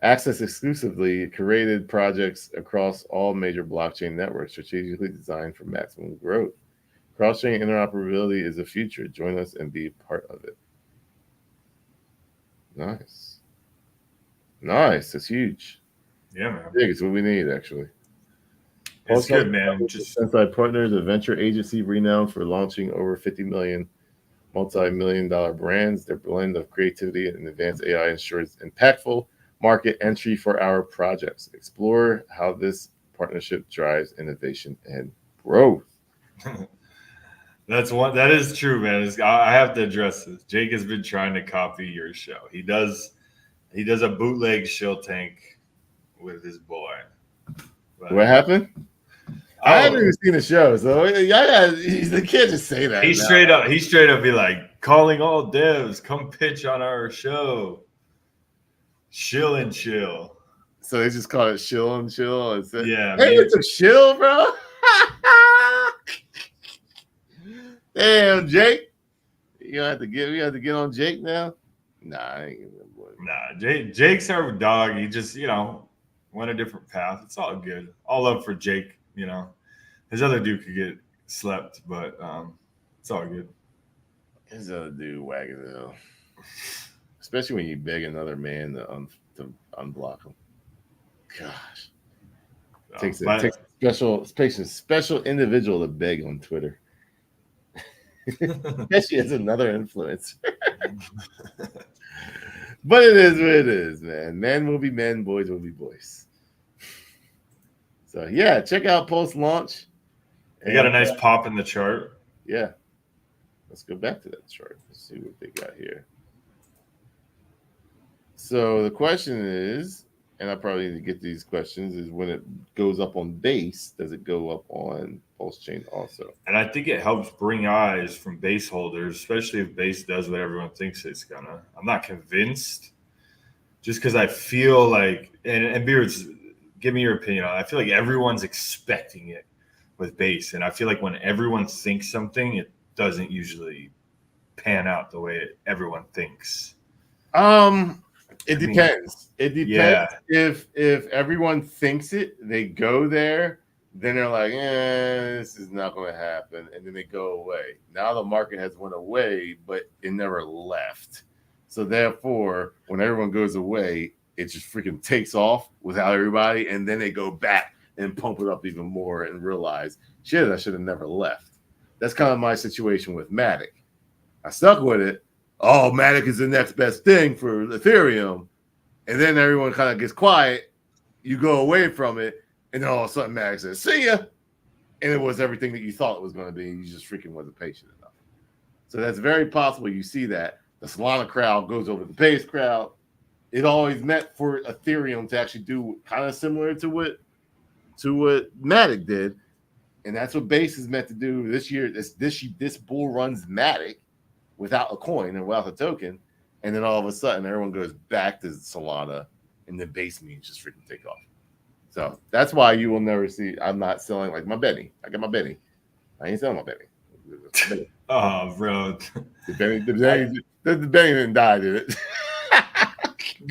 Access exclusively curated projects across all major blockchain networks, strategically designed for maximum growth. Cross-chain interoperability is the future. Join us and be part of it. Nice. That's huge. Yeah, man. Big. It's what we need, actually. It's good, man. Inside Partners, a venture agency renowned for launching over 50 million multi-million-dollar brands. Their blend of creativity and advanced AI ensures impactful market entry for our projects. Explore how this partnership drives innovation and growth. That is true, man. I have to address this. Jake has been trying to copy your show. He does a bootleg shill tank with his boy. But what happened? I haven't even seen the show, so you can't just say that. He straight up be like, calling all devs, come pitch on our show. Shill and chill. So they just call it shill and chill. Yeah. Hey, it's a shill, bro. Damn, Jake. You have to get on Jake now? Nah, I ain't gonna boy. Nah, Jake's our dog. He just, went a different path. It's all good. All love for Jake, His other dude could get slept, but it's all good. His other dude wagging it out. Especially when you beg another man to unblock him. Gosh. Takes a special individual to beg on Twitter. Especially as another influencer. But it is what it is, man. Men will be men, boys will be boys. So yeah, check out Post Launch. They got a nice pop in the chart. Yeah. Let's go back to that chart. Let's see what they got here. So the question is, and I probably need to get these questions, is when it goes up on base, does it go up on Pulse Chain also? And I think it helps bring eyes from base holders, especially if base does what everyone thinks it's gonna. I'm not convinced, just because I feel like, and Beards, give me your opinion on it. I feel like everyone's expecting it with base, and I feel like when everyone thinks something, it doesn't usually pan out the way everyone thinks. It depends. It depends. If everyone thinks it, they go there, then they're like, this is not going to happen, and then they go away. Now the market has went away, but it never left. So therefore, when everyone goes away, it just freaking takes off without everybody, and then they go back and pump it up even more and realize, shit, I should have never left. That's kind of my situation with Matic. I stuck with it. Oh, Matic is the next best thing for Ethereum. And then everyone kind of gets quiet. You go away from it, and then all of a sudden Matic says, see ya. And it was everything that you thought it was going to be. You just freaking wasn't patient enough. So that's very possible you see that. The Solana crowd goes over the Base crowd. It always meant for Ethereum to actually do kind of similar to what Matic did. And that's what Base is meant to do this year. This bull runs Matic without a coin and without a token. And then all of a sudden, everyone goes back to Solana, and the Base means just freaking take off. So that's why you will never see. I'm not selling like my Benny. I got my Benny. I ain't selling my Benny. Oh, bro. The Benny didn't die, did it?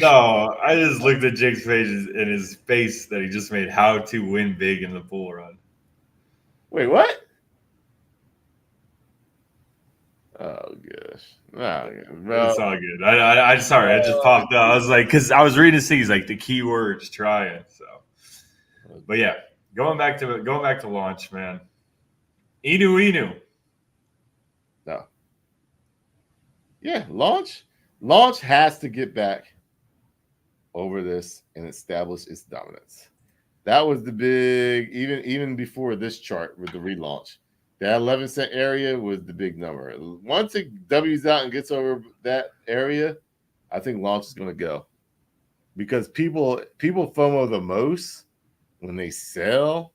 No, I just looked at Jake's page and his face that he just made. How to win big in the bull run. Wait, what? Oh gosh, bro. It's all good. I sorry, I just popped up. I was like, because I was reading C's like the keywords trying. So, but yeah, going back to launch, man. Inu. No. Yeah, launch has to get back over this and establish its dominance. That was the big, even before this chart with the relaunch. That 11 cent area was the big number. Once it W's out and gets over that area, I think launch is going to go. Because people FOMO the most when they sell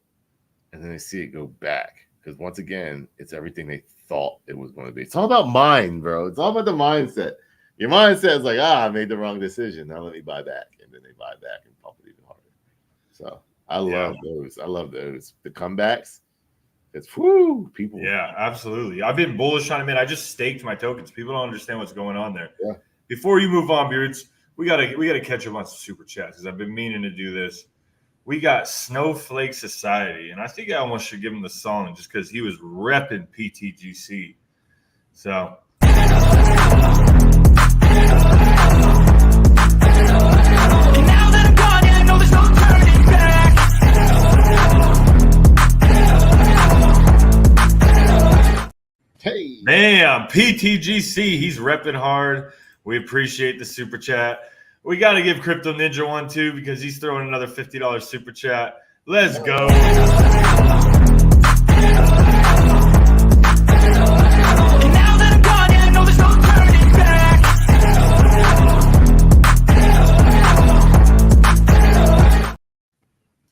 and then they see it go back. Because once again, it's everything they thought it was going to be. It's all about mind, bro. It's all about the mindset. Your mindset is like, I made the wrong decision. Now let me buy back. And then they buy back and pump it even harder. So I love those. I love those. The comebacks. It's people. Yeah, absolutely. I've been bullish on it, man. I just staked my tokens. People don't understand what's going on there. Yeah. Before you move on, Beards, we gotta catch up on some super chats because I've been meaning to do this. We got Snowflake Society, and I think I almost should give him the song just because he was repping PTGC. So. Hey, man, PTGC, he's repping hard. We appreciate the super chat. We got to give Crypto Ninja one too because he's throwing another $50 super chat. Let's go.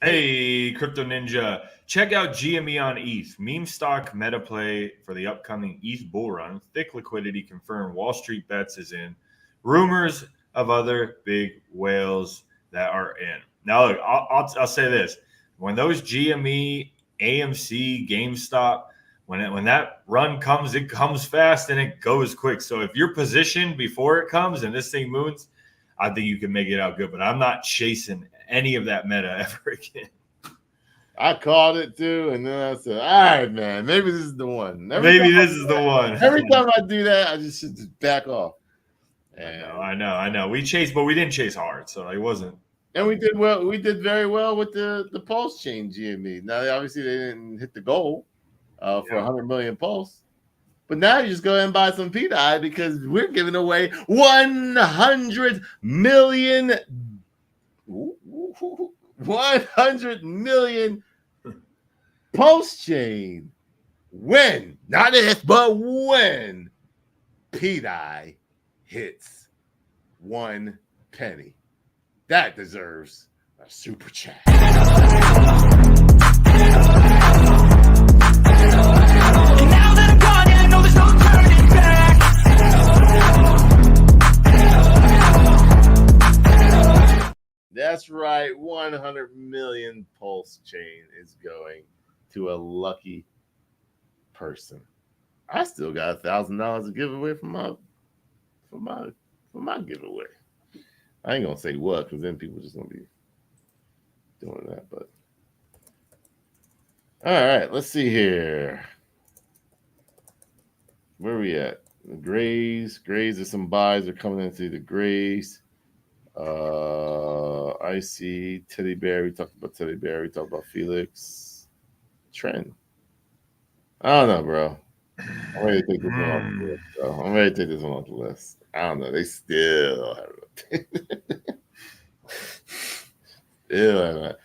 Hey, Crypto Ninja. Check out GME on ETH. Meme stock meta play for the upcoming ETH bull run. Thick liquidity confirmed. Wall Street bets is in. Rumors of other big whales that are in. Now, look, I'll say this. When those GME, AMC, GameStop, when that run comes, it comes fast and it goes quick. So if you're positioned before it comes and this thing moves, I think you can make it out good. But I'm not chasing any of that meta ever again. I called it too, and then I said, all right, man, maybe this is the one. Maybe this is the one. Every time I do that, I just should just back off. And I know. We chased, but we didn't chase hard, so it wasn't. And we did well. We did very well with the pulse chain GME. Now, obviously, they didn't hit the goal for 100 million pulse. But now you just go ahead and buy some pdai because we're giving away 100 million. 100 million pulse chain. When, not if, but when pdai hits 1 penny. That deserves a super chat. That's right. 100 million pulse chain is going to a lucky person. I still got $1,000 to give away from my for my giveaway. I ain't gonna say what, because then people just gonna be doing that. But all right, let's see here. Where are we at? The grays. Grays are some buys are coming into the grays. I see Teddy Bear. We talked about Teddy Bear. We talked about Felix. Trend. I don't know, bro. I'm ready to take this one off the list, bro. I'm ready to take this one off the list. I don't know. They still have it. Still have it.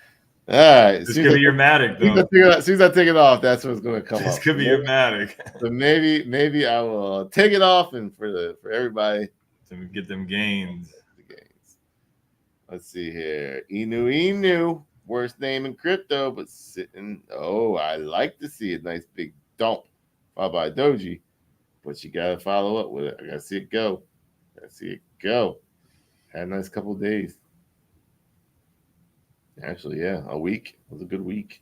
All right. This could be your Matic, though. As soon as I take it off, that's what's going to come up. This could be your Matic. So maybe I will take it off and for everybody to get them gains. Let's see here. Inu. Worst name in crypto, but sitting. Oh, I like to see a nice big dump followed by Doji, but you gotta follow up with it. I gotta see it go. Had a nice couple of days. Actually, yeah, a week. It was a good week.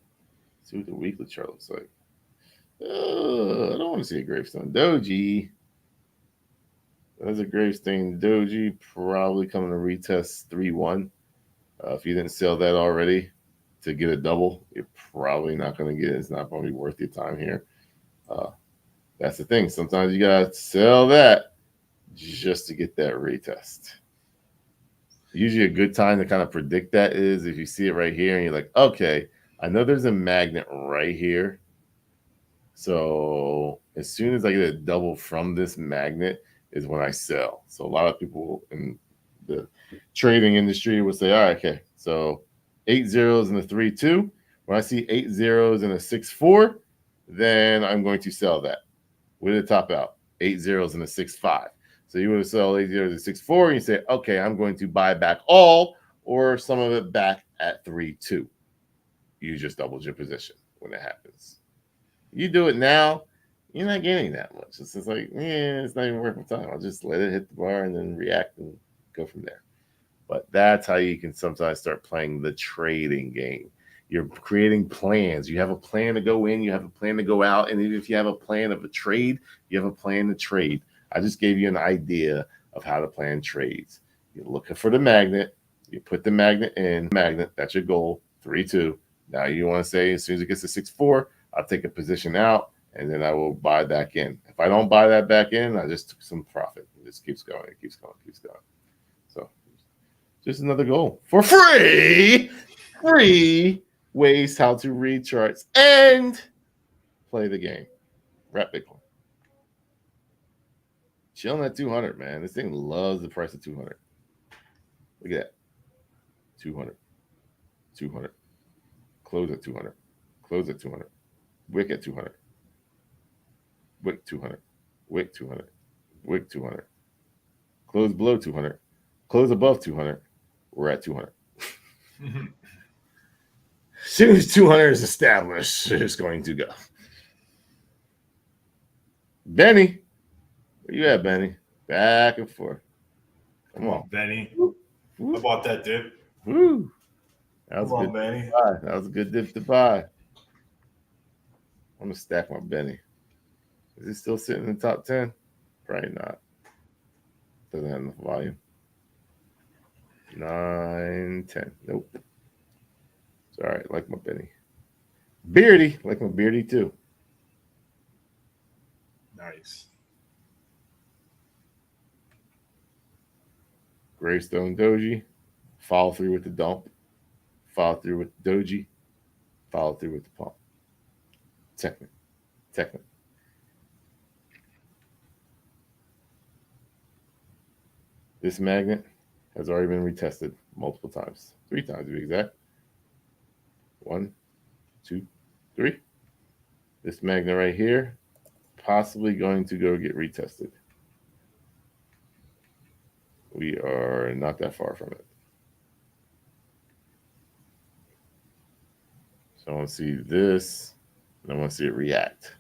Let's see what the weekly chart looks like. I don't want to see a gravestone Doji. There's a gravestone Doji, probably coming to retest 3-1. If you didn't sell that already to get a double, you're probably not going to get it. It's not probably worth your time here. That's the thing. Sometimes you got to sell that just to get that retest. Usually a good time to kind of predict that is if you see it right here and you're like, okay, I know there's a magnet right here. So as soon as I get a double from this magnet is when I sell. So a lot of people in the trading industry would say, all right, okay, so 8 zeros and a 3-2. When I see 8 zeros and a 6-4, then I'm going to sell that. Where did it top out? 8 zeros and a 6-5. So you would sell 8 zeros and 6-4, and you say, okay, I'm going to buy back all or some of it back at 3-2. You just doubled your position when it happens. You do it now, you're not getting that much. It's just like, it's not even worth my time. I'll just let it hit the bar and then react and go from there. But that's how you can sometimes start playing the trading game. You're creating plans. You have a plan to go in, you have a plan to go out, and even if you have a plan of a trade, you have a plan to trade. I just gave you an idea of how to plan trades. You're looking for the magnet. You put the magnet in. Magnet, that's your goal, 3-2. Now you want to say as soon as it gets to 6-4, I'll take a position out, and then I will buy back in. If I don't buy that back in, I just took some profit. It just keeps going. It keeps going. So just another goal for free. Free ways how to read charts and play the game. Wrap Bitcoin. Chilling at 200, man. This thing loves the price of 200. Look at that. 200. 200. Close at 200. Close at 200. Wick at 200. Wick 200. Wick 200. Wick 200. Close below 200. Close above 200. We're at 200. As soon as 200 is established, it's going to go. Benny. Where you at, Benny? Back and forth. Come on, Benny. How about that dip? Woo. That was Come a on, good Benny. buy. That was a good dip to buy. I'm gonna stack my Benny. Is he still sitting in the top 10? Probably not. Doesn't have enough volume. 9, 10. Nope. It's all right. Like my Benny. Beardy. Like my Beardy too. Nice. Gravestone Doji. Follow through with the dump. Follow through with Doji. Follow through with the pump. Technic. This magnet has already been retested multiple times. 3 times to be exact. 1, 2, 3. This magnet right here, possibly going to go get retested. We are not that far from it. So I want to see this, and I want to see it react.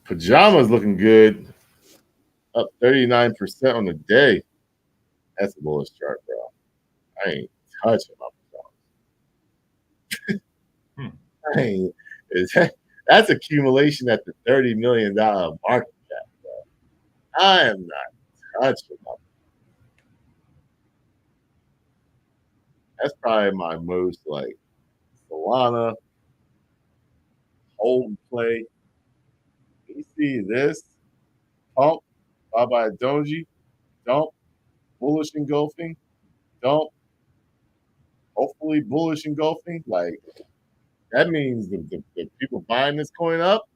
Pajamas looking good. Up 39% on the day. That's a bullish chart, bro. I ain't touching my pajamas. That's accumulation at the $30 million market cap, bro. I am not touching that. That's probably my most like Solana hold play. You see this pump, bye bye Doji, dump, bullish engulfing, dump, hopefully bullish engulfing. Like that means the people buying this coin up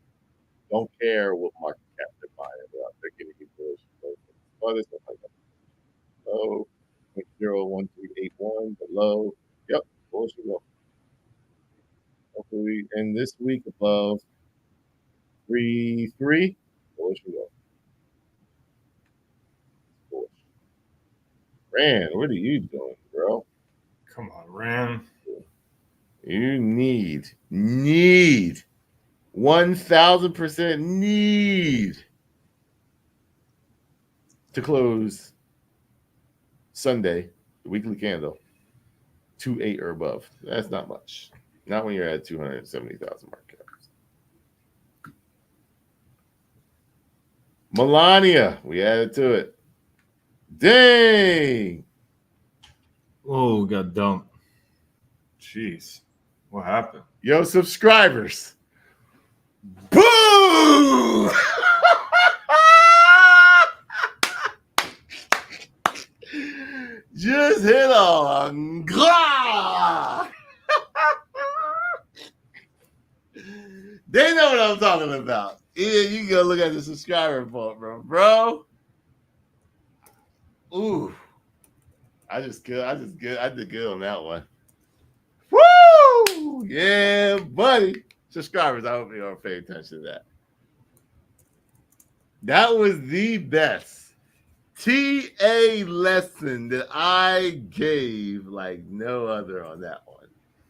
don't care what market cap they're buying it up. They're getting it bullish engulfing. Oh, this one like that. Low, 0.01381, the low. Yep, bullish engulfing. Hopefully, and this week above 3.3, bullish engulfing. Ran, what are you doing, bro? Come on, Ram. You need 1,000% need to close Sunday, the weekly candle, 2.8 or above. That's not much. Not when you're at 270,000 market caps. Melania, we added to it. Dang! Oh, got dumped. Jeez. What happened? Yo, subscribers. Boom! Just hit on. They know what I'm talking about. Yeah, you can go look at the subscriber report, bro. Ooh. I did good on that one. Woo! Yeah, buddy. Subscribers, I hope you don't pay attention to that. That was the best TA lesson that I gave like no other on that one.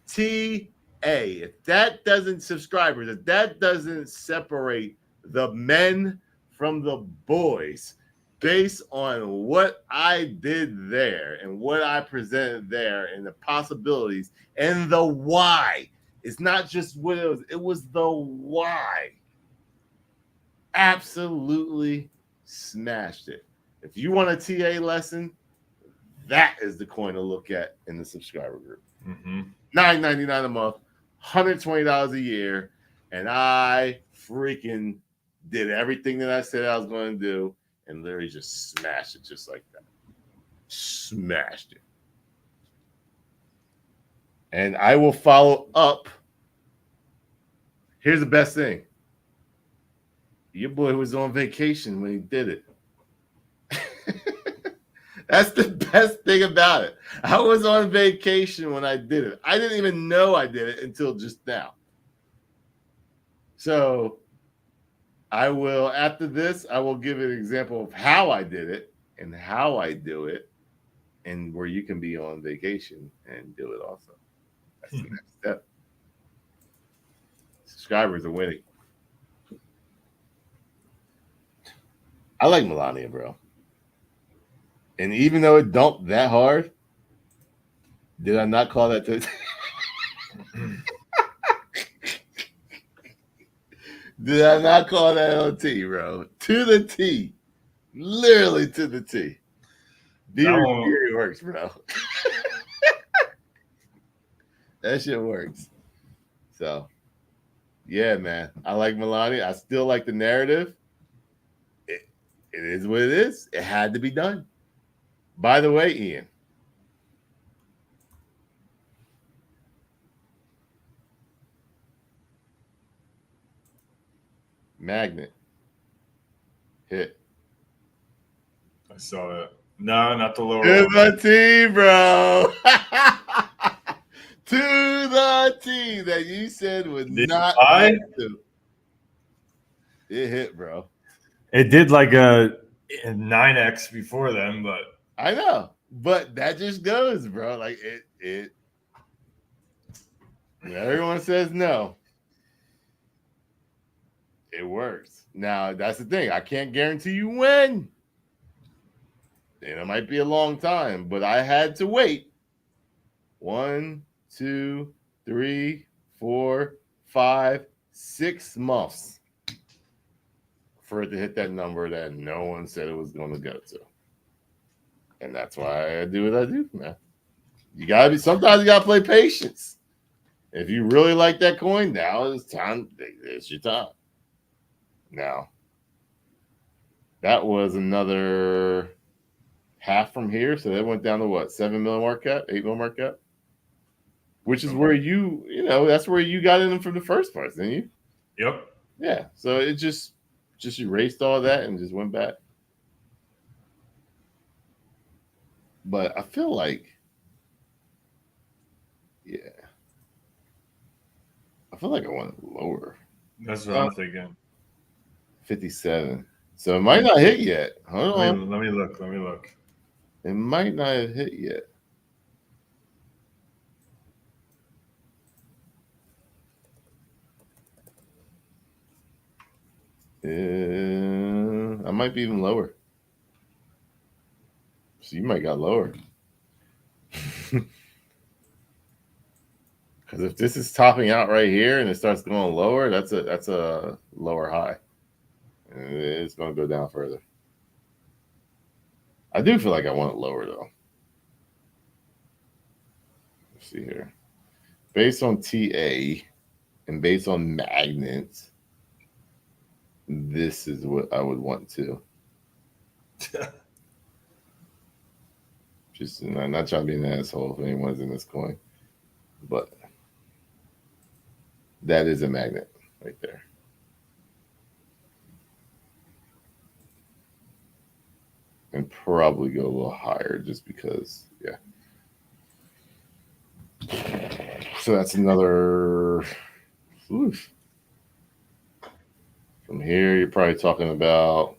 TA. If that doesn't subscribers, if that doesn't separate the men from the boys based on what I did there and what I presented there and the possibilities and the why. It's not just what it was the why. Absolutely smashed it. If you want a TA lesson, that is the coin to look at in the subscriber group. Mm-hmm. $9.99 a month, $120 a year, and I freaking did everything that I said I was going to do and literally just smashed it just like that. Smashed it. And I will follow up. Here's the best thing. Your boy was on vacation when he did it. That's the best thing about it. I was on vacation when I did it. I didn't even know I did it until just now. So I will, after this, I will give an example of how I did it and how I do it and where you can be on vacation and do it also. That's the next step. Subscribers are winning. I like Melania, bro. And even though it dumped that hard, did I not call that to Did I not call that on T, bro? To the T. Literally to the T. Beardy works, bro. That shit works. So, yeah, man. I like Melania. I still like the narrative. It is what it is. It had to be done. By the way, Ian. Magnet. Hit. I saw that. No, not the lower. To the T, bro. To the T that you said would not have to. It hit, bro. It did like a 9x before then, but I know. But that just goes, bro. Like it when everyone says no, it works. Now that's the thing. I can't guarantee you when. And it might be a long time, but I had to wait. 1, 2, 3, 4, 5, 6 months for it to hit that number that no one said it was going to go to. And that's why I do what I do, man. Sometimes you gotta play patience. If you really like that coin, now is time. It's your time. Now, that was another half from here, so that went down to what, 7 mil market cap, 8 mil market cap, which is where that's where you got in them from the first place, didn't you? Yep. Yeah. So it just erased all that and just went back. But I feel like, yeah, I feel like I want it lower. That's what I'm thinking. 57. So it might not hit yet. Hold on. Let me look. It might not have hit yet. I might be even lower. So you might got lower. Because if this is topping out right here and it starts going lower, that's a lower high. And it's going to go down further. I do feel like I want it lower, though. Let's see here. Based on TA and based on magnets, this is what I would want to. Just not trying to be an asshole if anyone's in this coin, but that is a magnet right there. And probably go a little higher just because, yeah. So that's another. Oof. From here, you're probably talking about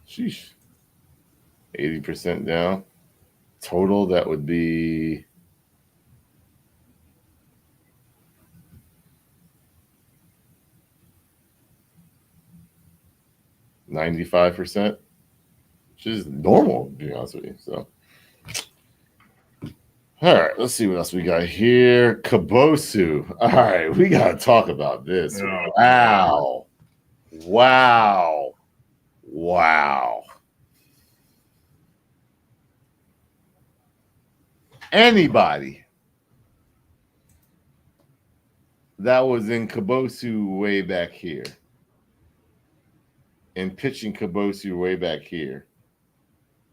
sheesh, 80% down. Total, that would be $95%, which is normal, to be honest with you. So, all right, let's see what else we got here. Kabosu. All right, we got to talk about this. Wow. Anybody that was in Kabosu way back here and pitching Kabosu way back here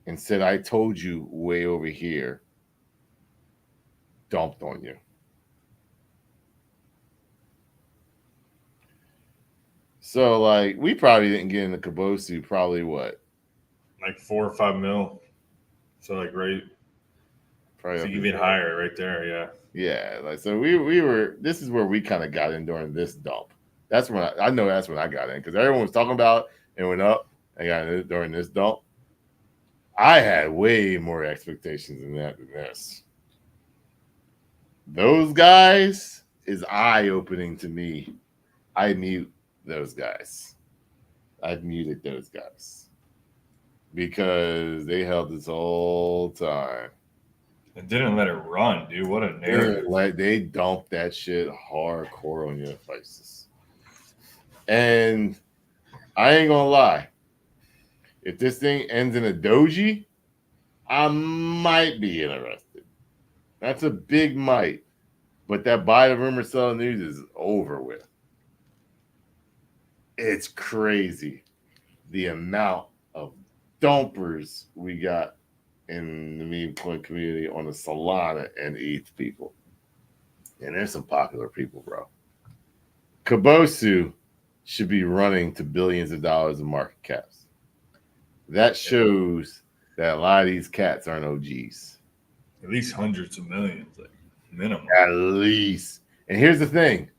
and said, I told you way over here, dumped on you. So, like, we probably didn't get into Kabosu probably what? Like 4 or 5 mil. So, like, right. Probably even higher right there, yeah. Yeah, like, so we were, this is where we kind of got in during this dump. That's when I know that's when I got in, because everyone was talking about it went up. I got in during this dump. I had way more expectations than this. Those guys is eye-opening to me. I mute those guys. I've muted those guys because they held this whole time. It didn't let it run, dude. What a narrative. They dumped that shit hardcore on your faces. And I ain't gonna lie. If this thing ends in a doji, I might be interested. That's a big might. But that buy the rumor sell news is over with. It's crazy the amount of dumpers we got in the meme coin community on the Solana and ETH people. And there's some popular people, bro. Kabosu should be running to billions of dollars in market caps. That shows that a lot of these cats aren't OGs. At least hundreds of millions, like minimum. At least. And here's the thing.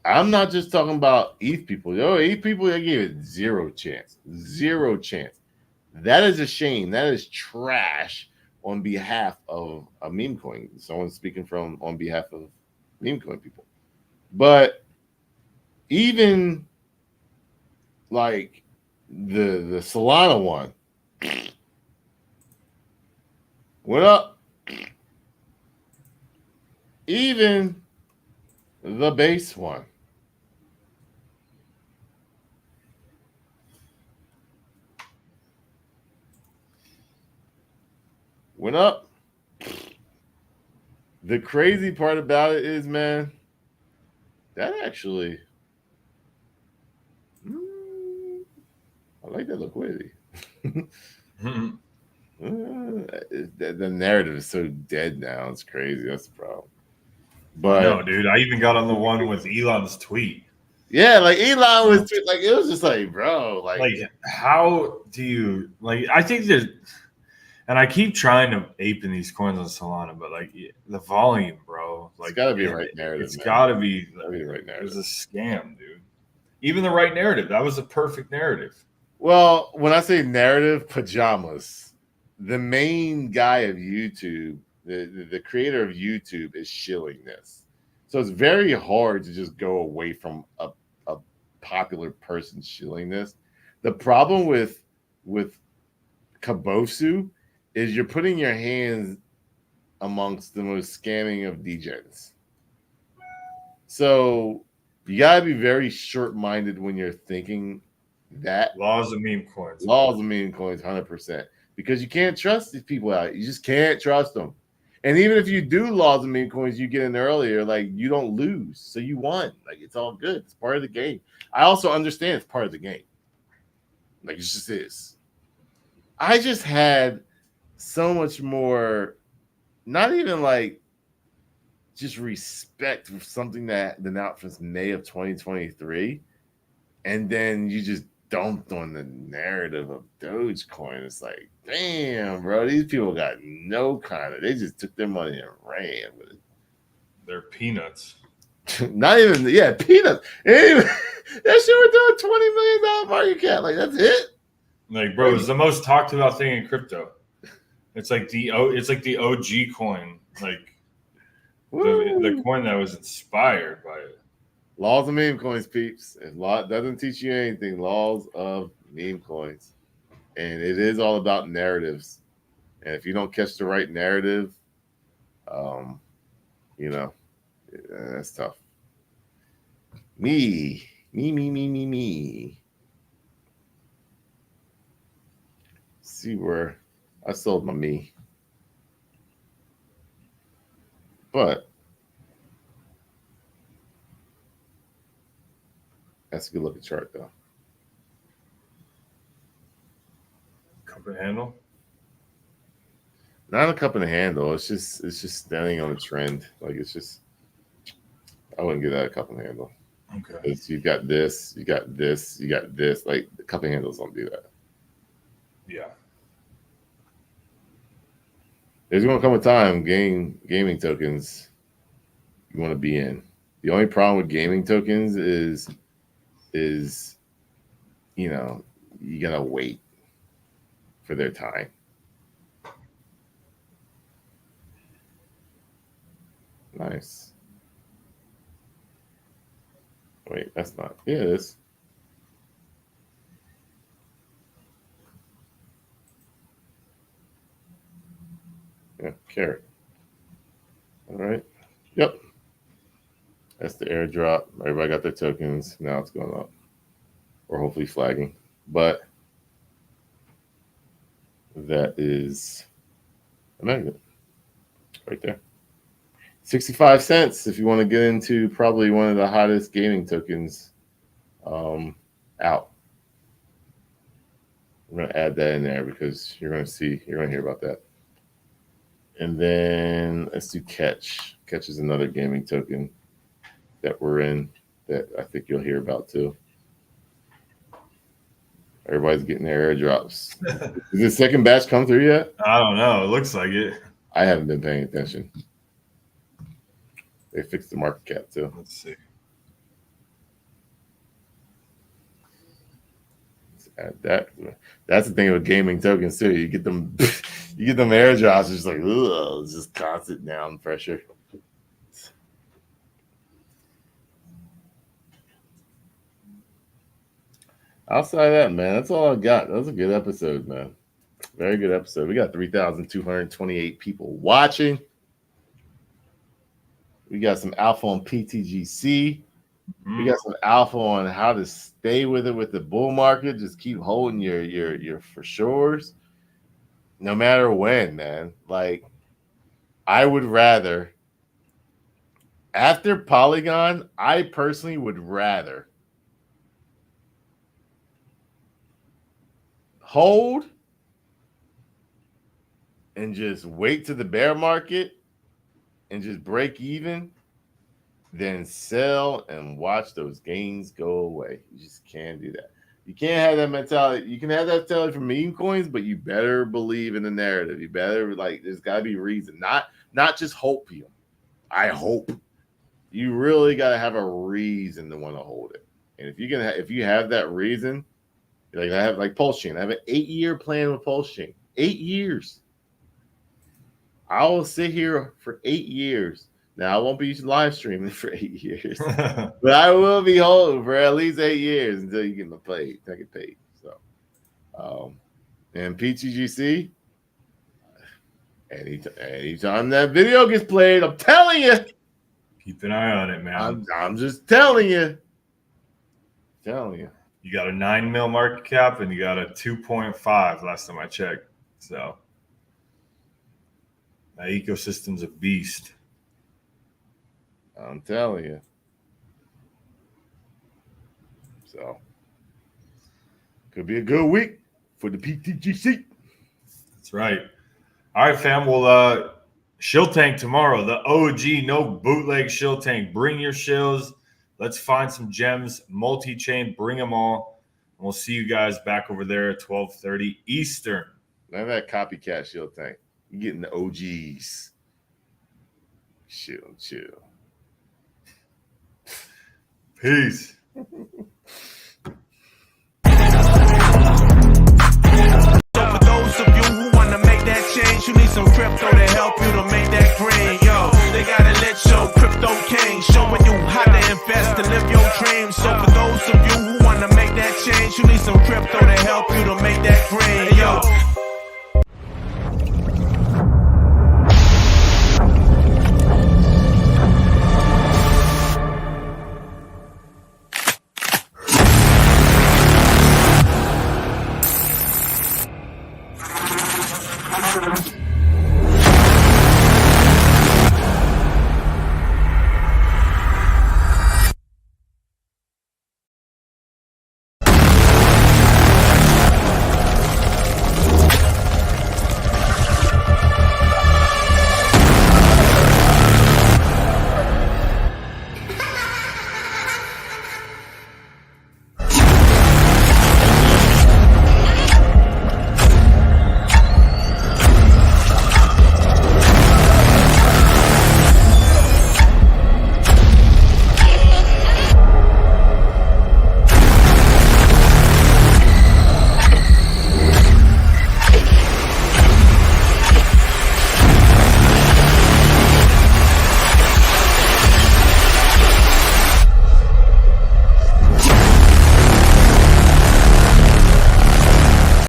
I'm not just talking about ETH people. ETH people, they gave it zero chance. Zero chance. That is a shame. That is trash on behalf of a meme coin. Someone speaking on behalf of meme coin people. But even like the Solana one went up. even the base one. Went up. The crazy part about it is, man, that actually, I like that liquidity. The narrative is so dead now. It's crazy. That's the problem. But no, dude, I even got on the one with Elon's tweet. Yeah, like Elon was like, it was just like, bro, like how do you like? I think that, and I keep trying to ape in these coins on Solana, but like the volume, bro, like it's got to be the right narrative. It's got to be the right narrative. It was a scam, dude. Even the right narrative, that was a perfect narrative. Well, when I say narrative, pajamas, the main guy of YouTube, the creator of YouTube is shilling this. So it's very hard to just go away from a popular person shilling this. The problem with Kabosu is you're putting your hands amongst the most scamming of degens. So you gotta be very short-minded when you're thinking that. Laws of meme coins. Laws of meme coins, 100%. Because you can't trust these people out. You just can't trust them. And even if you do laws of meme coins, you get in earlier, like you don't lose. So you won. Like it's all good. It's part of the game. I also understand it's part of the game. Like it just is. I just had so much more, not even like just respect for something that been out since May of 2023. And then you just dumped on the narrative of Dogecoin. It's like, damn, bro, these people got no kind of, they just took their money and ran with it. They're peanuts. Not even, peanuts. Anyway, that shit we're doing $20 million market cap. Like, that's it. Like, bro, it's the most talked about thing in crypto. It's like the OG coin, like the coin that was inspired by it. Laws of meme coins, peeps. If law doesn't teach you anything, laws of meme coins. And it is all about narratives. And if you don't catch the right narrative, that's tough. Me. See where I sold my me. But that's a good looking chart, though. Cup and handle? Not a cup and a handle. It's just standing on a trend. Like it's just, I wouldn't give that a cup and handle. Okay. You got this, you got this, you got this. Like the cup and handles don't do that. Yeah. There's gonna come a time gaming tokens you want to be in. The only problem with gaming tokens is you gotta wait for their time. Nice. Wait, that's not. Yeah, it is. Yeah, carrot. All right. Yep. That's the airdrop. Everybody got their tokens. Now it's going up. Or hopefully flagging. But that is a magnet right there. 65 cents if you want to get into probably one of the hottest gaming tokens out. I'm going to add that in there because you're going to hear about that. And then let's do Catch. Catch is another gaming token that we're in that I think you'll hear about too. Everybody's getting their airdrops. Did the second batch come through yet? I don't know. It looks like it. I haven't been paying attention. They fixed the market cap too. Let's see. Let's add that. That's the thing with gaming tokens too. You get them airdrops. It's just like, ugh, it's just constant down pressure. Outside of that, man, that's all I got. That was a good episode, man. Very good episode. We got 3,228 people watching. We got some alpha on PTGC. We got some alpha on how to stay with it with the bull market. Just keep holding your for sures, no matter when, man. Like, I would rather, after Polygon, I personally would rather hold and just wait to the bear market and just break even, then sell and watch those gains go away. You just can't do that. You can't have that mentality. You can have that mentality for Memecoins, but you better believe in the narrative. You better, like, there's got to be reason, not just hope. You, I hope. You really got to have a reason to want to hold it. And if you have that reason, like I have, like Pulse Chain, I have an 8-year plan with Pulse Chain. 8 years. I will sit here for 8 years. Now, I won't be live streaming for 8 years, but I will be holding for at least 8 years until you get paid. I get paid. So, and PTGC, anytime that video gets played, I'm telling you, keep an eye on it, man. I'm just telling you. You got a 9 mil market cap and you got a 2.5 last time I checked. So that ecosystem's a beast. I'm telling you. So, could be a good week for the PTGC. That's right. All right, fam. Well, shill tank tomorrow. The OG, no bootleg shill tank. Bring your shills. Let's find some gems, multi-chain. Bring them all. And we'll see you guys back over there at 12:30 Eastern. None of that copycat shill tank. You're getting the OGs. Chill. Peace. For those of you who want to make that change, you need some crypto to help you to make that green. Yo, they gotta let your crypto king showing you how to invest to live your dreams. So for those of you who want to make that change, you need some crypto to help you to